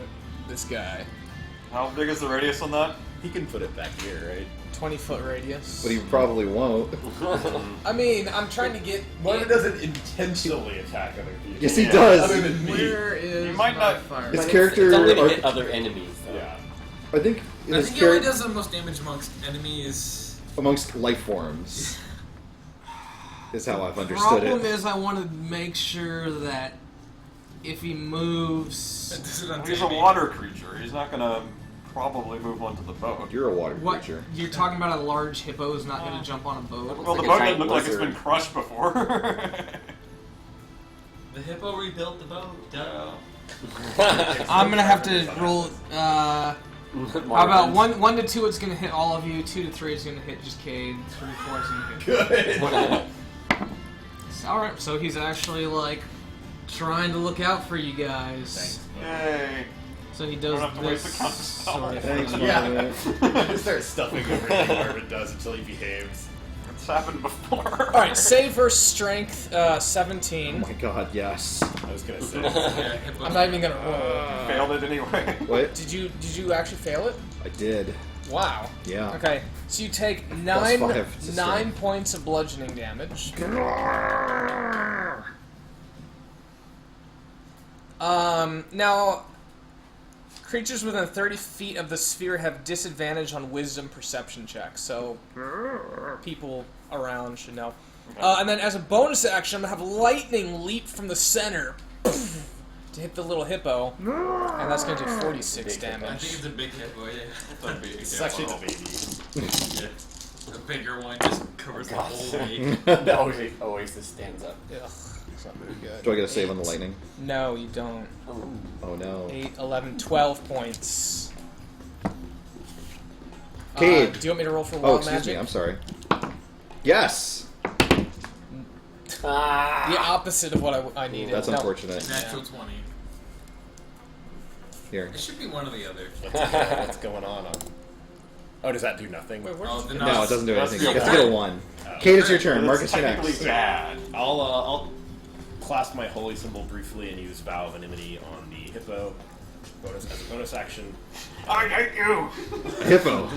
this guy. How big is the radius on that? He can put it back here, right? 20-foot radius. But he probably won't. I mean, I'm trying to get. Marvin doesn't intentionally attack other people. Yes, he Yeah. does. Other than me. Where is You might my not- fire? His But character It's only to arc- hit other enemies, though. Yeah. I think I his think he only character does the most damage amongst enemies. amongst life forms is how I've understood Problem it. is, I want to make sure that if he moves, That does it on He's a TV. water creature. He's not gonna probably move onto the boat. You're a water what creature. you're talking about, a large hippo is not going to jump on a boat. Well, the like a boat giant doesn't look like it's lizard. been crushed before. The hippo rebuilt the boat. Duh. I'm going to have to roll. How about 1 to 2? It's going to hit all of you. 2 to 3 is going to hit just Cade. 3 to 4 is going to hit. Good. All right, so he's actually like trying to look out for you guys. Yay! So he Don't does have to waste this the counter spell. sort of Thanks, thing. Marvin. Yeah. Start stuffing everything Marvin does until he behaves. It's happened before. All right, save versus strength, Oh 17. my god, yes. I was gonna say. Yeah, hippo. I'm not even gonna roll. Failed it anyway. What? Did you actually fail it? I did. Wow. Yeah. Okay, so you take Plus 9 5 to strength. points of bludgeoning damage. Now, creatures within 30 feet of the sphere have disadvantage on wisdom perception checks, so people around should know. And then as a bonus action, I'm going to have lightning leap from the center to hit the little hippo, and that's going to do 46 I think damage. it's a big hippo, yeah. It's a big It's actually the hippo. baby. The bigger one just covers the whole way. The Oasis stands up. Ugh, it's not very good. Do I get a save on the lightning? No, you don't. Oh. Oh no. 8, 11, 12 points. Cade. Do you want me to roll for Oh, wild excuse magic? me, I'm sorry. Yes! Ah. The opposite of what I needed. That's No. unfortunate. Natural 20. Here. It should be one or the other. What's going on? Oh, does that do nothing? Wait, where Oh, did the you- No, it doesn't do That's anything. You the have to get a 1. Cade, it's your turn. But Marcus, it's you're technically next. bad. I'll clasp my holy symbol briefly and use Vow of Enmity on the hippo. As a bonus action. I hate you. Hippo.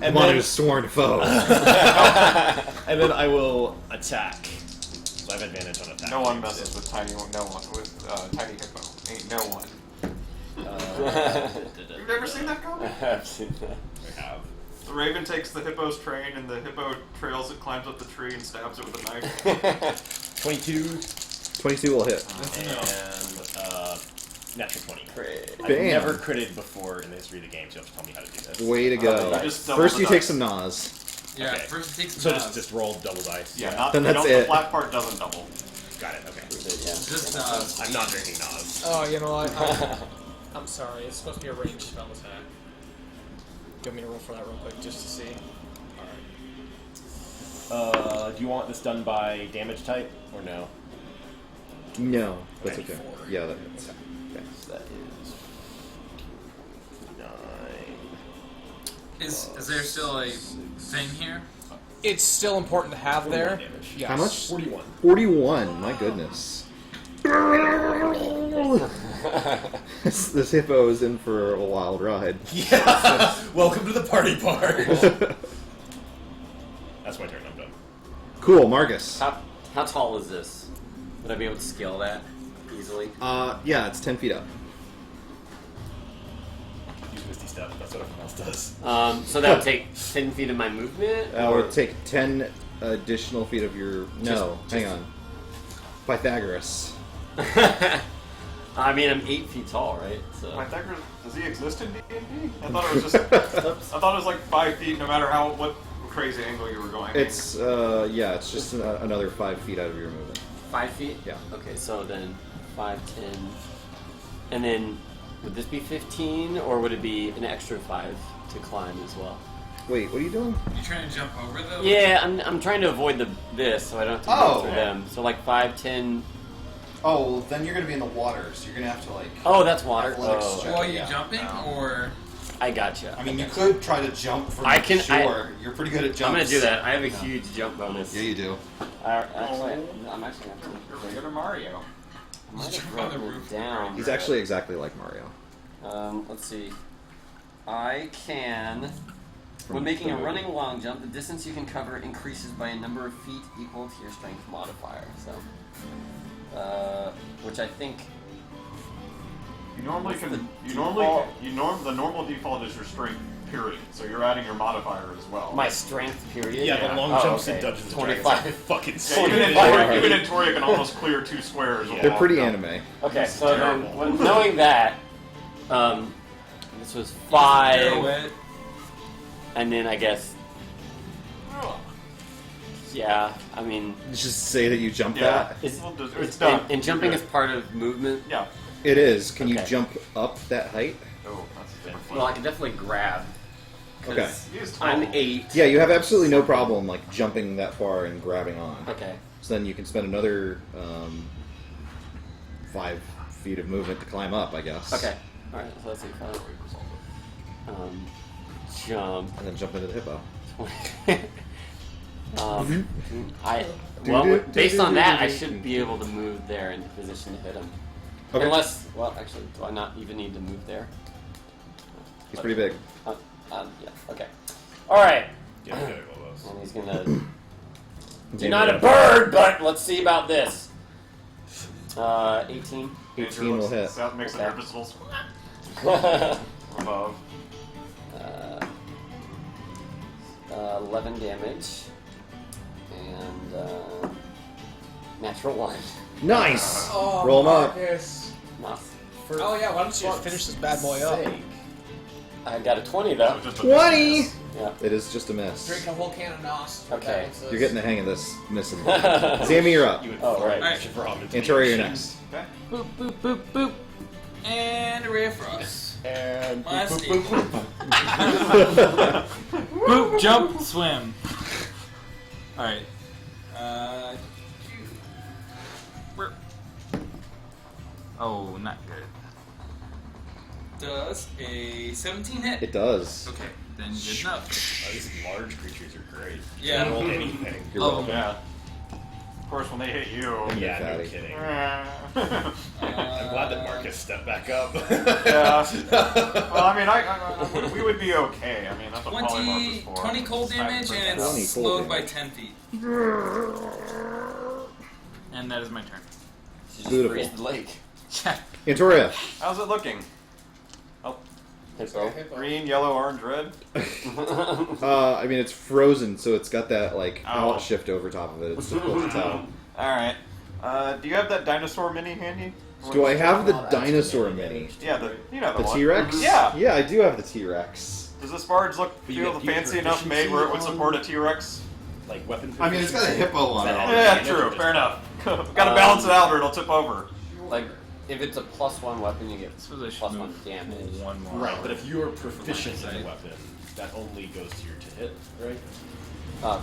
And One then, who's sworn foe. and then I will attack. So I have advantage on attack. No one messes with tiny hippo. Ain't no one. You've never seen that comic? I've seen that. I have. The raven takes the hippo's train, and the hippo trails it, climbs up the tree, and stabs it with a knife. 22 22 will hit. and natural 20. I've Bam. never critted before in the history of the game, so you have to tell me how to do this. Way to go. You just double First the you take dice. some Nas. Yeah, Okay. first it takes So some just roll double dice. Yeah, not Then they that's don't, the it. flat part doesn't double. Got it. Okay. Just I'm not drinking Nas. Oh, you know what? I'm sorry. It's supposed to be a ranged spell attack. Do you want me to roll for that real quick just to see? Do you want this done by damage type or no? No, that's okay. 94. Yeah, that hits. Okay. So that is 9. Is there still a thing here? It's still important to have there. Damage. Yes. How much? 41. 41. My goodness. this hippo is in for a wild ride. Yeah. Welcome to the party part. That's my turn. I'm done. Cool, Marcus. How tall is this? Would I be able to scale that easily? Yeah, it's 10 feet up. Use Misty Step. That's what everyone else does. So that would take 10 feet of my movement? That would take 10 additional feet of your... No, hang on. Pythagoras. I mean, I'm 8 feet tall, right? So. Pythagoras, does he exist in D&D? I thought it was just. I thought it was like 5 feet, no matter what crazy angle you were going. It's, yeah, it's just another 5 feet out of your movement. 5 feet? Yeah. Okay, so then 5, 10. And then, would this be 15, or would it be an extra 5 to climb as well? Wait, what are you doing? You trying to jump over though? Yeah, I'm trying to avoid this, so I don't have to go through them. So like 5, 10. Oh, well, then you're gonna be in the water, so you're gonna have to like. Oh, that's water. Athletics Oh, check. While you Yeah. jumping, or I gotcha. I mean, you could try to jump from I can- shore. You're pretty good at jumps. I'm gonna do that. I have a huge jump bonus. Yeah, you do. Actually, I'm actually gonna You're regular Mario. I might Jump have on the written roof. it down. He's actually exactly like Mario. Let's see. I can. When making a running long jump, the distance you can cover increases by a number of feet equal to your strength modifier. So, which I think. You normally What's can. the The normal default is your strength. Period. So you're adding your modifier as well. My strength period. Yeah, the long Oh, jumps okay. in Dungeons and 25. Dragons are fucking Yeah, sick. even in Tori, you can almost clear 2 squares. Yeah. They're pretty Yeah. anime. Okay, It's so then, terrible. when knowing that, this was 5, pirouette. and then I guess, yeah, I mean, Just say that you jumped Yeah. that. is, It's done. and jumping You're is part of movement. Yeah. It is. Can you Okay. jump up that height? Oh, that's a different Well, I can definitely grab. 'Cause Okay. He is tall. I'm 8. Yeah, you have absolutely no problem like jumping that far and grabbing on. Okay. So then you can spend another 5 feet of movement to climb up, I guess. Okay. All right. So let's see. Jump. And then jump into the hippo. Based on that, I should be able to move there into position to hit him. Okay. Unless, well, actually, do I not even need to move there? He's pretty big. Yeah. Okay. All right. Yeah, we gotta go those. And he's gonna. You're not a bird, but let's see about this. 18. 18 will hit. That makes Okay. it pistols uh, above. 11 damage. And natural 1. Nice! Oh, Roll 'em up. Marcus. Nice. Oh yeah, why don't you just finish this bad boy up? I got a 20 though. Just a 20! Yeah. It is just a miss. Drink a whole can of Nos. Okay. You're getting the hang of this missing. Sammy, you're up. You would Oh, right. Alright. Raam into Antori, the you're ocean. next. Okay. Boop, boop, boop, boop. And a ray of frost. And Last boop, boop, boop, boop. Boop, jump, swim. Alright. Burp. Oh, not good. Does a 17 hit? It does. Okay, then good enough. These large creatures are great. Yeah. They roll anything. You're Oh. welcome. Yeah. Of course, when they hit you. Yeah, no fatty. kidding. Yeah. I'm glad that Marcus stepped back up. Well, I mean, we would be okay. I mean, that's what polymorph is for. 20 cold damage and 20 it's cold slowed by damage. 10 feet. And that is my turn. She just Beautiful. freeze the lake. Yeah. Antoria. How's it looking? Oh, Hippo. Green, yellow, orange, red. I mean, it's frozen, so it's got that like Oh. out shift over top of it. It's difficult to tell. All right. Do you have that dinosaur mini handy? Do I have the Oh, that's dinosaur really mini? Yeah, you know the The one. T-Rex? Yeah. Yeah, I do have the T-Rex. Does this barge you feel get fancy enough made where it would support a T-Rex? Like weapon. I mean, it's got a hippo on it. Yeah, true. Fair enough. Got to balance it out, or it'll tip over. Like, if it's a +1 weapon, you get This was a +1 damage. One more. Right, but if you are proficient in the weapon, that only goes to your to hit, right?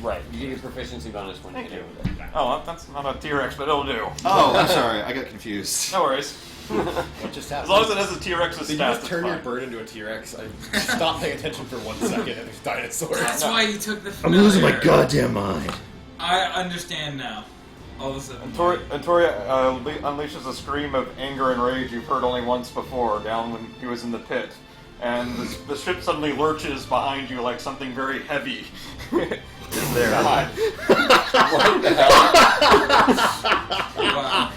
Right, you get a proficiency bonus when you Thank hit you. it with it. Oh, that's not a T-Rex, but it'll do. Oh, I'm sorry. I got confused. No worries. What just happened? As long as it has a T-Rex's Did you stats, just turn it's your fine. bird into a T-Rex? I stopped paying attention for 1 second and there's dinosaurs. That's why he took the. I'm losing my familiar. goddamn mind. I understand now. All of a sudden. And Toria unleashes a scream of anger and rage you've heard only once before, down when he was in the pit. And the ship suddenly lurches behind you like something very heavy is there. God. What the hell? Wow.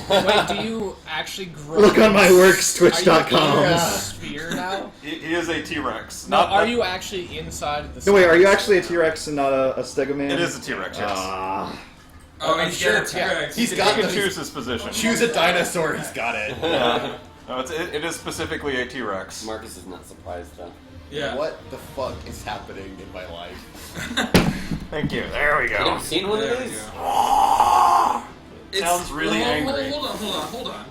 Wait, do you actually grow? Look on my works, Are you twitch.com. in a sphere now? He is a T-Rex. No, are you actually inside the? No, wait, are you sphere? actually a T-Rex and not a Stegoman? It is a T-Rex, yes. Ah. Oh, I'm he's sure, got a yeah. T-Rex. He's He got can the- choose his position. Choose a dinosaur, he's got it. Yeah. No, it is specifically a T-Rex. Marcus is not surprised though. Yeah. What the fuck is happening in my life? Thank you. There we You go. ever seen one of There we these? go. Sounds really angry. Hold on.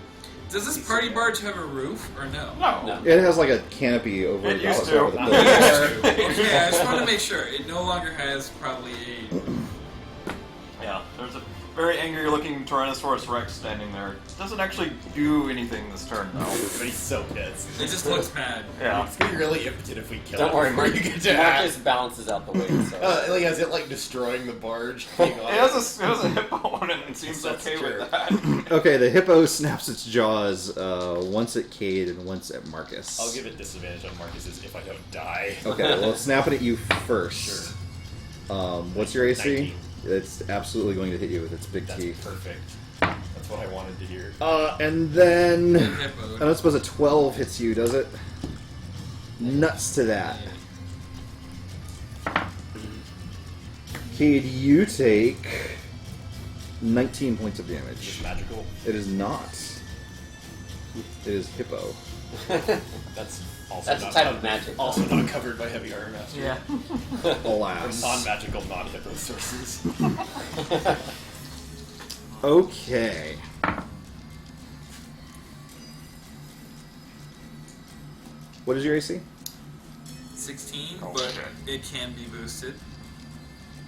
Does this party barge have a roof or no? No. No. It has like a canopy over It the used outside to. of the building. Okay, I just want to make sure. It no longer has probably a. Yeah, there's a very angry-looking Tyrannosaurus Rex standing there. It doesn't actually do anything this turn, though. But he's so pissed. It just looks mad. Yeah. It's gonna be really impotent if we kill Don't it worry, before you get to Marcus act. balances out the weight. So. Like, is it like destroying the barge? It It has a hippo on it and seems That's okay true. with that. Okay, the hippo snaps its jaws once at Cade and once at Marcus. I'll give it disadvantage on Marcus's if I don't die. Okay, well, it's snapping at you first. Sure. What's your AC? 19. It's absolutely going to hit you with its big That's teeth. perfect. That's what I wanted to hear. And then Hippo. I don't suppose a 12 hits you, does it? Nuts to that. Cade, you take 19 points of Is damage. it magical? It is not. It is hippo. That's also That's a not type of magic. Also not covered by heavy armor master. Yeah. Or Alas. non-magical, non-hippo sources. Okay. What is your AC? 16, Oh, but shit. it can be boosted.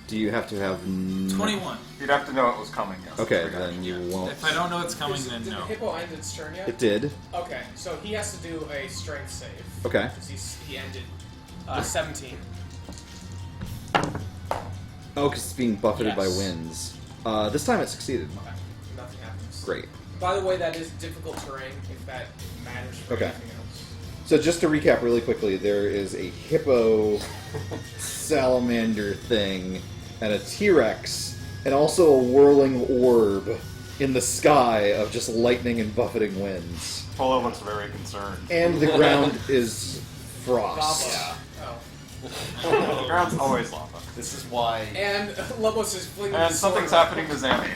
Do you have to have... 21. You'd have to know it was coming, yes. Okay, Forgot. then you won't. If I don't know it's coming, Did then the no. hippo end its turn yet? It did. Okay, so he has to do a strength save. Okay. Because he ended 17. Oh, because it's being buffeted by Yes. winds. This time it succeeded. Okay, nothing happens. Great. By the way, that is difficult terrain, if that matters for Okay. anything else. So just to recap really quickly, there is a hippo salamander thing and a T-Rex and also a whirling orb in the sky of just lightning and buffeting winds. Polo looks very concerned. And the ground is frost. Lava. Oh. The ground's always lava. This is why. And Lobos is flinging And his something's sword. happening to Zammy.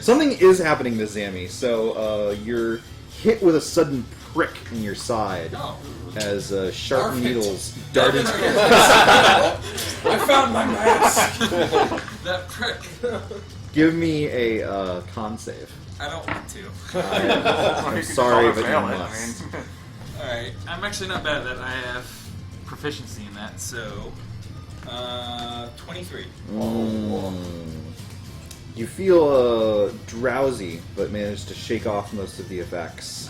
Something is happening to Zammy, so you're hit with a sudden prick in your side Oh. as sharp Perfect. needles dart into I found my mask! That prick. Give me a con save. I don't want to. I'm I'm sorry, but you must. Alright, I'm actually not bad at that. I have proficiency in that, so. 23. You feel drowsy, but manage to shake off most of the effects.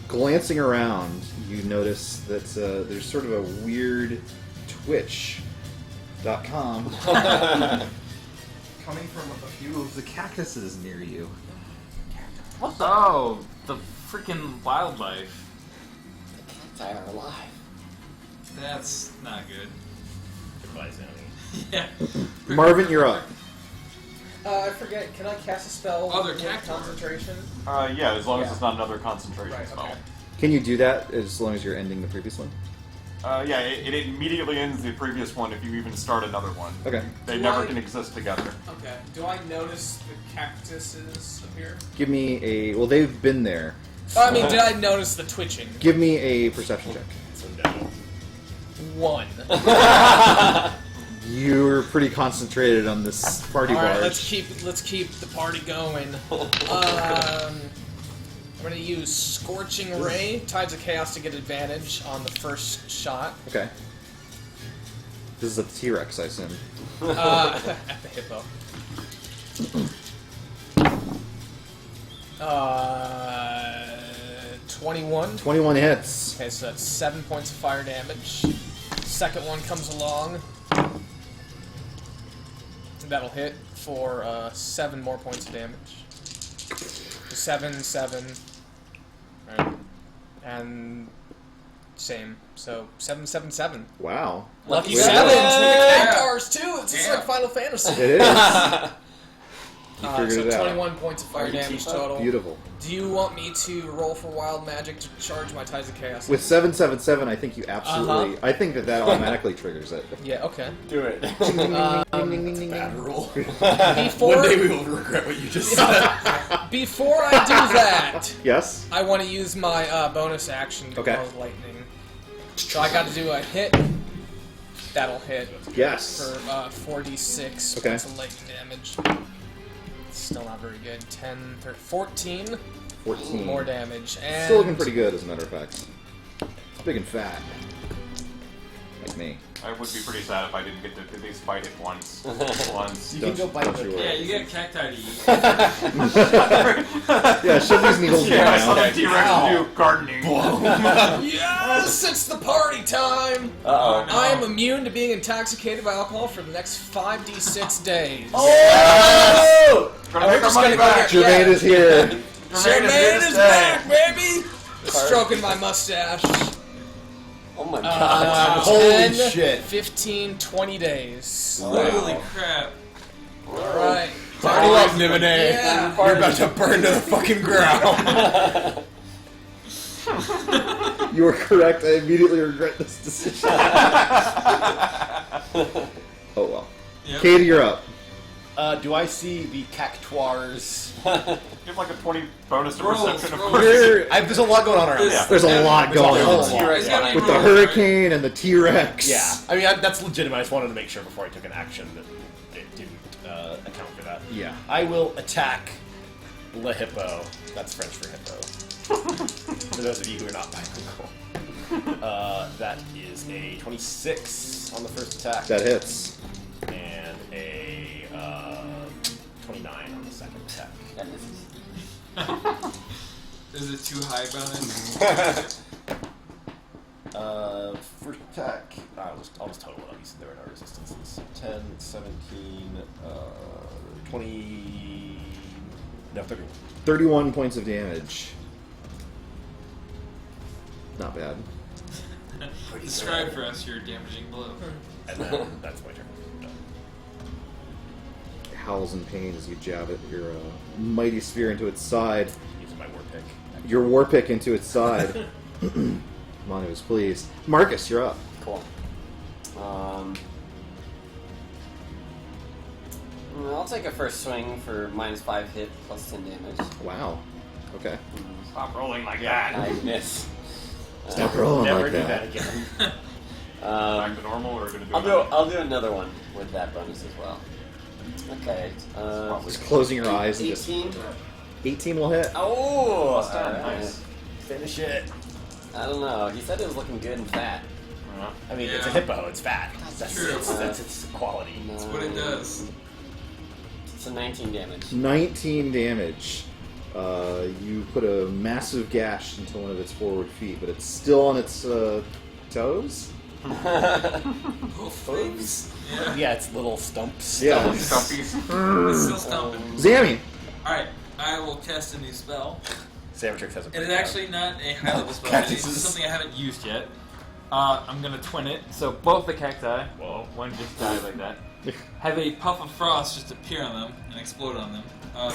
Glancing around, you notice that there's sort of a weird twitch.com coming from a few of the cactuses near you. What the? Oh, the freaking wildlife. They are alive. That's not good. Goodbye, Zanny. Yeah. Marvin, you're up. I forget, can I cast a spell Oh, they're with cactuar. concentration? Yeah, as long as Yeah. it's not another concentration Right, spell. okay. Can you do that as long as you're ending the previous one? Yeah, it immediately ends the previous one if you even start another one. Okay. They never can exist together. Okay. Do I notice the cactuses appear? Give me a... Well, they've been there. Oh, I mean, did I notice the twitching? Give me a perception check. So no. 1. You're pretty concentrated on this party All right, barge. let's keep the party going. I'm gonna use Scorching Ray, Tides of Chaos, to get advantage on the first shot. Okay. This is a T-Rex, I assume. At the hippo. 21. 21 hits. Okay, so that's 7 points of fire damage. Second one comes along. That'll hit for 7 more points of damage. 7, 7. Right. And same. So 7, 7, 7. Wow. Lucky Way to sevens go. with the cactars too. It's just Yeah. like Final Fantasy. It is. You So figured it out. 21 points of fire damage total. Beautiful. Do you want me to roll for wild magic to charge my Tides of Chaos? With 777, I think you absolutely... I think that automatically triggers it. Yeah. Okay. Do it. Bad rule. Before One day we will regret what you just said. before I do that, Yes? I want to use my bonus action to Okay. cause lightning. So I got to do a hit. That'll hit Yes. for 4d6 Okay. points of lightning damage. Still not very good. 10, 13, 14 14. more damage. And Still looking pretty good, as a matter of fact. Big and fat. Like me. I would be pretty sad if I didn't get to at least fight it once. You can go bite don't the you worry. Yeah, you get cacti to eat. Yeah, shove these needles Yeah, I saw down. that T-Rex do gardening. Yes, it's the party time. Uh-oh. I am immune to being intoxicated by alcohol for the next 5d6 days. Oh! Trying to make our just money gonna go back. get- Jermaine is here. Jermaine is stay. back, baby. Stroking my mustache. Oh my god. Holy 10, shit. 15, 20 days. Holy crap. Alright. Buckle up, Nibenay. Yeah. You're about to burn to the fucking ground. You are correct. I immediately regret this decision. Oh well. Yep. Katie, you're up. Do I see the cactuars? You have like a 20 bonus to Rolls, perception, of rolls. course. There's a lot going on around There's- here. There's a lot going a whole on. lot. There's gotta be With the rolls, hurricane and the T-Rex. Yeah, I mean that's legitimate. I just wanted to make sure before I took an action that it didn't account for that. Yeah. I will attack Le Hippo. That's French for hippo. For those of you who are not bilingual. That is a 26 on the first attack. That hits. And a 29 on the second attack. That misses. Is it too high bonus? First attack. I'll just total it up. You said there were no resistances. 10, 17, 20. No, 31. 31 points of damage. Not bad. Describe for us your damaging blow. And then that's my turn. Done. Howls in pain as you jab at your mighty spear into its side. Using my war pick. Your war pick into its side. Manu is pleased. Marcus, you're up. Cool. I'll take a first swing for -5 hit plus 10 damage. Wow. Okay. Stop rolling like that. I miss. Stop rolling Never like do that. that again. Back to normal, or are we gonna do I'll do another one with that bonus as well. Okay. Just closing your eyes and just 18. 18 will hit. Oh, Plus 10, alright. nice. Finish it. I don't know. He said it was looking good and fat. I mean, it's a Yeah. hippo. It's fat. That's true. That's its quality. That's what it does. It's a 19 damage. 19 damage. You put a massive gash into one of its forward feet, but it's still on its toes? Hooves? Yeah. Yeah, it's little stumps. Yeah. Stuffies. It's still stomping. Zammy! Alright, I will cast a new spell. Sabertrix has a It is breakdown. actually not a high level spell. It's Cactuses. something I haven't used yet. I'm gonna twin it, so both the cacti, well, one just died like that, have a puff of frost just appear on them and explode on them.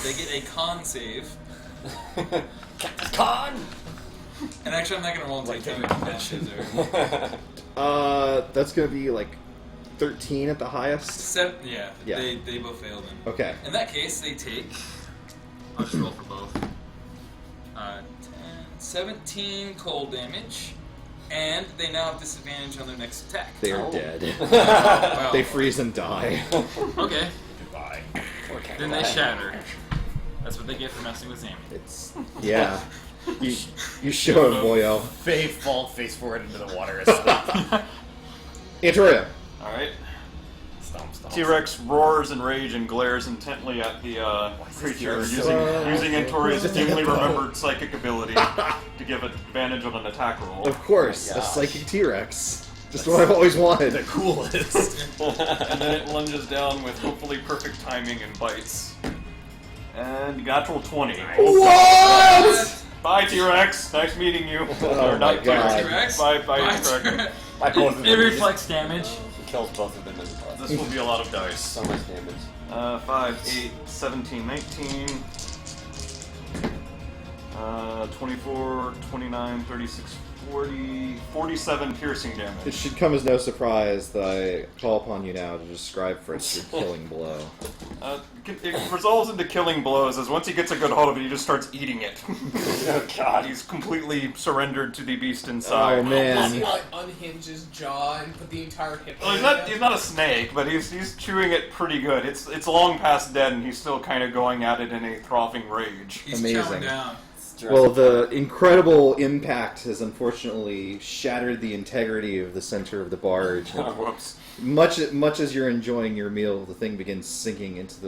They get a con save. Con! And actually, I'm not going to roll and take damage from that shit there. That's gonna be like 13 at the highest. Yeah. They both failed him. Okay. In that case, they take. I'll just roll for both. 10, 17 cold damage, and they now have disadvantage on their next attack. They are dead. Wow. They freeze and die. Okay. Goodbye. Then they shatter. That's what they get for messing with Sammy. It's you show him, boyo. Faye fall face forward into the water. Antoria. All right. Stomp, stomp. T-Rex roars in rage and glares intently at the creature, T-Rex using Antoria's dimly remembered psychic ability to give advantage on an attack roll. Of course, a psychic T-Rex. Just what I've always wanted. The coolest. And then it lunges down with hopefully perfect timing and bites. And natural 20. What? Bye, T-Rex. Nice meeting you. Oh Or my not God. T-Rex. Bye, T-Rex. By both of It them. reflects damage. He kills both of them in the process. This will be a lot of dice. So much damage. 5, 8, 17, 19, 24, 29, 36, 40, 47 piercing It damage. should come as no surprise that I call upon you now to describe for us your killing blow. It resolves into killing blows as once he gets a good hold of it, he just starts eating it. Oh god. He's completely surrendered to the beast inside. Oh Does man. he like unhinge his jaw and put the entire hip? Well, he's not a snake, but he's chewing it pretty good. It's long past dead, and he's still kind of going at it in a frothing rage. He's Amazing. chowing down. Well, the incredible impact has unfortunately shattered the integrity of the center of the barge. Whoops. Much as you're enjoying your meal, the thing begins sinking into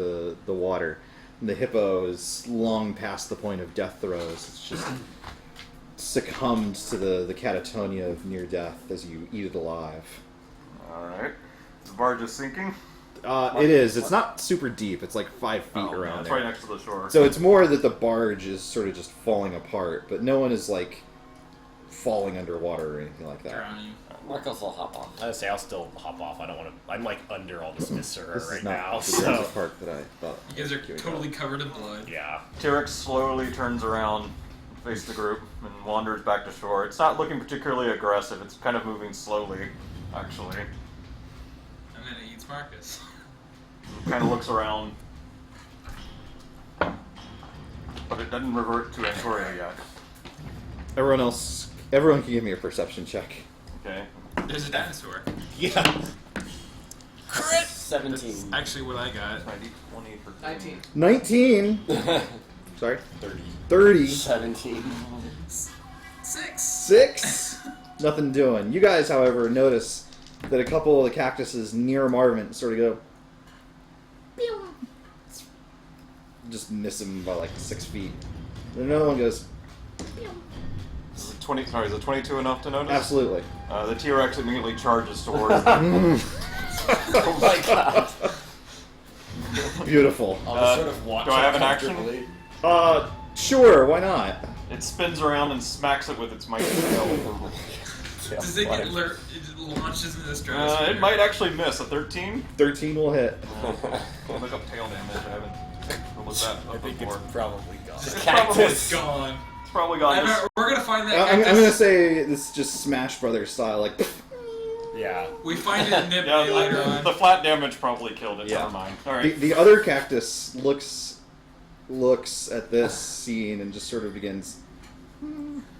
the water. And the hippo is long past the point of death throes. It's just succumbed to the catatonia of near death as you eat it alive. Alright. The barge is sinking. It is. It's not super deep. It's like 5 feet Oh, around it's there. right next to the shore. So it's more that the barge is sort of just falling apart, but no one is like falling underwater or anything like that. Drowning. Marcos will hop off. I'll say I'll still hop off. I don't want to. I'm like under all this viscera This is right not now. the So Jurassic Park that I thought. You guys are totally covered in blood. yeah. T-Rex slowly turns around, faces the group, and wanders back to shore. It's not looking particularly aggressive. It's kind of moving slowly, actually. And then it eats Marcus. Kind of looks around. But it doesn't revert to Antoria yet. Everyone can give me a perception check. Okay. There's a dinosaur. Yeah. Crit! 17. That's actually what I got. 90, 20, 13. 19. 19. Sorry. 30. 30. 17. 6. 6. Nothing doing. You guys, however, notice that a couple of the cactuses near Marvin sort of go. Pew. Just miss him by like 6 feet. And another one goes. Is it 20? Sorry, is it 22 enough to notice? Absolutely. The T-Rex immediately charges towards them. Oh my god. Beautiful. I'll just sort of watch. do I have an action? uncomfortably. Sure. Why not? It spins around and smacks it with its mighty tail. Does it get it launches into the stratosphere? It might actually miss. A 13? 13 will hit. Look up tail damage. I haven't looked that I up think before. it's probably gone. It's Cactus. Gone. probably gone. This- We're gonna find that I'm cactus. gonna say this is just Smash Brothers style, like. Yeah. We find it in Nibenay yeah, later on. the flat damage probably killed it. Yeah. Never mind. All right. The other cactus looks at this scene and just sort of begins.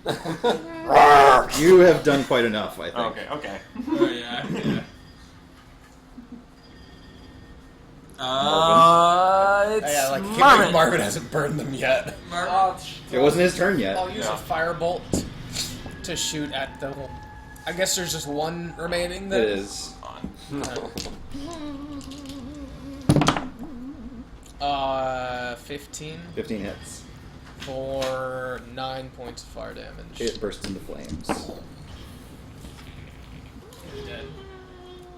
You have done quite enough, I think. Okay. Oh yeah. It's Yeah, like I can't Marvin. believe Marvin hasn't burned them yet. It wasn't his turn yet. I'll use Yeah. a firebolt to shoot at the. I guess there's just one remaining It then. is. 15 15 hits. for 9 points of fire damage. It bursts into flames. Dead.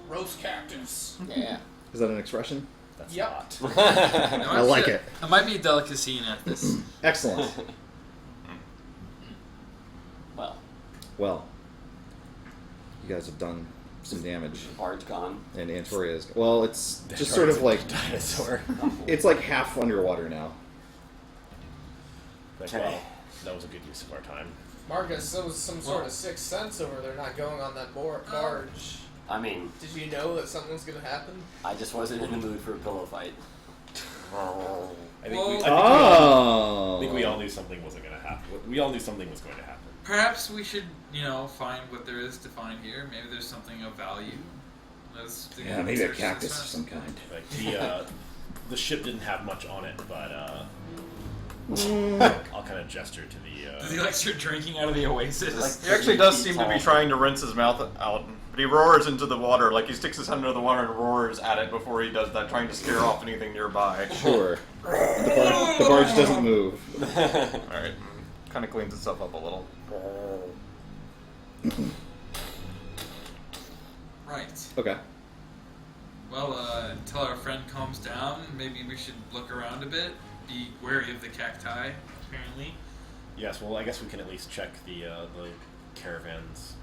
Roast cactus. Yeah. Is that an expression? That's Yep. not. I like it. It might be a delicacy in Athas. Excellent. Well, Well, you guys have done some damage, barge gone. and Antoria is. Well, it's just sort of like Dinosaur. it's like half underwater now. Like, Okay. well, that was a good use of our time. Marcus, there was some sort of sixth sense over there not going on that barge. I mean, Did you know that something's gonna happen? I just wasn't in the mood for a pillow fight. I think Oh. I think we all knew something wasn't going to happen. We all knew something was going to happen. Perhaps we should, find what there is to find here. Maybe there's something of value. Yeah, maybe a cactus of some kind. Like the ship didn't have much on it, but I'll kind of gesture to the. Does he like start drinking out of the oasis? He actually does seem to be trying to rinse his mouth out, but he roars into the water, like he sticks his head under the water and roars at it before he does that, trying to scare off anything nearby. Sure. The barge doesn't move. Alright. Kind of cleans itself up a little. Right. Okay. Well, until our friend calms down, maybe we should look around a bit. Be wary of the cacti, apparently. Yes, well, I guess we can at least check the caravans,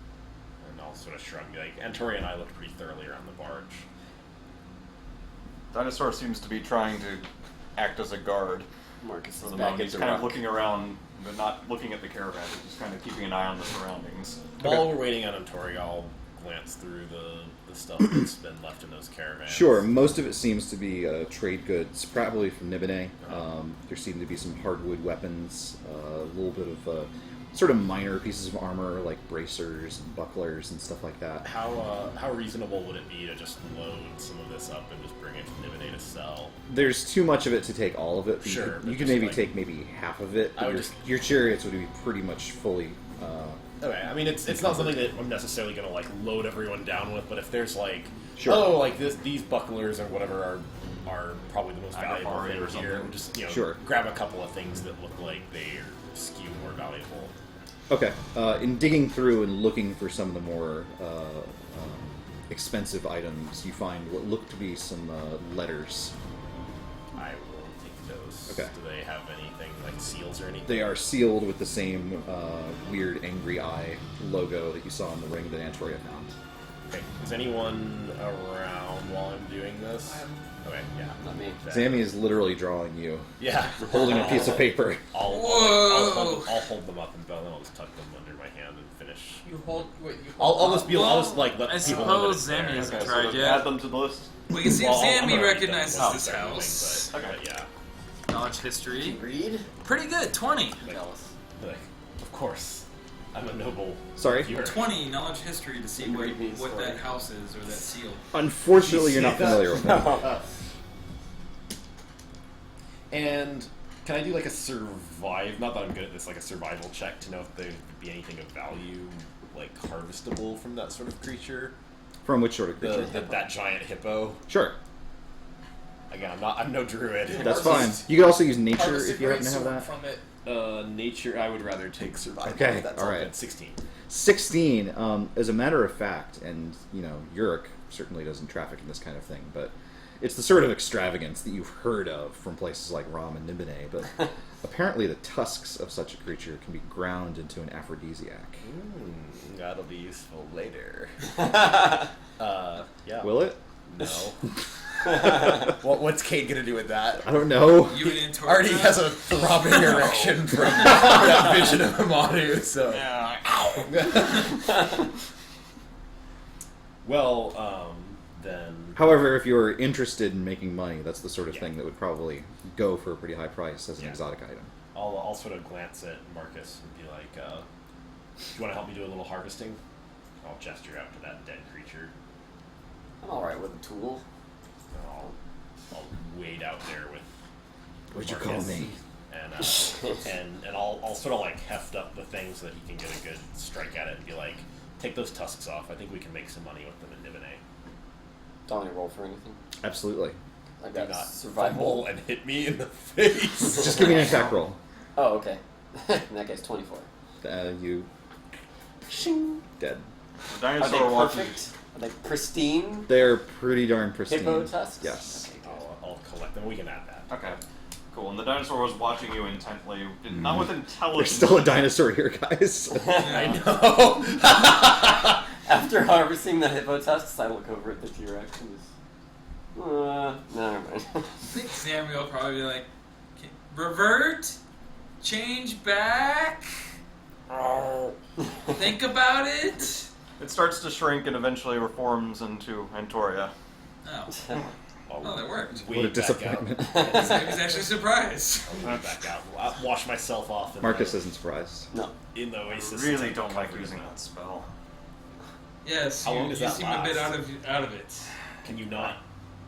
and I'll sort of shrug. Like Antori and I looked pretty thoroughly around the barge. Dinosaur seems to be trying to act as a guard. Marcus For is the back moment. at He's the kind of rock. looking around, but not looking at the caravan. He's just kind of keeping an eye on the surroundings. While we're waiting on Antori, I'll glance through the stuff that's been left in those caravans. Sure, most of it seems to be trade goods, probably from Nibenay. There seem to be some hardwood weapons, a little bit of sort of minor pieces of armor, like bracers and bucklers and stuff like that. How reasonable would it be to just load some of this up and just bring it to Nibenay to sell? There's too much of it to take all of it. Sure, You but could just maybe like- take maybe half of it. I would Your, just- your chariots would be pretty much fully... Okay, I mean it's not something that I'm necessarily gonna like load everyone down with, but if there's like Sure. like these bucklers or whatever are probably the most valuable Agafari thing or here, something. just Sure. grab a couple of things that look like they skew more valuable. Okay. In digging through and looking for some of the more expensive items, you find what look to be some letters. I will take those. Okay. Do they have anything like seals or anything? They are sealed with the same weird angry eye logo that you saw in the ring that Antoria found. Okay. Is anyone around while I'm doing this? I Okay, yeah. Not me. Sammy is literally drawing you, Yeah. holding a piece of paper. Whoa. I'll hold them up and then I'll just tuck them under my hand and finish. You hold. Wait, you I'll hold. just like let I people know that suppose it's there. Zammy hasn't Okay, so tried let's yet. add them to the list. We can see Well, if I'm Zammy already recognizes done this with house. everything, but yeah. Knowledge history. Read? Pretty good, 20. Jealous. Like, of course, I'm a noble. Sorry? viewer. 20 knowledge history to see Can you read me a what story? that house is or that seal. Unfortunately, you're not familiar with it. And can I do like a survive? Not that I'm good at this, like a survival check to know if there would be anything of value, like harvestable from that sort of creature. From which sort of creature? That giant hippo. Sure, Again, I'm no druid. that's fine. You could also use nature Harvest a if you happen to have great that. sword from it. Nature. I would rather take survival. Okay, That's all all right. good. 16. 16, as a matter of fact, and, Yurik certainly doesn't traffic in this kind of thing, but it's the sort of extravagance that you've heard of from places like Raam and Nibenay, but apparently the tusks of such a creature can be ground into an aphrodisiac. That'll be useful later. Yeah. Will it? No. What's Kate gonna do with that? I don't know. You and Antoria. Already has a throbbing erection from that vision of Amadu, so. Well, then. However, if you're interested in making money, that's the sort of Yeah. thing that would probably go for a pretty high price as an Yeah. exotic item. I'll sort of glance at Marcus and be like, do you want to help me do a little harvesting? I'll gesture out to that dead creature. I'm alright with a tool. I'll wade out there with What'd you Marcus, call me? and I'll sort of like heft up the thing so that he can get a good strike at it and be like, take those tusks off. I think we can make some money with them in Nibenay. Don't I roll for anything? Absolutely. I Do got not survival. fumble and hit me in the face. Just give me an attack roll. Oh, okay. In that case, 24. You... Dead. The Are they dinosaur watches. perfect? Are they pristine? They're pretty darn pristine. Hippo tusks? Yes. Okay, good. I'll collect them. We can add that. Okay. Cool. And the dinosaur was watching you intently, not with There's intelligence. still a dinosaur here, guys. I know. After harvesting the hippo tusks, I look over at the T-Rex and just... no, never mind. I think Sammy will probably be like, revert, change back. Think about it. It starts to shrink and eventually reforms into Antoria. Oh, well, that worked. What a disappointment. I was actually surprised. I'm back out. I'll wash myself off. In Marcus the, isn't surprised. No. in the Oasis. Really don't like using that spell. Yes, How you, long does you that seem a bit last? out of it. Can you not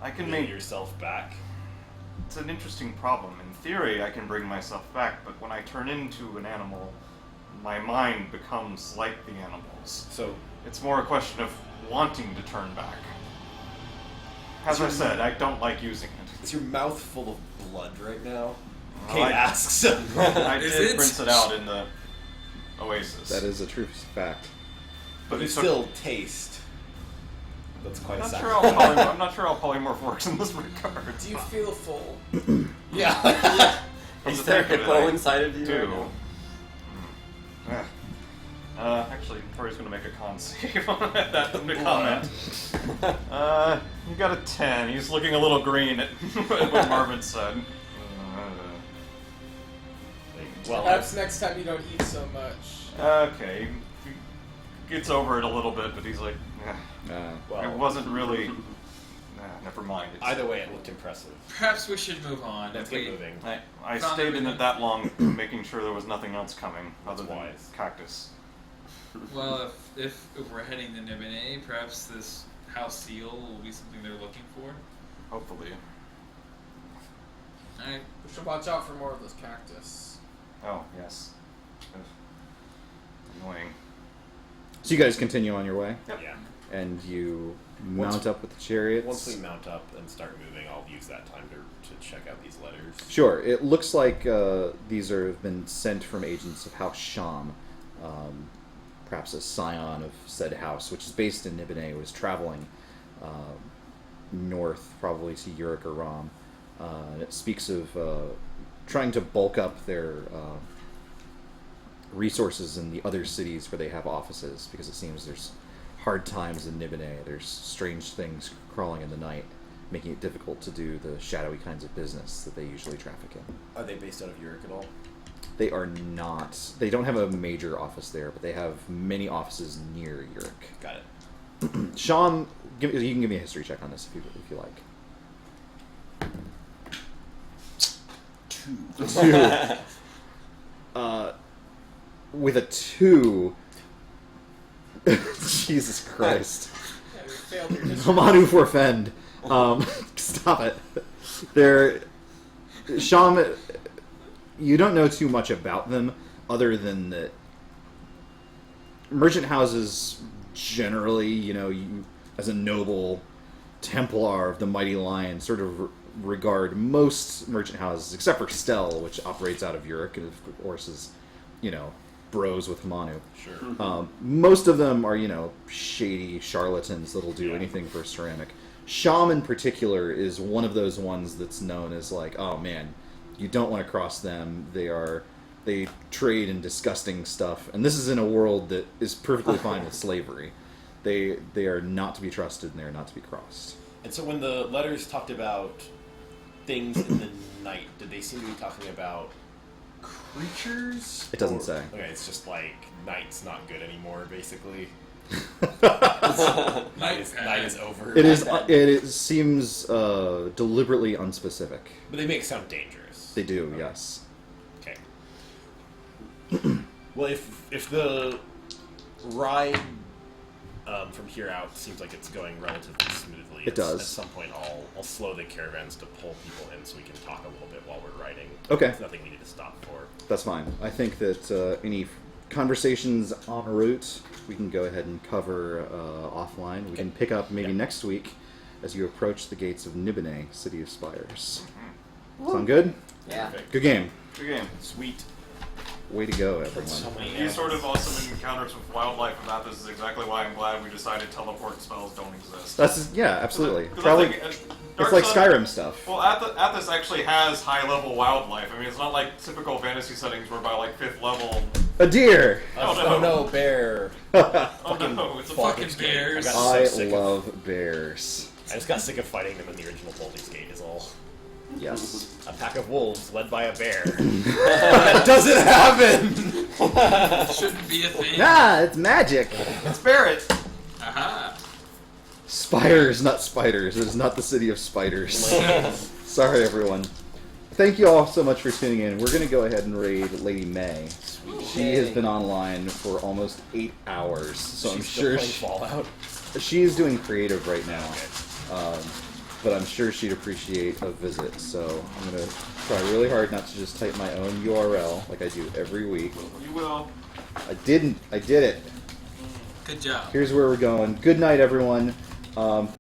I can bring make... yourself back? It's an interesting problem. In theory, I can bring myself back, but when I turn into an animal, my mind becomes like the animals. So It's more a question of wanting to turn back. As I said, I don't like using it. Is your mouth full of blood right now? Well, Kate I- asks. I Is did it? rinse it out in the Oasis. That is a true fact. But you it took- still taste. That's quite I'm a not, sacrifice. I'm not sure how polymorph works in this regard. Do you feel full? Yeah. From Is the there a thick of it, hippo I inside of you? do. right now? Actually, Tori's going to make a con save on that to comment. You got a 10. He's looking a little green at what Marvin said. Well, Perhaps next time you don't eat so much. Okay. He gets over it a little bit, but he's like, well, it wasn't really... never mind. It's, either way, it looked impressive. Perhaps we should move on. Let's If get we- moving. I Found stayed in everything. it that long, making sure there was nothing else coming other than wise. cactus. Well, if we're heading to Nibenay, perhaps this house seal will be something they're looking for. Hopefully. Alright. We should watch out for more of those cactus. Oh, yes. Ugh. Annoying. So you guys continue on your way, Yeah. and you Once- mount up with the chariots. Once we mount up and start moving, I'll use that time to check out these letters. Sure. It looks like these have been sent from agents of House Sham, perhaps a scion of said house, which is based in Nibenay, was traveling north, probably to Uruk or Raam. And it speaks of trying to bulk up their resources in the other cities where they have offices, because it seems there's hard times in Nibenay. There's strange things crawling in the night, making it difficult to do the shadowy kinds of business that they usually traffic in. Are they based out of Uruk at all? They are not. They don't have a major office there, but they have many offices near Uruk. Got it. Sean, you can give me a history check on this if you like. 2. With a 2. Jesus Christ. Yeah, we failed your history. Hamanu forfend. Stop it. They're Sham. You don't know too much about them, other than that merchant houses generally, you as a noble Templar of the Mighty Lion, sort of regard most merchant houses, except for Stel, which operates out of Uruk, and of course is, bros with Hamanu. Sure. Most of them are, shady charlatans that'll do anything for ceramic. Sham in particular is one of those ones that's known as like, oh man, you don't want to cross them. They trade in disgusting stuff, and this is in a world that is perfectly fine with slavery. They are not to be trusted, and they are not to be crossed. And so when the letters talked about things in the night, did they seem to be talking about creatures? It doesn't Or- say. Okay, it's just like night's not good anymore, basically. Night is over. It is. It seems deliberately unspecific. But they make it sound dangerous. They do, yes. Okay. Well, if the ride from here out seems like it's going relatively smoothly, It does. At some point, I'll slow the caravans to pull people in so we can talk a little bit while we're riding. Okay. There's nothing we need to stop for. That's fine. I think that any conversations en route we can go ahead and cover offline. We can pick up maybe next week as you approach the gates of Nibenay, City of Spires. Sound good? Yeah. Perfect. Good game. Good game. Sweet. Way to go, everyone. So many These sort of awesome encounters with wildlife in Athas is exactly why I'm glad we decided teleport spells don't exist. That's absolutely. 'Cause I Probably, think, it's Dark like Sun- Skyrim stuff. Well, Athas actually has high-level wildlife. I mean, it's not like typical fantasy settings where by like 5th level... A deer. Oh no, bear. Oh no, it's a Fucking fucking game. bears. I got I so sick of- love bears. I just got sick of fighting them in the original Baldur's Gate, is all. Yes. A pack of wolves led by a bear. That doesn't happen! Shouldn't be a thing. Ah, it's magic. Let's bear it. Aha. Spiders, not spiders. It is not the city of spiders. Sorry, everyone. Thank you all so much for tuning in. We're going to go ahead and raid Lady May. She has been online for almost 8 hours, so I'm sure Fallout. she is doing creative right now. But I'm sure she'd appreciate a visit. So I'm going to try really hard not to just type my own URL like I do every week. You will. I didn't. I did it. Good job. Here's where we're going. Good night, everyone.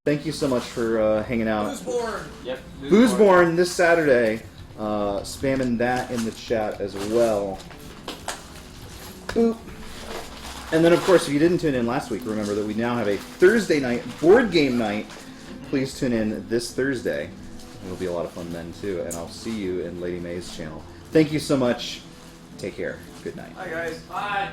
Thank you so much for hanging out. Who's born? Yep. Boozeborn this Saturday. Spamming that in the chat as well. Boop. And then, of course, if you didn't tune in last week, remember that we now have a Thursday night board game night. Please tune in this Thursday. It'll be a lot of fun then, too. And I'll see you in Lady May's channel. Thank you so much. Take care. Good night. Hi, guys. Bye.